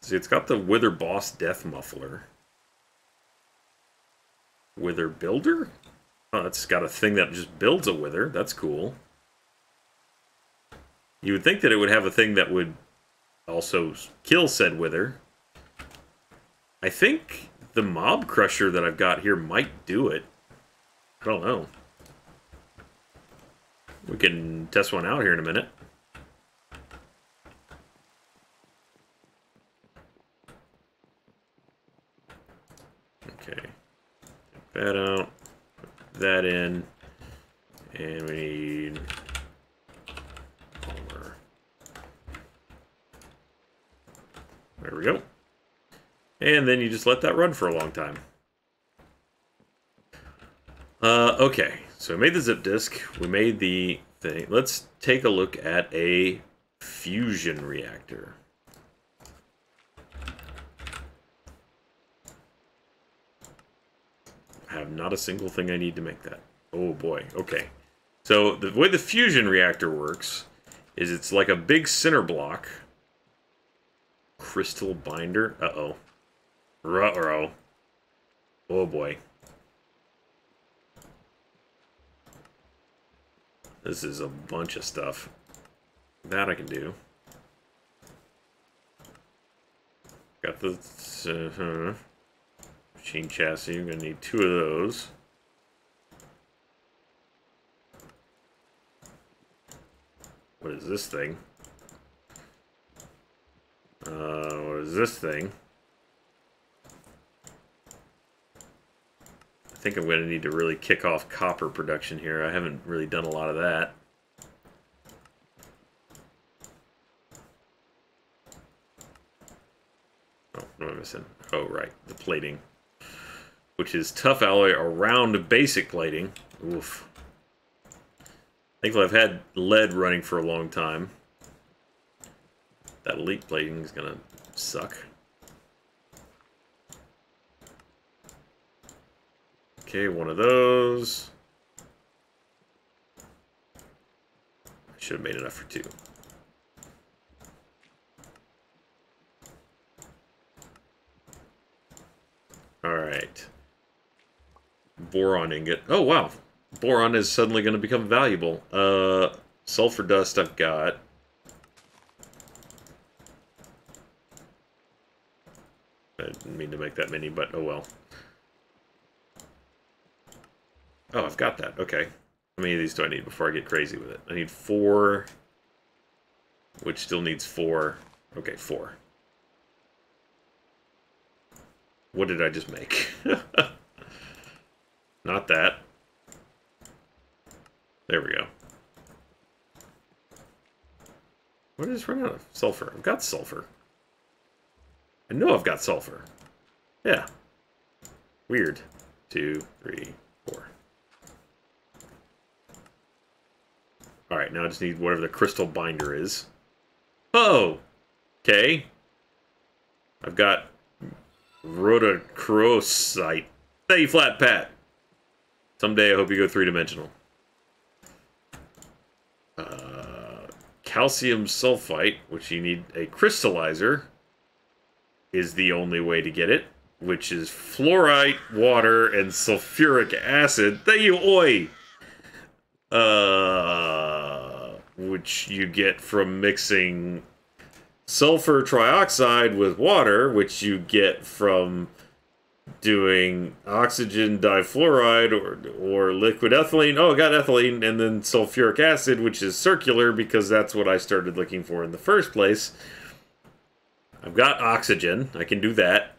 See, it's got the Wither Boss Death Muffler. Wither Builder? Oh, it's got a thing that just builds a wither. That's cool. You would think that it would have a thing that would also kill said wither. I think the Mob Crusher that I've got here might do it. I don't know. We can test one out here in a minute. Okay. Take that out. Put that in. And we need polymer. There we go. And then you just let that run for a long time. Okay. So we made the zip disk. We made the thing. Let's take a look at a fusion reactor. I have not a single thing I need to make that. Oh boy, okay. So the way the fusion reactor works is it's like a big center block. Crystal binder. Uh-oh. Ruh-roh. Oh boy. This is a bunch of stuff. That I can do. Got the... Machine chassis, you're going to need 2 of those. What is this thing? What is this thing? I think I'm going to need to really kick off copper production here. I haven't really done a lot of that. Oh, what am I missing? Oh, right. The plating. Which is tough alloy around basic plating. Oof. Thankfully, I've had lead running for a long time. That elite plating is going to suck. Okay, 1 of those. I should have made enough for 2. Alright. Boron ingot. Oh, wow. Boron is suddenly going to become valuable. Sulfur dust I've got. I didn't mean to make that many, but oh well. Oh, I've got that. Okay. How many of these do I need before I get crazy with it? I need 4, which still needs 4. Okay, 4. What did I just make? Not that. There we go. What did I just run out of? Sulfur. I've got sulfur. I know I've got sulfur. Yeah. Weird. 2, 3, 4. Alright, now I just need whatever the crystal binder is. Oh! Okay. I've got rhodochrosite. Hey, Flat Pat! Someday I hope you go 3-dimensional. Calcium sulfite, which you need a crystallizer, is the only way to get it, which is fluorite, water, and sulfuric acid. Thank you, oi! Which you get from mixing sulfur trioxide with water, which you get from doing oxygen difluoride or liquid ethylene. Oh, I got ethylene, and then sulfuric acid, which is circular because that's what I started looking for in the first place. I've got oxygen. I can do that.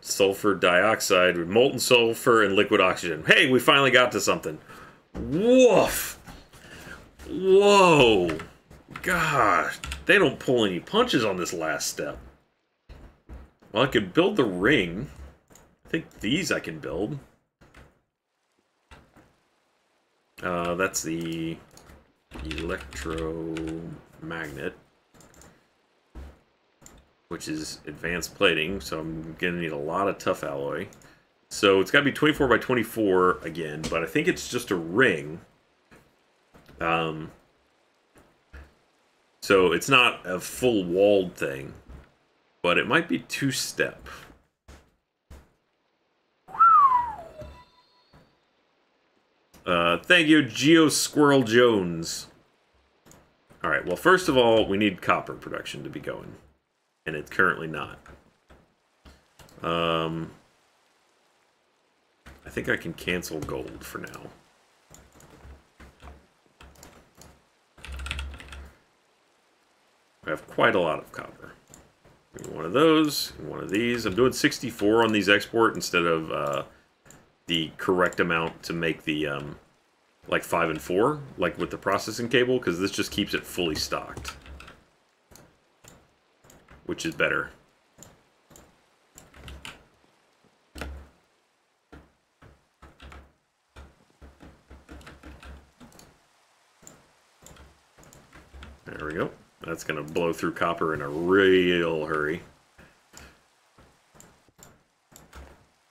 Sulfur dioxide with molten sulfur and liquid oxygen. Hey, we finally got to something. Woof! Whoa! Gosh, they don't pull any punches on this last step. Well, I could build the ring. I think these I can build. That's the electromagnet, which is advanced plating, so I'm gonna need a lot of tough alloy. So it's gotta be 24 by 24 again, but I think it's just a ring. So it's not a full walled thing, but it might be 2-step. Thank you, Geo Squirrel Jones. Alright, well, first of all, we need copper production to be going. And it's currently not. I think I can cancel gold for now. I have quite a lot of copper. One of those, and one of these. I'm doing 64 on these export instead of the correct amount to make the like 5 and 4, like with the processing cable, because this just keeps it fully stocked, which is better. There we go. That's going to blow through copper in a real hurry.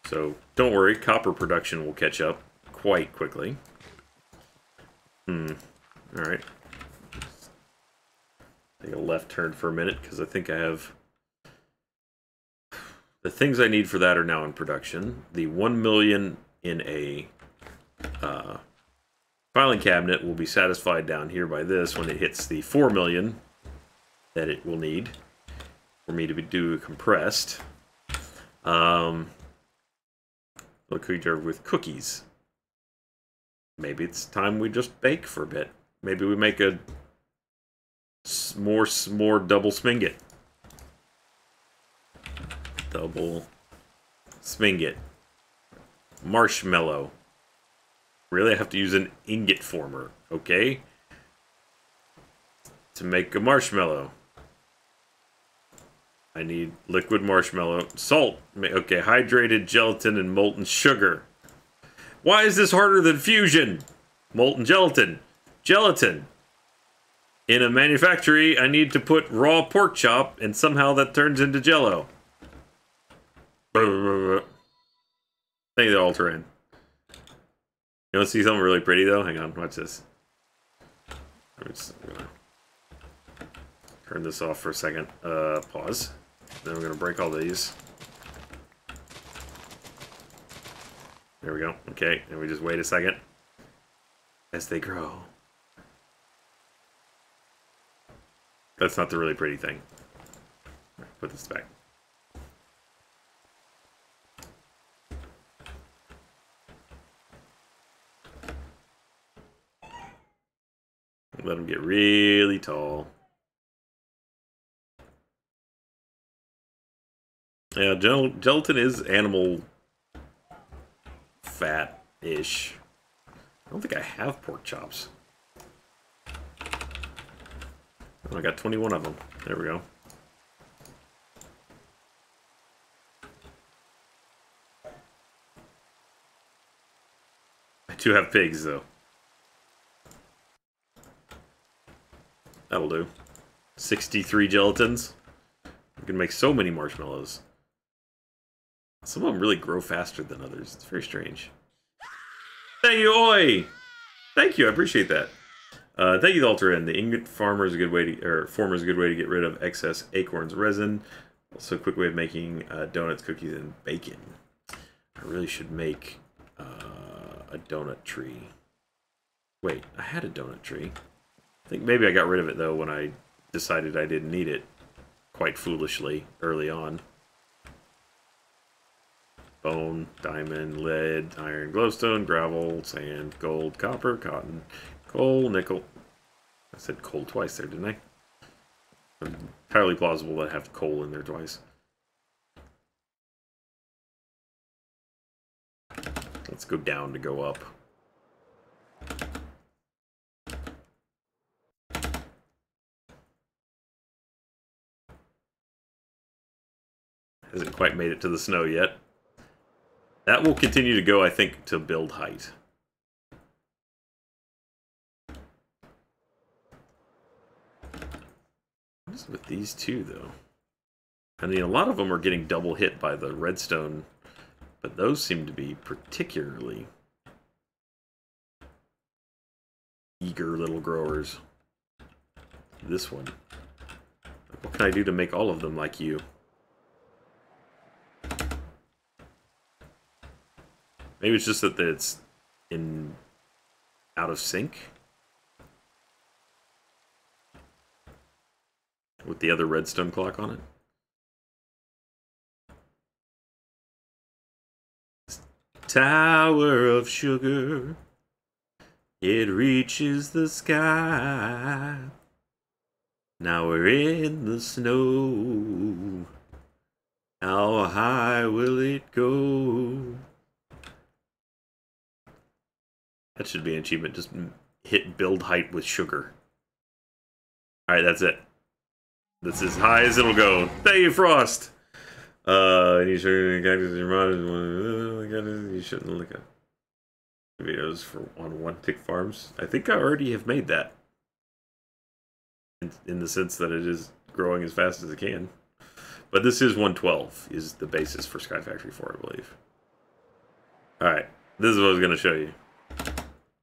So, don't worry, copper production will catch up quite quickly. Alright. Take a left turn for a minute, because I think I have... The things I need for that are now in production. The 1 million in a filing cabinet will be satisfied down here by this when it hits the 4 million that it will need for me to do compressed. Little cookie jar with cookies. Maybe it's time we just bake for a bit. Maybe we make a more double Smingit. Double Smingit. Marshmallow. Really, I have to use an ingot former, okay? To make a marshmallow. I need liquid marshmallow. Salt. Okay, hydrated gelatin and molten sugar. Why is this harder than fusion? Molten gelatin. Gelatin. In a manufactory, I need to put raw pork chop, and somehow that turns into jello. Thank you, Alteran. You want to see something really pretty, though? Hang on, watch this. I'm just gonna turn this off for a second. Pause. Then we're gonna break all these. There we go. Okay, and we just wait a second as they grow. That's not the really pretty thing. Put this back. Let them get really tall. Yeah, gelatin is animal fat-ish. I don't think I have pork chops. Oh, I got 21 of them. There we go. I do have pigs, though. That'll do. 63 gelatins. We can make so many marshmallows. Some of them really grow faster than others. It's very strange. Thank you, Oi! Thank you, I appreciate that. Thank you, Alterin. The ingot former is a good way to get rid of excess acorns resin. Also, a quick way of making donuts, cookies, and bacon. I really should make a donut tree. Wait, I had a donut tree. I think maybe I got rid of it, though, when I decided I didn't need it. Quite foolishly, early on. Bone, diamond, lead, iron, glowstone, gravel, sand, gold, copper, cotton, coal, nickel. I said coal twice there, didn't I? Entirely plausible that I have coal in there twice. Let's go down to go up. Hasn't quite made it to the snow yet. That will continue to go, I think, to build height. What is with these two, though? I mean, a lot of them are getting double hit by the redstone, but those seem to be particularly eager little growers. This one. What can I do to make all of them like you? Maybe it's just that it's out of sync with the other redstone clock on it. Tower of sugar, it reaches the sky. Now we're in the snow. How high will it go? That should be an achievement. Just hit build height with sugar. Alright, that's it. That's as high as it'll go. Thank you, Frost! You shouldn't look at videos on One Tick Farms. I think I already have made that. In the sense that it is growing as fast as it can. But this is 112, is the basis for Sky Factory 4, I believe. Alright, this is what I was going to show you.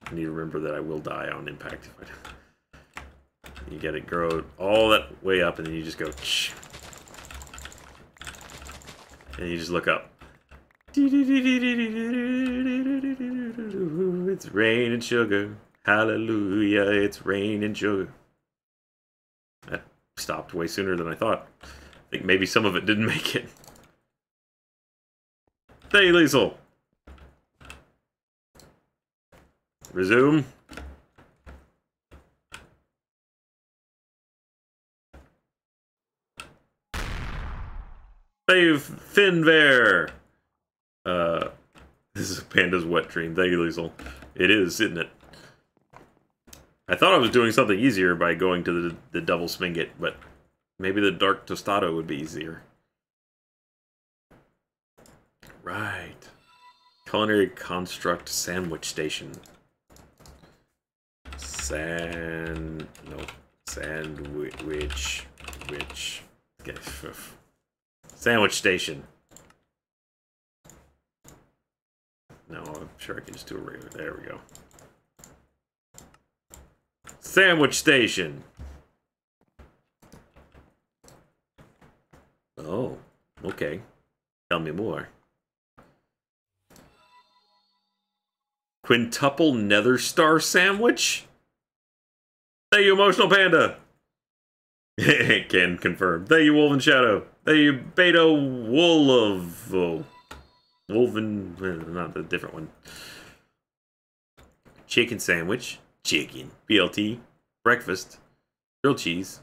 I need to remember that I will die on impact if I do. You get it grow all that way up, and then you just go, shh. And you just look up. It's rain and sugar. Hallelujah, it's rain and sugar. That stopped way sooner than I thought. I think maybe some of it didn't make it. Thank you, Liesel. Resume. Save Finbear. This is Panda's wet dream. Thank you, Liesel. It is, isn't it? I thought I was doing something easier by going to the double Smingit, but maybe the dark tostado would be easier. Right. Culinary construct sandwich station. Sandwich. Okay. Sandwich station. No, I'm sure I can just do a regular. There we go. Sandwich station. Oh, okay. Tell me more. Quintuple Nether Star sandwich? Thank you, Emotional Panda. Can confirm. Thank you, Wolven Shadow. Thank you, Beto Wolovo. Wolven, not the different one. Chicken sandwich. Chicken. BLT. Breakfast. Grilled cheese.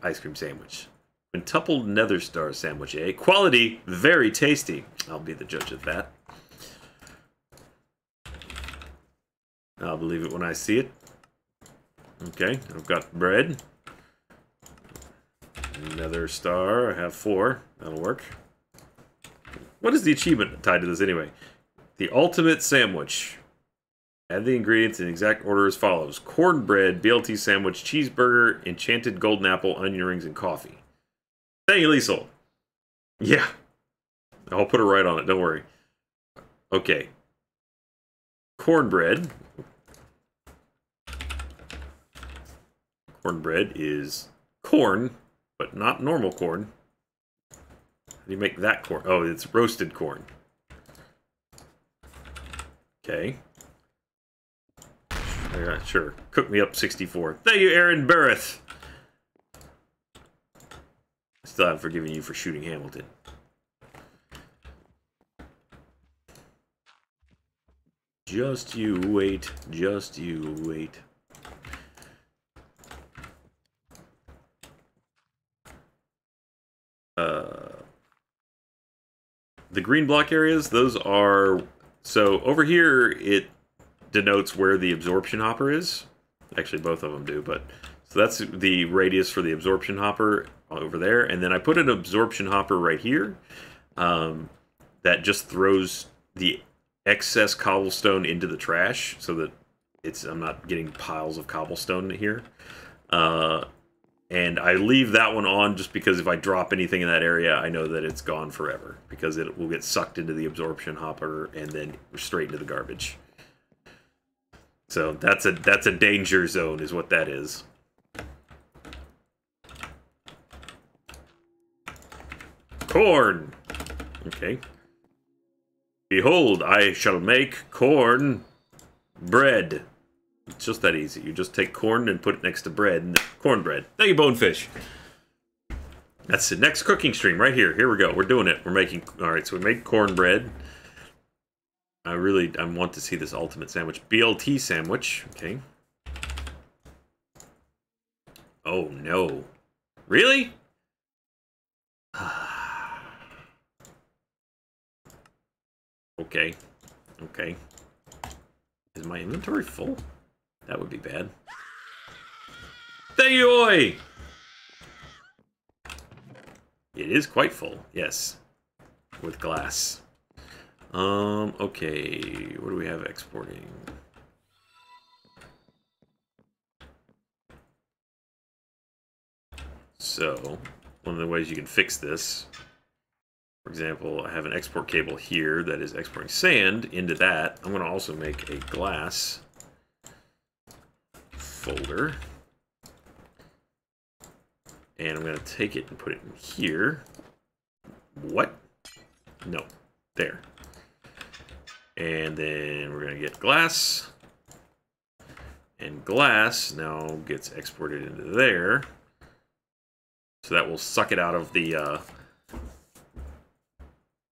Ice cream sandwich. Quintuple Nether Star sandwich, eh? Quality. Very tasty. I'll be the judge of that. I'll believe it when I see it. Okay, I've got bread. Nether Star. I have 4. That'll work. What is the achievement tied to this anyway? The ultimate sandwich. Add the ingredients in exact order as follows. Cornbread, BLT sandwich, cheeseburger, enchanted golden apple, onion rings, and coffee. Thank you, Liesel. Yeah. I'll put it right on it, don't worry. Okay. Cornbread. Cornbread is corn, but not normal corn. How do you make that corn? Oh, it's roasted corn. Okay. Yeah, sure. Cook me up 64. Thank you, Aaron Barrett. Still haven't forgiven you for shooting Hamilton. Just you wait. Just you wait. The green block areas, those are... So, over here, it denotes where the absorption hopper is. Actually, both of them do, but... So that's the radius for the absorption hopper over there. And then I put an absorption hopper right here. That just throws the excess cobblestone into the trash so that I'm not getting piles of cobblestone here. And I leave that one on just because if I drop anything in that area, I know that it's gone forever. Because it will get sucked into the absorption hopper and then straight into the garbage. So that's a danger zone is what that is. Corn! Okay. Behold, I shall make corn bread. It's just that easy. You just take corn and put it next to bread. And cornbread. Thank you, Bonefish. That's the next cooking stream right here. Here we go. We're doing it. We're making... Alright, so we made cornbread. I want to see this ultimate sandwich. BLT sandwich. Okay. Oh, no. Really? Okay. Okay. Is my inventory full? That would be bad. Thank you, Oi! It is quite full, yes. With glass. Okay. What do we have exporting? So, one of the ways you can fix this, for example, I have an export cable here that is exporting sand into that. I'm going to also make a glass folder. And I'm going to take it and put it in here. What? No. There. And then we're going to get glass. And glass now gets exported into there. So that will suck it out of the...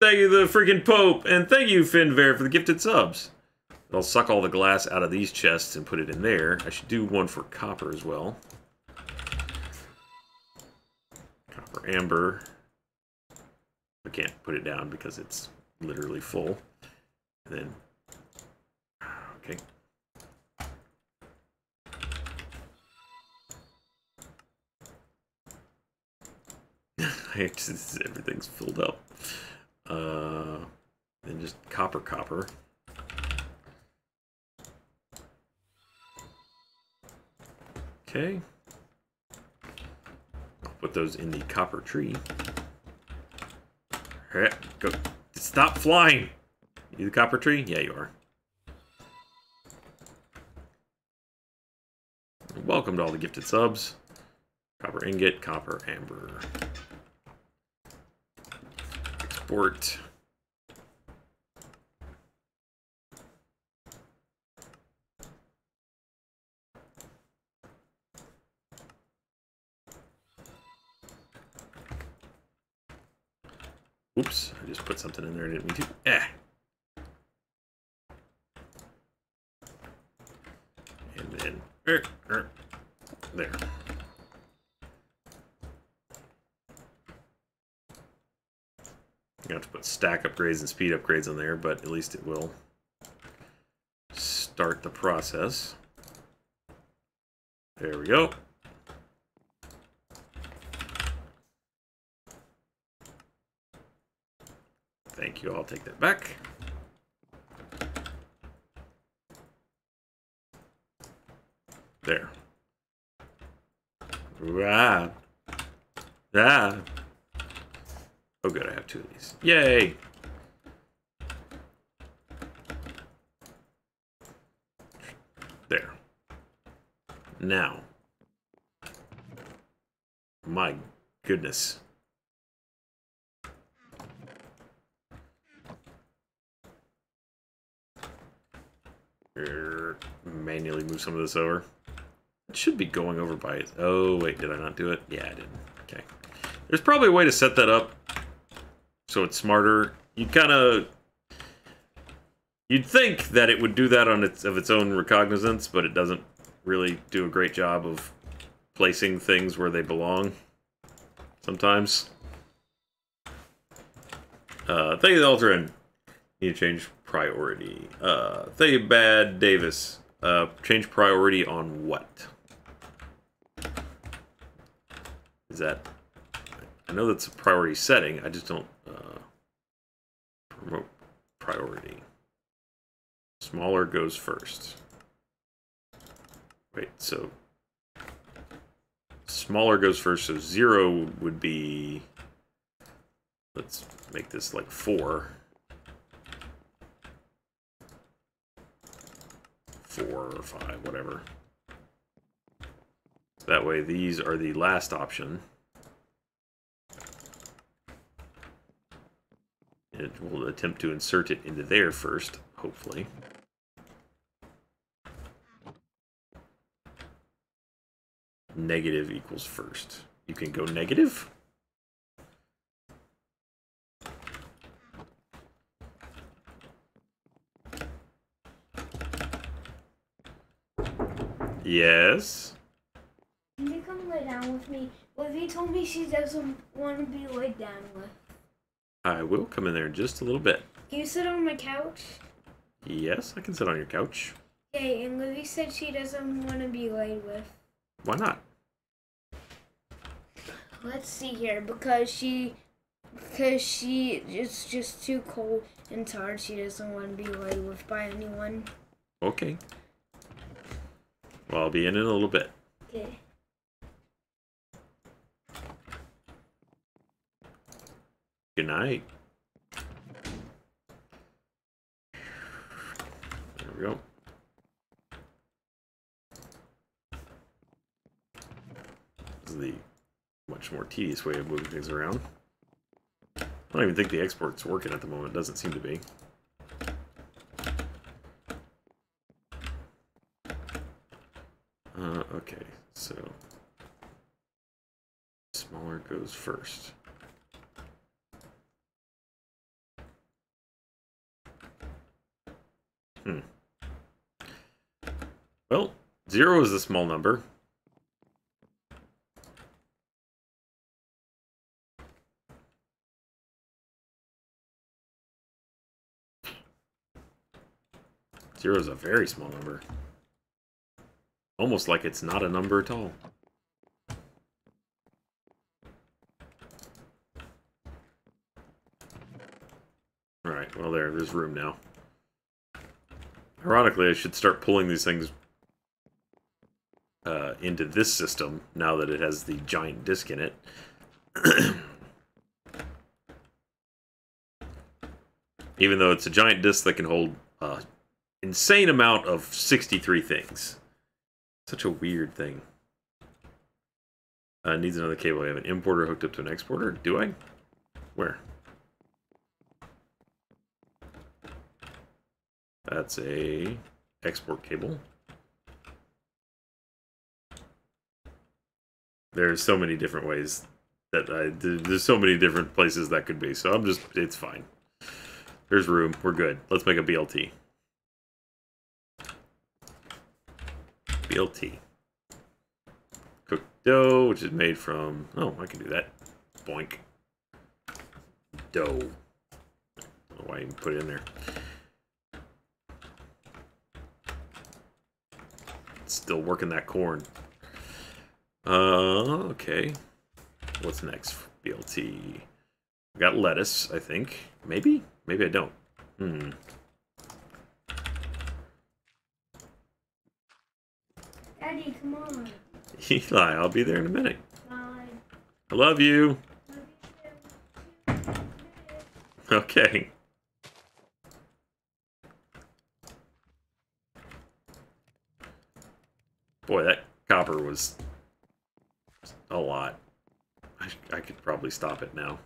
thank you, the freaking Pope, and thank you, Finver, for the gifted subs. I'll suck all the glass out of these chests and put it in there. I should do one for copper as well. Copper amber. I can't put it down because it's literally full. And then, okay. Everything's filled up. Then just copper. Okay. I'll put those in the copper tree. Alright, go. Stop flying! You the copper tree? Yeah, you are. Welcome to all the gifted subs. Copper ingot, copper amber. Export. Oops, I just put something in there I didn't mean to. And then, there. You have to put stack upgrades and speed upgrades on there, but at least it will start the process. There we go. Thank you, I'll take that back. There. Ah. Ah. Oh good, I have two of these. Yay! There. Now. My goodness. Manually move some of this over. It should be going over by it. Oh, wait, did I not do it? Yeah, I didn't. Okay. There's probably a way to set that up so it's smarter. You'd think that it would do that on its own recognizance, but it doesn't really do a great job of placing things where they belong sometimes. Thank you, Ultron. Need to change priority. Thank you, Bad Davis. Change priority on what? Is that... I know that's a priority setting, I just don't... promote priority. Smaller goes first. Wait, so... Smaller goes first, so 0 would be... Let's make this like 4. 4 or 5, whatever. That way, these are the last option. And we'll attempt to insert it into there first, hopefully. Negative equals first. You can go negative? Yes. Can you come lay down with me? Livy told me she doesn't want to be laid down with. I will come in there in just a little bit. Can you sit on my couch? Yes, I can sit on your couch. Okay, and Livy said she doesn't want to be laid with. Why not? Let's see here, because she it's just too cold and tired. She doesn't want to be laid with by anyone. Okay. Well, I'll be in a little bit. Okay. Good night. There we go. This is the much more tedious way of moving things around. I don't even think the export's working at the moment. It doesn't seem to be. Okay, so smaller goes first. Well, 0 is a small number. Zero is a very small number. Almost like it's not a number at all. Alright, well there's room now. Ironically, I should start pulling these things into this system now that it has the giant disk in it. Even though it's a giant disk that can hold an insane amount of 63 things. Such a weird thing. Needs another cable. I have an importer hooked up to an exporter. Do I? Where? That's a export cable. There's so many different ways that there's so many different places that could be. So I'm just, it's fine. There's room. We're good. Let's make a BLT. BLT. Cooked dough, which is made from... Oh, I can do that. Boink. Dough. I don't know why I even put it in there. Still working that corn. Okay. What's next? BLT. We got lettuce, I think. Maybe? Maybe I don't. Daddy, come on. Eli, I'll be there in a minute. Bye. I love you. Love you too. Okay. Boy, that copper was a lot. I could probably stop it now.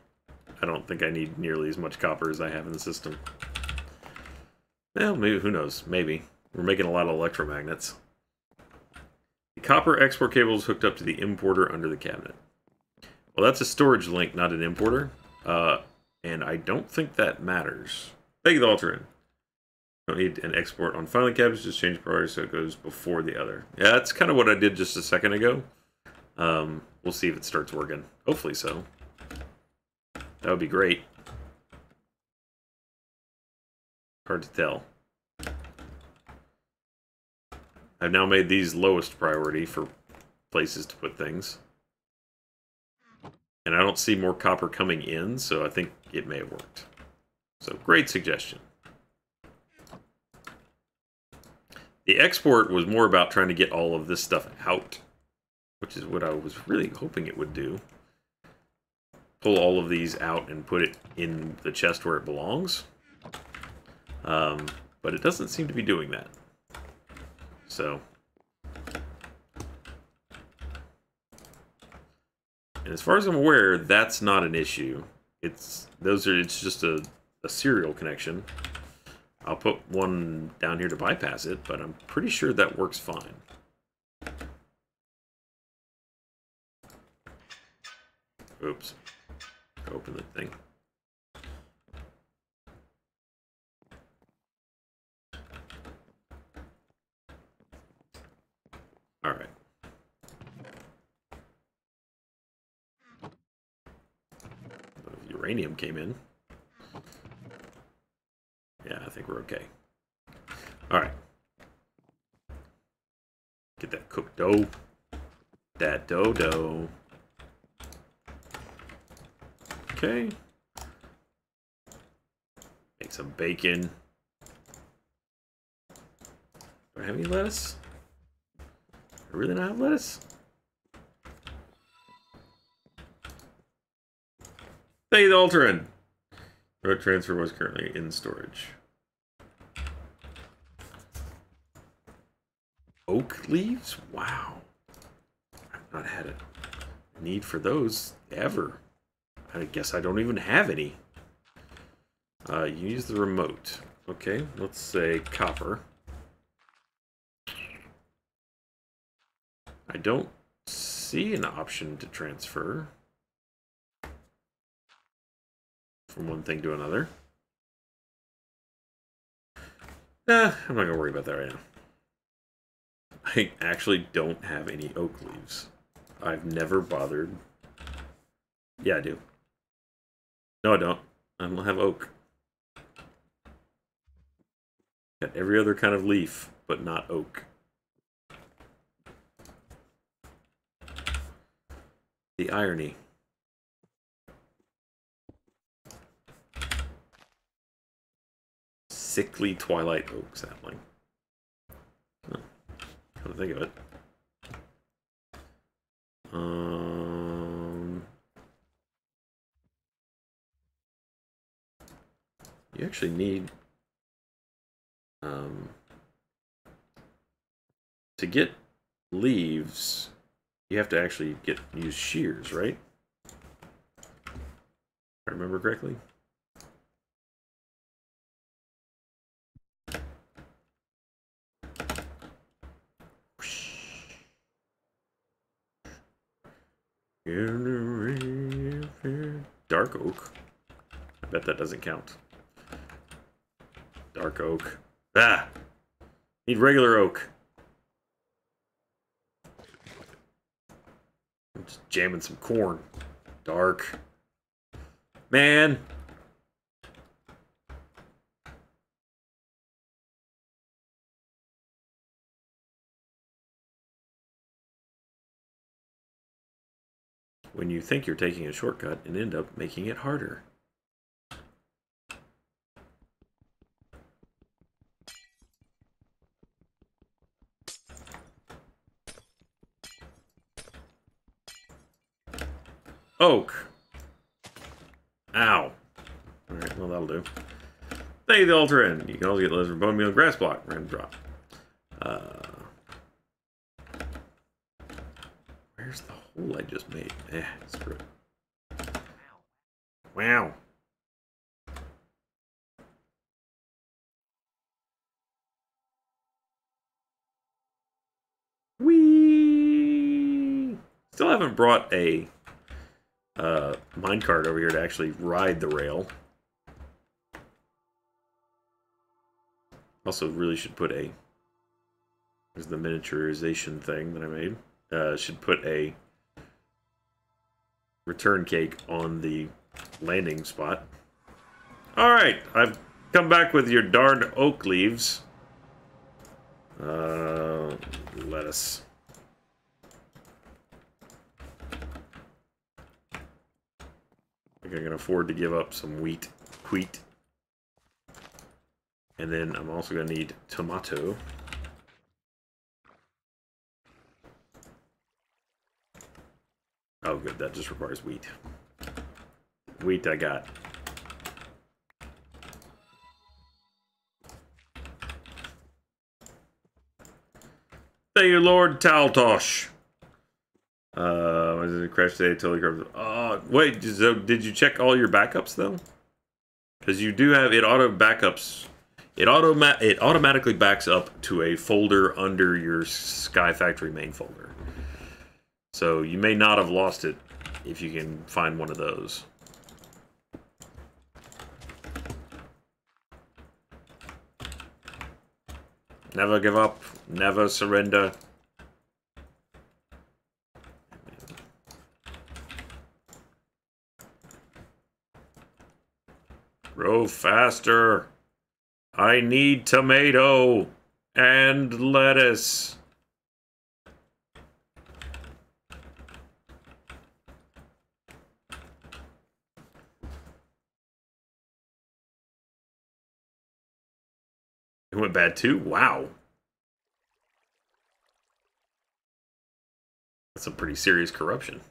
I don't think I need nearly as much copper as I have in the system. Well, maybe, who knows? Maybe. We're making a lot of electromagnets. The copper export cable is hooked up to the importer under the cabinet. Well, that's a storage link, not an importer. And I don't think that matters. Thank you, the Alterin. Don't need an export on filing cabinets, just change priority so it goes before the other. Yeah, that's kind of what I did just a second ago. We'll see if it starts working. Hopefully so. That would be great. Hard to tell. I've now made these lowest priority for places to put things. And I don't see more copper coming in, so I think it may have worked. So, great suggestion. The export was more about trying to get all of this stuff out, which is what I was really hoping it would do. Pull all of these out and put it in the chest where it belongs. But it doesn't seem to be doing that. So. And as far as I'm aware, that's not an issue. It's just a serial connection. I'll put one down here to bypass it, but I'm pretty sure that works fine. Oops. Open the thing. All right. Uranium came in. Yeah, I think we're okay. All right. Get that cooked dough. That dough. Okay. Make some bacon. Do I have any lettuce? I really not have lettuce? Thank you, the Alterin. Road transfer was currently in storage. Oak leaves? Wow. I've not had a need for those ever. I guess I don't even have any. Use the remote. Okay, let's say copper. I don't see an option to transfer from one thing to another. I'm not gonna worry about that right now. I actually don't have any oak leaves. I've never bothered. Yeah, I do. No, I don't. I don't have oak. Got every other kind of leaf, but not oak. The irony. Sickly twilight oak sapling. Oh, come to think of it. You actually need to get leaves. You have to actually use shears, right? If I remember correctly. Dark oak. I bet that doesn't count. Dark oak. Ah! Need regular oak. I'm just jamming some corn. Dark. Man! When you think you're taking a shortcut and end up making it harder. Oak. Ow. Alright, well that'll do. Thank you, the Ultra End. You can also get lizard bone meal and grass block. Random drop. Where's the hole I just made? Screw it. Wow. Whee! Still haven't brought a minecart over here to actually ride the rail. Also, really should put a... There's the miniaturization thing that I made. Should put a return cake on the landing spot. Alright, I've come back with your darned oak leaves. Lettuce. I think I can afford to give up some wheat. And then I'm also going to need tomato. Oh, good. That just requires wheat. Wheat I got. Thank you, Lord Taltosh. Was it crash today? Totally corrupted. Wait. So did you check all your backups though? Because you do have it auto backups. It automatically backs up to a folder under your Sky Factory main folder. So you may not have lost it if you can find one of those. Never give up, never surrender. Grow faster. I need tomato and lettuce. It went bad too? Wow. That's some pretty serious corruption.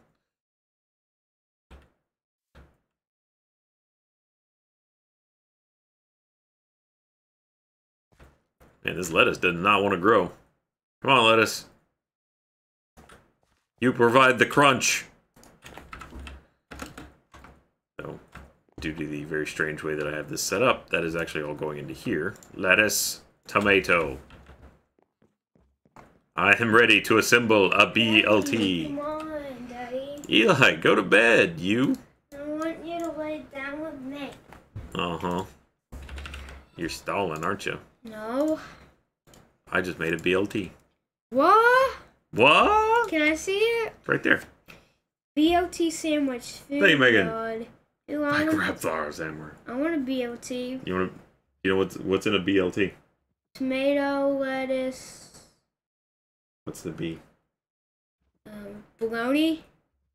Man, this lettuce does not want to grow. Come on, lettuce. You provide the crunch. So, due to the very strange way that I have this set up, that is actually all going into here. Lettuce, tomato. I am ready to assemble a BLT. Come on, Daddy. Eli, go to bed, you. I want you to lay down with me. Uh-huh. You're stalling, aren't you? No. I just made a BLT. What? What? Can I see it? Right there. BLT sandwich. Food Hey, Megan. God. Ew, I I want grabbed ours, Amber. a BLT. You know what's in a BLT? Tomato, lettuce, What's the B? bologna,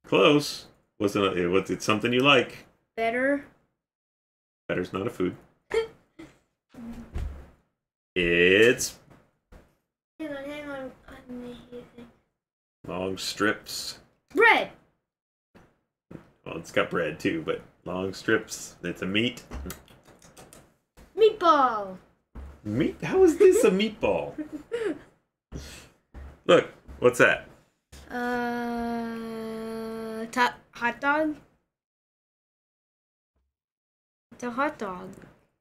Close. It's something you like. better. Better's not a food. It's Hang on. long strips. Bread. Well, it's got bread too, but long strips. It's a meat. Meatball. Meat? How is this a meatball? Look, what's that? Hot dog. It's a hot dog.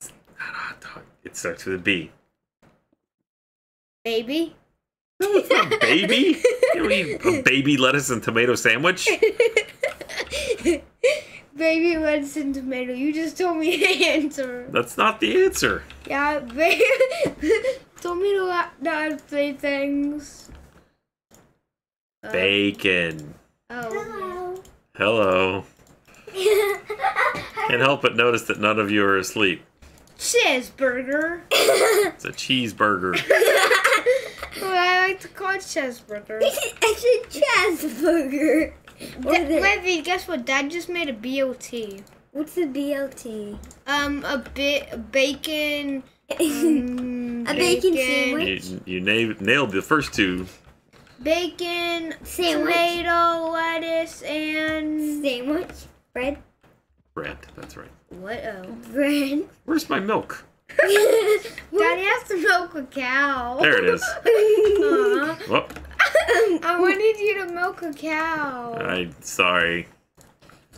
Not a hot dog. It starts with a B. Baby. No, it's not baby. You don't eat a baby lettuce and tomato sandwich. Baby lettuce and tomato. You just told me the answer. That's not the answer. Yeah, baby. Told me to not say things. Bacon. Oh. Hello. Can't help but notice that none of you are asleep. Cheeseburger. It's a cheeseburger. Oh, I like to call it cheeseburger. It's a cheeseburger. Levy, guess what? Dad just made a BLT. What's a BLT? A bacon. A bacon sandwich? You nailed the first two. Bacon, Sandwich. tomato, lettuce, and Sandwich? Bread? Bread. That's right. what else? Bread? Where's my milk? Daddy has to milk a cow. There it is. Aw. Oh, I wanted you to milk a cow. I'm sorry.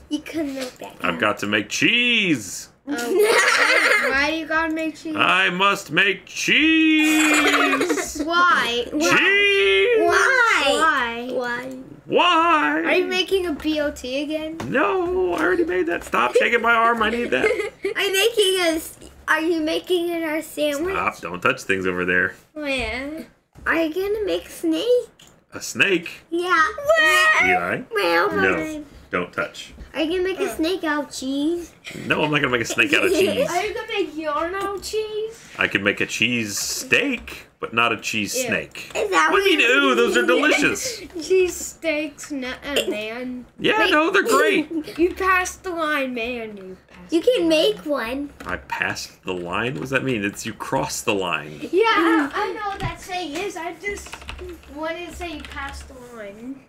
You couldn't milk that. I've got to make cheese. Why do you gotta make cheese? I must make cheese. Why? Cheese. Why? Why? Why? Are you making a BLT again? No, I already made that. Stop shaking my arm. I need that. Are you making it our sandwich? Stop. Don't touch things over there. Yeah. Are you gonna make snake? A snake? Yeah. Eli? Well, No. Don't touch. Are you gonna make a snake out of cheese? No, I'm not going to make a snake out of cheese. Are you gonna make yarno cheese? I could make a cheese steak, but not a cheese Ew. snake. Is that What do you mean, ooh, those are delicious. Cheese steaks, man. Yeah, no, they're great. You passed the line, man. You passed. You can make one. I passed the line? What does that mean? It's you cross the line. Yeah, I know what that saying is. I just wanted to say you passed the line.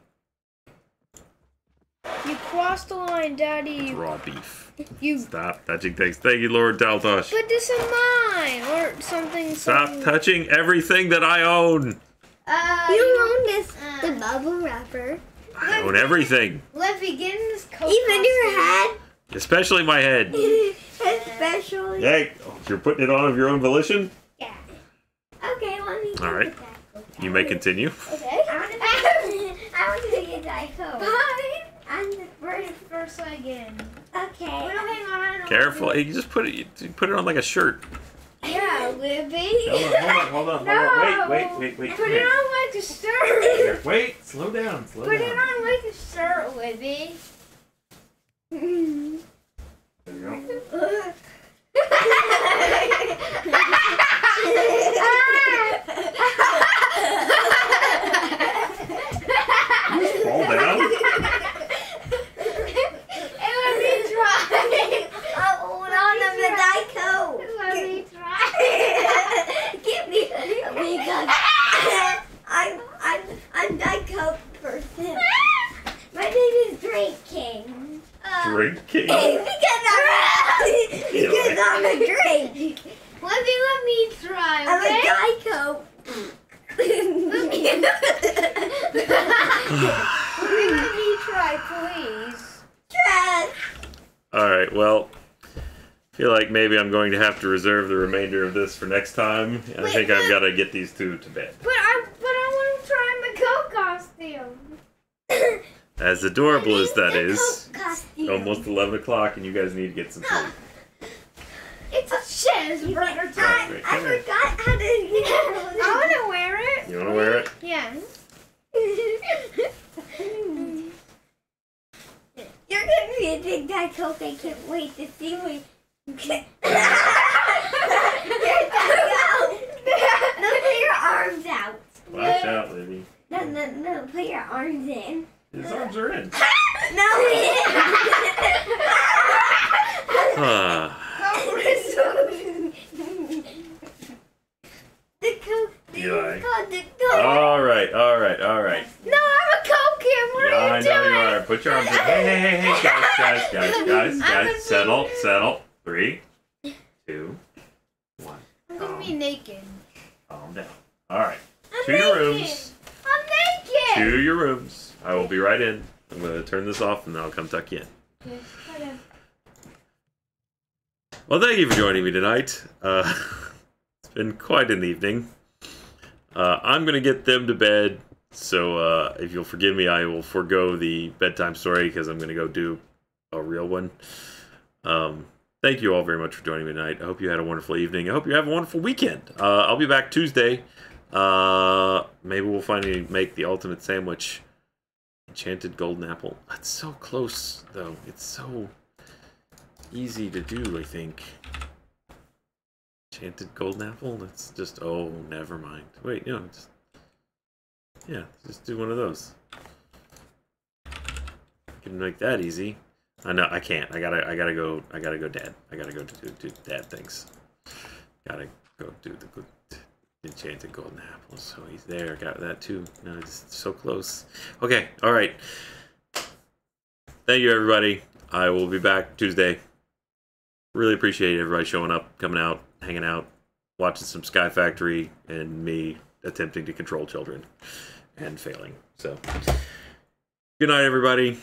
You crossed the line, Daddy. Raw beef. You. Stop touching things. Thank you, Lord Daltosh. But this is mine, or something. Stop touching everything that I own. You own this, the bubble wrapper. I own everything. Levy, get in this coat. Even your head. Especially my head. Especially. Hey, you're putting it on of your own volition? Yeah. Okay, let me. All right. You may continue. Okay. I want to get Diet Coke. Bye. I'm the First again. Okay. Wait, hang on. I don't Careful. Hey, you just put it on like a shirt. Yeah, Libby. Hold on. No. Wait. Put it on like a shirt. Wait, slow down. Put it on like a shirt, Libby. There you go. Fall down. Hey, let me try. Hold on, I'm the Diet Coke. Let me try. Give me. I'm Diet Coke person. My name is Drink King. Drinking. Because I'm a drink. Let me try, I'm a okay? Diet Coke. Let me try, please. Trash. All right. Well, I feel like maybe I'm going to have to reserve the remainder of this for next time. I Wait, think I've but- got to get these two to bed. But I want to try my coat costume. As adorable as that is, Costume. almost 11 o'clock, and you guys need to get some sleep. It's It's a cheeseburger time. Wait, I come here. forgot how to. I want to wear it. You want to wear it? Yeah. You're gonna be a big Diet Coke. I can't wait to see me. Your no, put your arms out. Watch out, Libby. No, put your arms in. His arms are in. No, Ah. the Coke. Eli. It's called the Coke. All right. No, I'm a cokehead. What Yeah, are I you know doing? you are. Put your arms in. Hey, guys. Settle. 3, 2, 1. I'm gonna be naked. Calm down. All right. I'm To your naked. rooms. I'm naked. To your rooms. I will be right in. I'm going to turn this off and then I'll come tuck you in. Okay, whatever. Well, thank you for joining me tonight. It's been quite an evening. I'm going to get them to bed, so if you'll forgive me, I will forego the bedtime story because I'm going to go do a real one. Thank you all very much for joining me tonight. I hope you had a wonderful evening. I hope you have a wonderful weekend. I'll be back Tuesday. Maybe we'll finally make the ultimate sandwich. Enchanted golden apple. That's so close, though. It's so easy to do, I think. Enchanted golden apple? That's just... Oh, never mind. Wait, no. Just do one of those. Can make that easy. I know, I can't. I gotta go dad. I gotta go do dad things. Gotta go do the good enchanted golden apple. So he's there. Got that too. No, it's so close. Okay, alright. Thank you, everybody. I will be back Tuesday. Really appreciate everybody showing up, coming out, hanging out, watching some Sky Factory, and me attempting to control children and failing. So, good night, everybody.